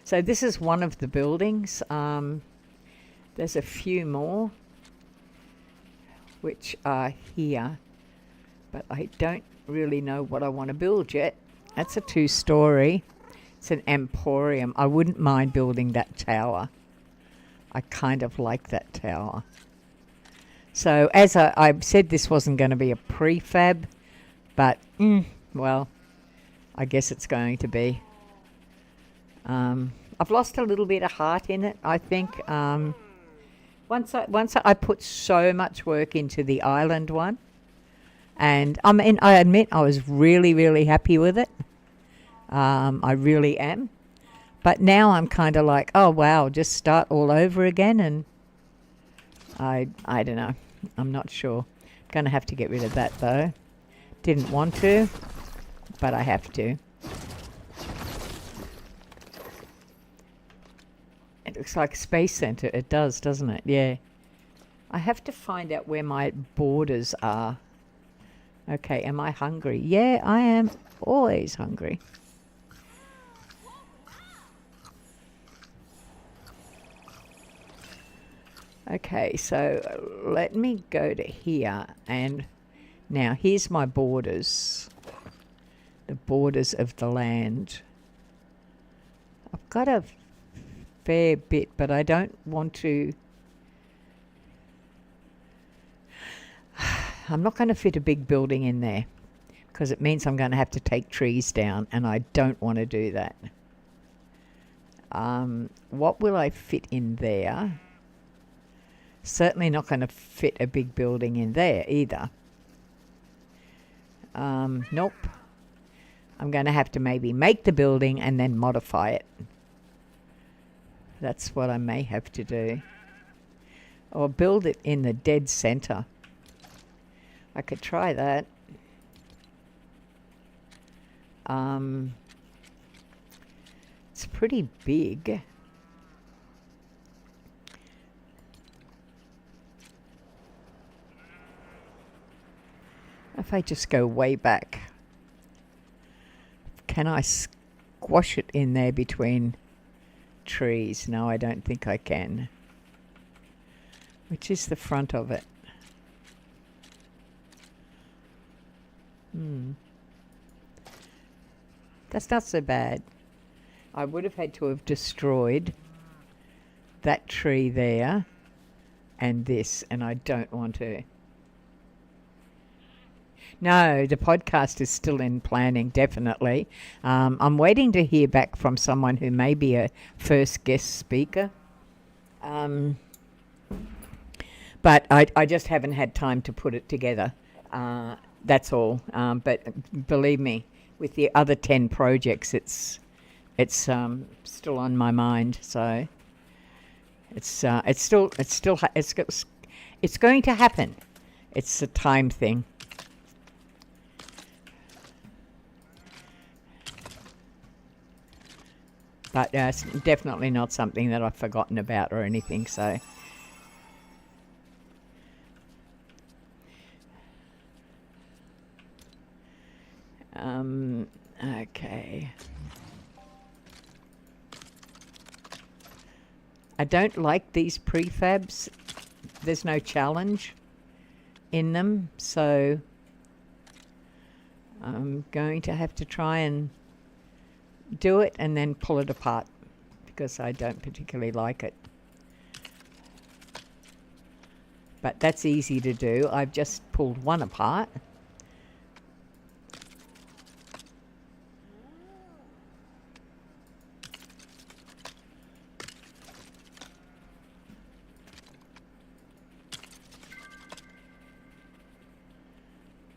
So this is one of the buildings. There's a few more which are here, but I don't really know what I want to build yet. That's a 2-story. It's an emporium. I wouldn't mind building that tower. I kind of like that tower. So as I said, this wasn't going to be a prefab, but well, I guess it's going to be. I've lost a little bit of heart in it, I think. Once I put so much work into the island one, and I admit I was really happy with it. I really am. But now I'm kind of like, oh wow, just start all over again, and I don't know. I'm not sure. Gonna have to get rid of that though. Didn't want to, but I have to. It looks like Space Center. It does, doesn't it? Yeah. I have to find out where my borders are. Okay, am I hungry? Yeah, I am always hungry. Okay, so let me go to here, and now here's my borders. The borders of the land. I've got a fair bit, but I don't want to. I'm not going to fit a big building in there because it means I'm going to have to take trees down, and I don't want to do that. What will I fit in there? Certainly not going to fit a big building in there either. Nope. I'm going to have to maybe make the building and then modify it. That's what I may have to do. Or build it in the dead center. I could try that. It's pretty big. If I just go way back, can I squash it in there between trees? No, I don't think I can. Which is the front of it? That's not so bad. I would have had to have destroyed that tree there and this, and I don't want to. No, the podcast is still in planning, definitely. I'm waiting to hear back from someone who may be a first guest speaker. But I just haven't had time to put it together. That's all. But believe me, with the other 10 projects, it's still on my mind. So it's going to happen. It's a time thing. But it's definitely not something that I've forgotten about or anything, so. Okay. I don't like these prefabs. There's no challenge in them, so I'm going to have to try and do it and then pull it apart because I don't particularly like it. But that's easy to do. I've just pulled one apart.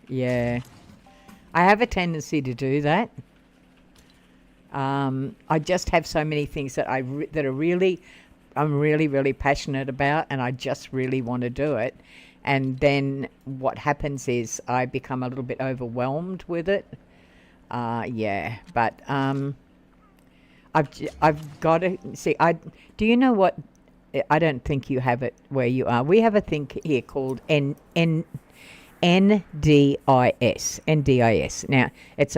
Yeah, I have a tendency to do that. I just have so many things that I'm really passionate about, and I just really want to do it. And then what happens is I become a little bit overwhelmed with it. Yeah, but I've got to see. Do you know what? I don't think you have it where you are. We have a thing here called NDIS. Now, it's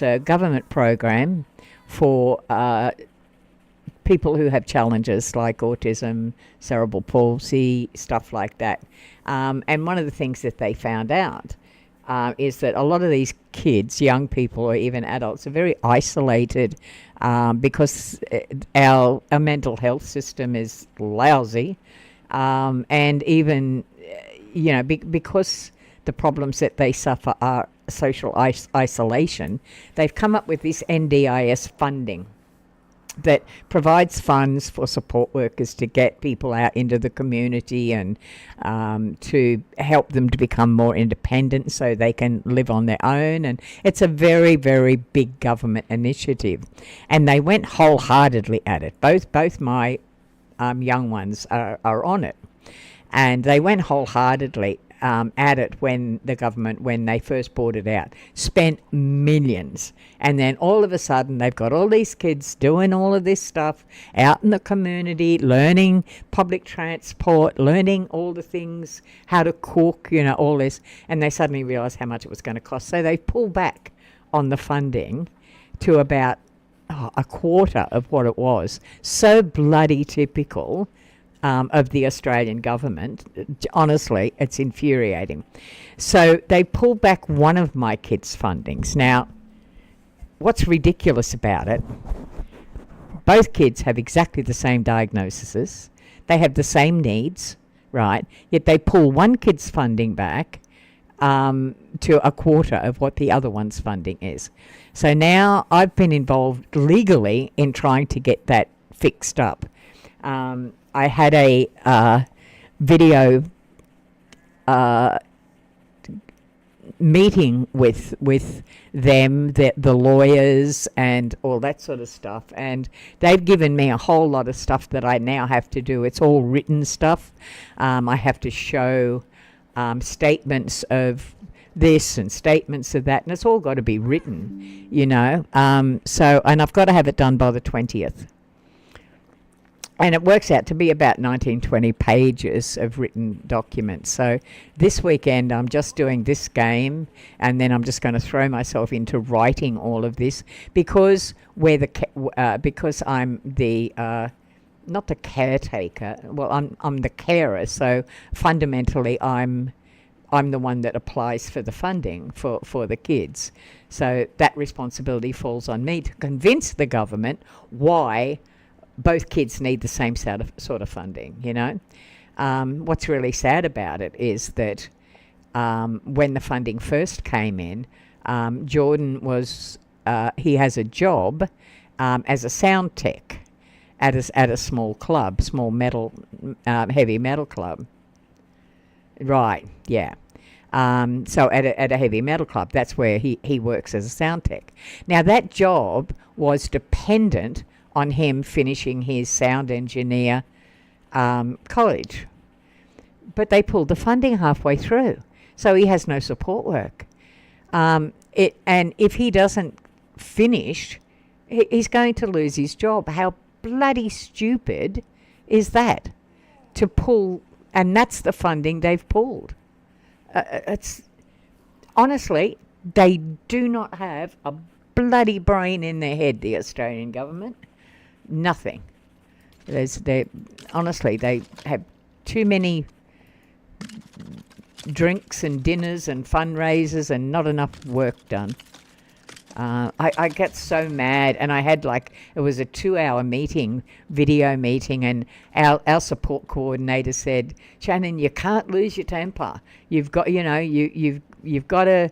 a government program for people who have challenges like autism, cerebral palsy, stuff like that. And one of the things that they found out is that a lot of these kids, young people or even adults, are very isolated because our mental health system is lousy. And even, because the problems that they suffer are social isolation, they've come up with this NDIS funding that provides funds for support workers to get people out into the community and to help them to become more independent so they can live on their own. And it's a very, very big government initiative. And they went wholeheartedly at it. Both my young ones are on it. And they went wholeheartedly at it when they first brought it out, spent millions. And then all of a sudden they've got all these kids doing all of this stuff out in the community, learning public transport, learning all the things, how to cook, all this. And they suddenly realised how much it was going to cost. So they pulled back on the funding to about a quarter of what it was. So bloody typical of the Australian government. Honestly, it's infuriating. So they pulled back one of my kids' fundings. Now, what's ridiculous about it, both kids have exactly the same diagnoses. They have the same needs, right? Yet they pull one kid's funding back to a quarter of what the other one's funding is. So now I've been involved legally in trying to get that fixed up. I had a video meeting with them, the lawyers and all that sort of stuff, and they've given me a whole lot of stuff that I now have to do. It's all written stuff. I have to show statements of this and statements of that, and it's all got to be written, so, and I've got to have it done by the 20th. And it works out to be about 19-20 pages of written documents. So this weekend I'm just doing this game, and then I'm just going to throw myself into writing all of this because because I'm the not the caretaker. Well, I'm the carer. So fundamentally, I'm the one that applies for the funding for the kids. So that responsibility falls on me to convince the government why both kids need the same sort of funding, What's really sad about it is that when the funding first came in, Jordan he has a job as a sound tech at a small club, heavy metal club. Right, yeah. So at a heavy metal club, that's where he works as a sound tech. Now that job was dependent on him finishing his sound engineer college. But they pulled the funding halfway through. So he has no support work. And if he doesn't finish, he's going to lose his job. How bloody stupid is that? To pull, and that's the funding they've pulled. It's honestly, they do not have a bloody brain in their head, the Australian government. Nothing. Honestly, they have too many drinks and dinners and fundraisers and not enough work done. I get so mad, and I had it was a 2-hour meeting, video meeting, and our support coordinator said, Shannon, you can't lose your temper. You've got, you've got to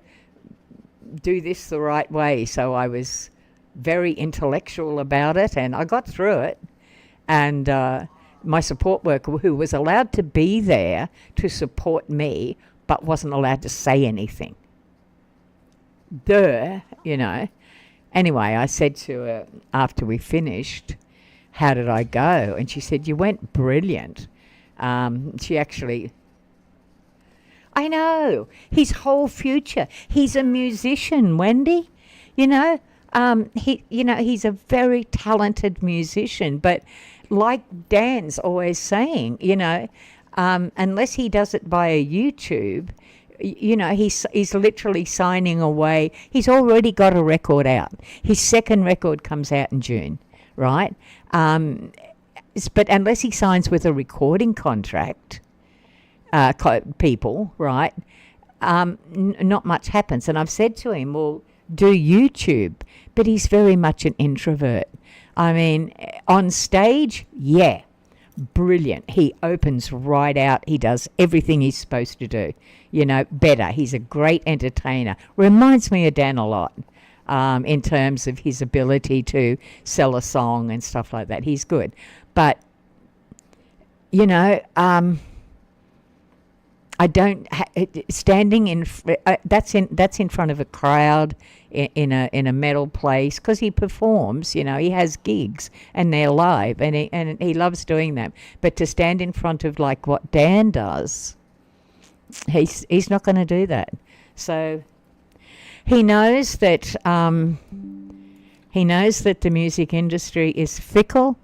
do this the right way. So I was very intellectual about it, and I got through it. And my support worker, who was allowed to be there to support me, but wasn't allowed to say anything. Anyway, I said to her after we finished, how did I go? And she said, you went brilliant. She actually, I know, his whole future. He's a musician, Wendy. He's a very talented musician, but like Dan's always saying, unless he does it via YouTube, he's literally signing away. He's already got a record out. His second record comes out in June, right? But unless he signs with a recording contract, people, right, not much happens. And I've said to him, well, do YouTube. But he's very much an introvert. I mean, on stage, yeah, brilliant. He opens right out. He does everything he's supposed to do. Better. He's a great entertainer. Reminds me of Dan a lot in terms of his ability to sell a song and stuff like that. He's good. But, I don't standing in that's in front of a crowd in a metal place, because he performs. He has gigs and they're live, and he loves doing them. But to stand in front of what Dan does, he's not going to do that. So he knows that the music industry is fickle.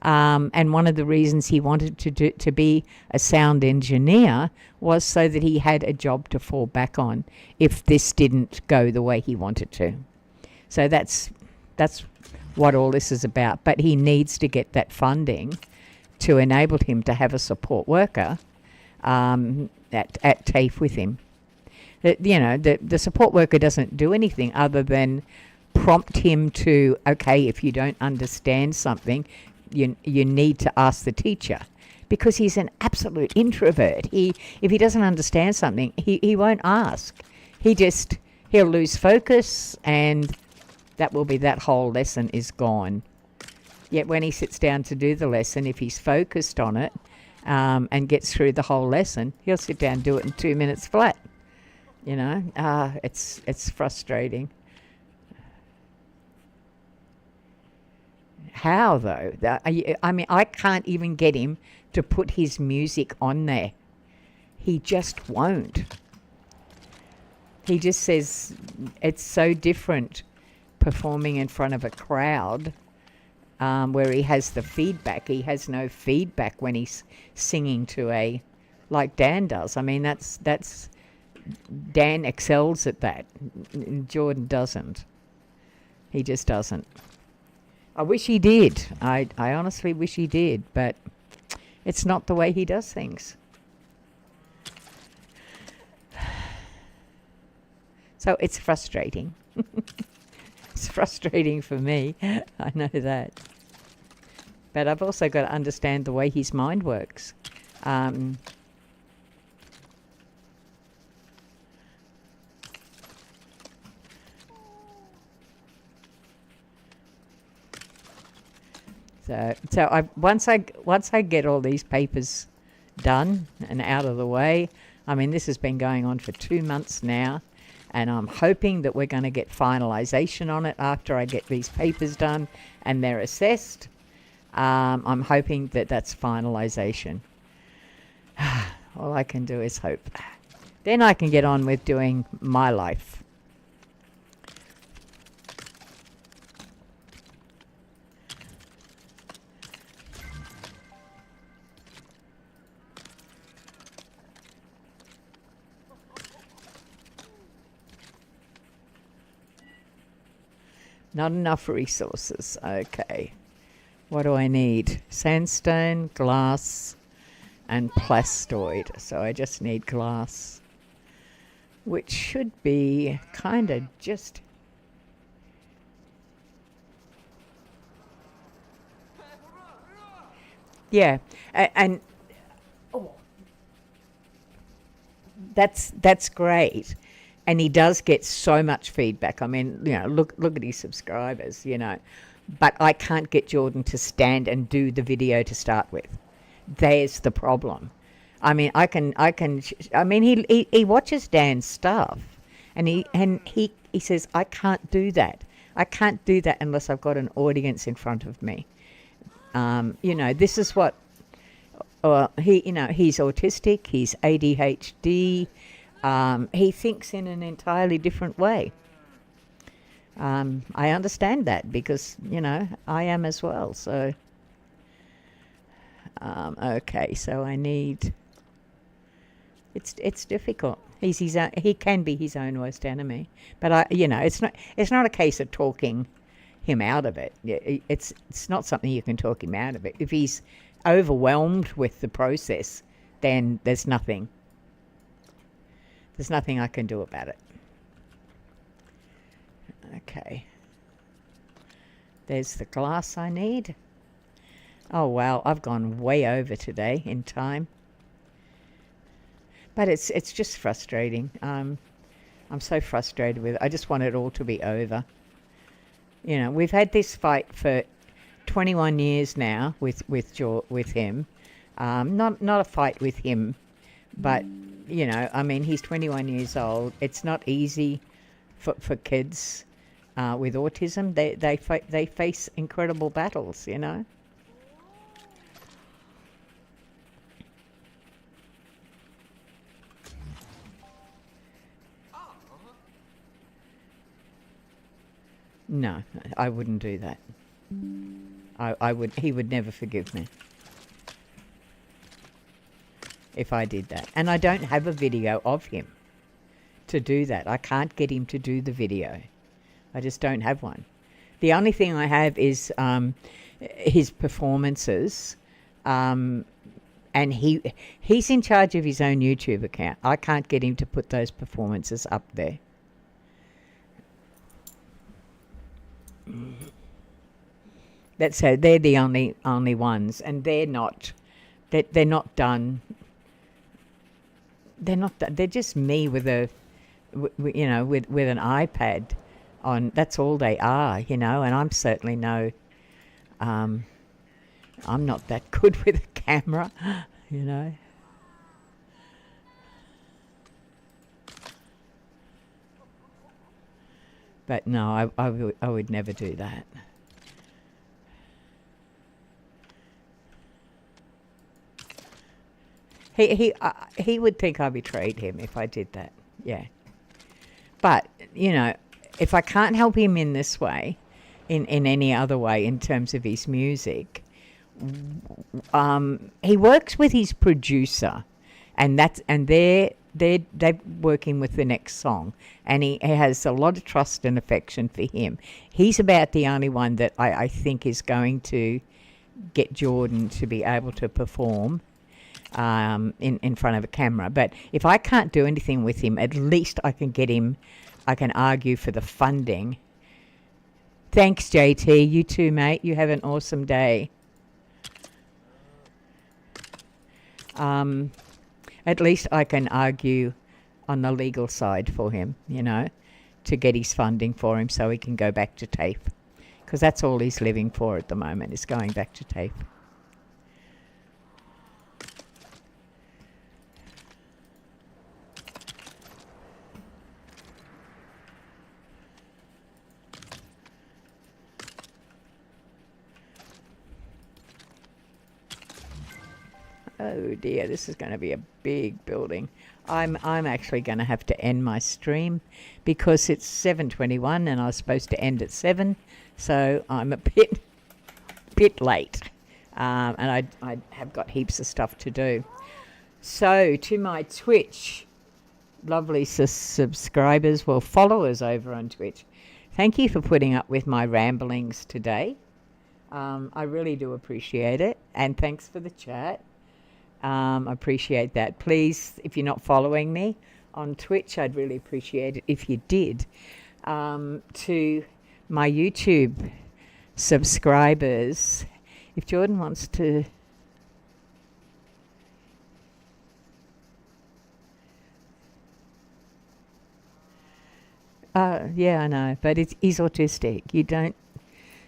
And one of the reasons he wanted to be a sound engineer was so that he had a job to fall back on if this didn't go the way he wanted to. So that's what all this is about. But he needs to get that funding to enable him to have a support worker at TAFE with him. The support worker doesn't do anything other than prompt him to, okay, if you don't understand something, you need to ask the teacher, because he's an absolute introvert. If he doesn't understand something, he won't ask. He'll lose focus, and that whole lesson is gone. Yet when he sits down to do the lesson, if he's focused on it and gets through the whole lesson, he'll sit down and do it in 2 minutes flat. It's frustrating. How, though? I can't even get him to put his music on there. He just won't. He just says it's so different performing in front of a crowd where he has the feedback. He has no feedback when he's singing to like Dan does. I mean, that's Dan excels at that. Jordan doesn't. He just doesn't. I wish he did. I honestly wish he did, but it's not the way he does things. So it's frustrating. It's frustrating for me. I know that. But I've also got to understand the way his mind works. So once I get all these papers done and out of the way, I mean, this has been going on for 2 months now, and I'm hoping that we're going to get finalisation on it after I get these papers done and they're assessed. I'm hoping that that's finalisation. All I can do is hope. Then I can get on with doing my life. Not enough resources. Okay. What do I need? Sandstone, glass, and plastoid. So I just need glass, which should be kind of just... Yeah, and that's great. And he does get so much feedback. I mean, look at his subscribers, But I can't get Jordan to stand and do the video to start with. There's the problem. I mean, he watches Dan's stuff, and he says, I can't do that. I can't do that unless I've got an audience in front of me. This is what he's autistic, he's ADHD, he thinks in an entirely different way. I understand that because, I am as well. So, okay, so I need... It's difficult. He can be his own worst enemy. But it's not a case of talking him out of it. It's not something you can talk him out of it. If he's overwhelmed with the process, then there's nothing I can do about it. Okay. There's the glass I need. Oh wow, I've gone way over today in time. But it's just frustrating. I'm so frustrated with it. I just want it all to be over. We've had this fight for 21 years now with him. Not a fight with him, but he's 21 years old. It's not easy for kids with autism. They face incredible battles. No, I wouldn't do that. He would never forgive me if I did that. And I don't have a video of him to do that. I can't get him to do the video. I just don't have one. The only thing I have is his performances, and he's in charge of his own YouTube account. I can't get him to put those performances up there. So they're the only ones, and they're not done. They're just me with with an iPad on. That's all they are, and I'm certainly I'm not that good with a camera, But no, I would never do that. He would think I betrayed him if I did that. Yeah. But, if I can't help him in this way, in any other way in terms of his music, he works with his producer, and they're working with the next song, and he has a lot of trust and affection for him. He's about the only one that I think is going to get Jordan to be able to perform in front of a camera. But if I can't do anything with him, at least I can get him. I can argue for the funding. Thanks, JT. You too, mate. You have an awesome day. At least I can argue on the legal side for him, to get his funding for him so he can go back to TAFE. Because that's all he's living for at the moment, is going back to TAFE. Oh dear, this is going to be a big building. I'm actually going to have to end my stream because it's 7:21 and I was supposed to end at 7, so I'm a bit late, and I have got heaps of stuff to do. So to my Twitch lovely subscribers, well, followers over on Twitch, thank you for putting up with my ramblings today. I really do appreciate it, and thanks for the chat. I appreciate that. Please, if you're not following me on Twitch, I'd really appreciate it if you did. To my YouTube subscribers, if Jordan wants to... yeah, I know, but he's autistic.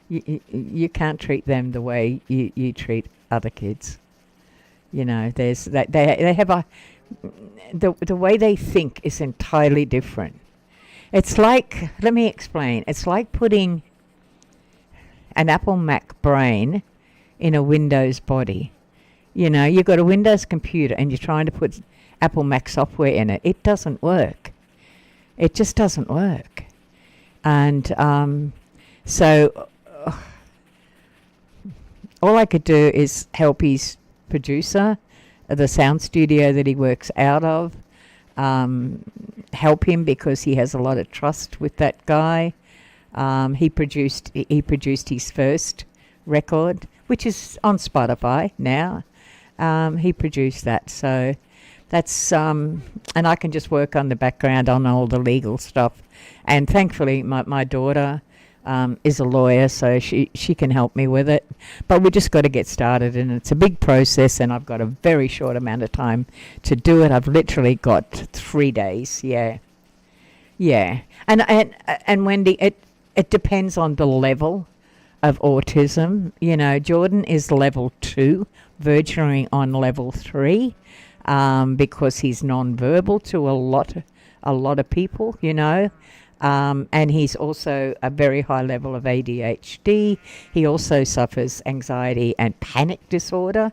You can't treat them the way you treat other kids. You know, there's that they have the way they think is entirely different. It's like, let me explain. It's like putting an Apple Mac brain in a Windows body. You know, you've got a Windows computer and you're trying to put Apple Mac software in it. It doesn't work. It just doesn't work. And so all I could do is help his producer, the sound studio that he works out of, help him because he has a lot of trust with that guy. He produced his first record, which is on Spotify now. He produced that, so that's and I can just work on the background on all the legal stuff. And thankfully, my daughter is a lawyer, so she can help me with it. But we just got to get started, and it's a big process, and I've got a very short amount of time to do it. I've literally got 3 days. Yeah. And Wendy, it depends on the level of autism. You know, Jordan is level 2, verging on level 3, because he's non-verbal to a lot of people. You know. And he's also a very high level of ADHD. He also suffers anxiety and panic disorder,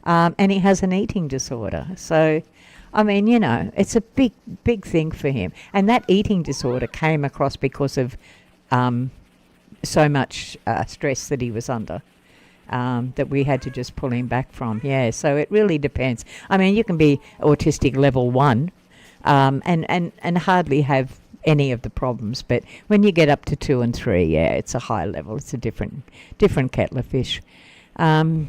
and he has an eating disorder. So, I mean, you know, it's a big thing for him. And that eating disorder came across because of so much stress that he was under, that we had to just pull him back from. Yeah, so it really depends. I mean, you can be autistic level 1 and hardly have any of the problems, but when you get up to 2 and 3, yeah, it's a high level. It's a different kettle of fish. You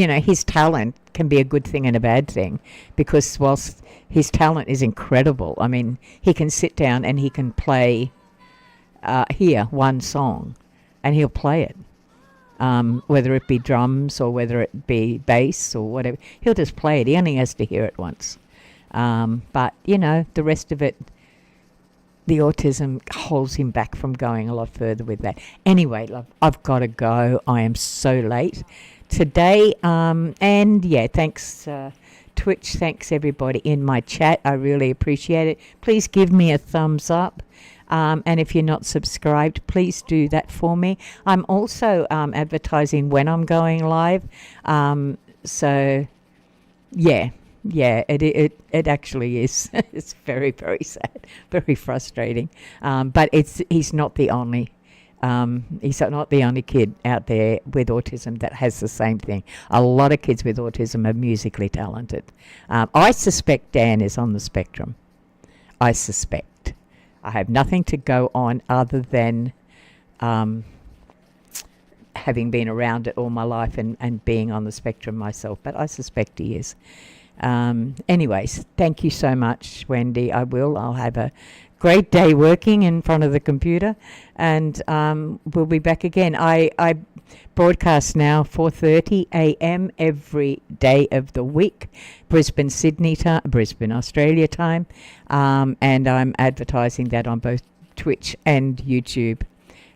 know, his talent can be a good thing and a bad thing, because whilst his talent is incredible, I mean, he can sit down and he can play hear one song, and he'll play it, whether it be drums or whether it be bass or whatever. He'll just play it. He only has to hear it once. But you know, the rest of it, the autism holds him back from going a lot further with that. Anyway, love, I've got to go. I am so late today. And yeah, thanks Twitch. Thanks everybody in my chat. I really appreciate it. Please give me a thumbs up. And if you're not subscribed, please do that for me. I'm also advertising when I'm going live. So yeah. Yeah, it actually is. It's very, very sad, very frustrating. But he's not the only kid out there with autism that has the same thing. A lot of kids with autism are musically talented. I suspect Dan is on the spectrum. I suspect. I have nothing to go on other than having been around it all my life and being on the spectrum myself. But I suspect he is. Anyways, thank you so much, Wendy. I'll have a great day working in front of the computer, and we'll be back again. I broadcast now 4:30 a.m. every day of the week, Brisbane, Australia time, and I'm advertising that on both Twitch and YouTube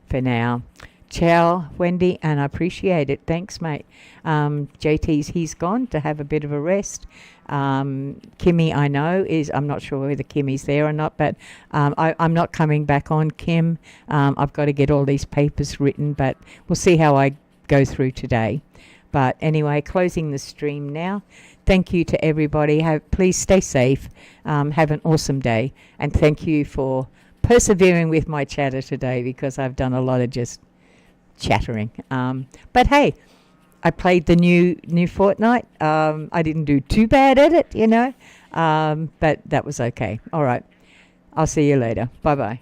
for now. Ciao, Wendy, and I appreciate it. Thanks, mate. He's gone to have a bit of a rest. Kimmy, I know, I'm not sure whether Kimmy's there or not, but I'm not coming back on, Kim. I've got to get all these papers written, but we'll see how I go through today. But anyway, closing the stream now. Thank you to everybody. Please stay safe. Have an awesome day. And thank you for persevering with my chatter today, because I've done a lot of just chattering. But hey, I played the new Fortnite. I didn't do too bad at it, but that was okay. All right. I'll see you later. Bye-bye.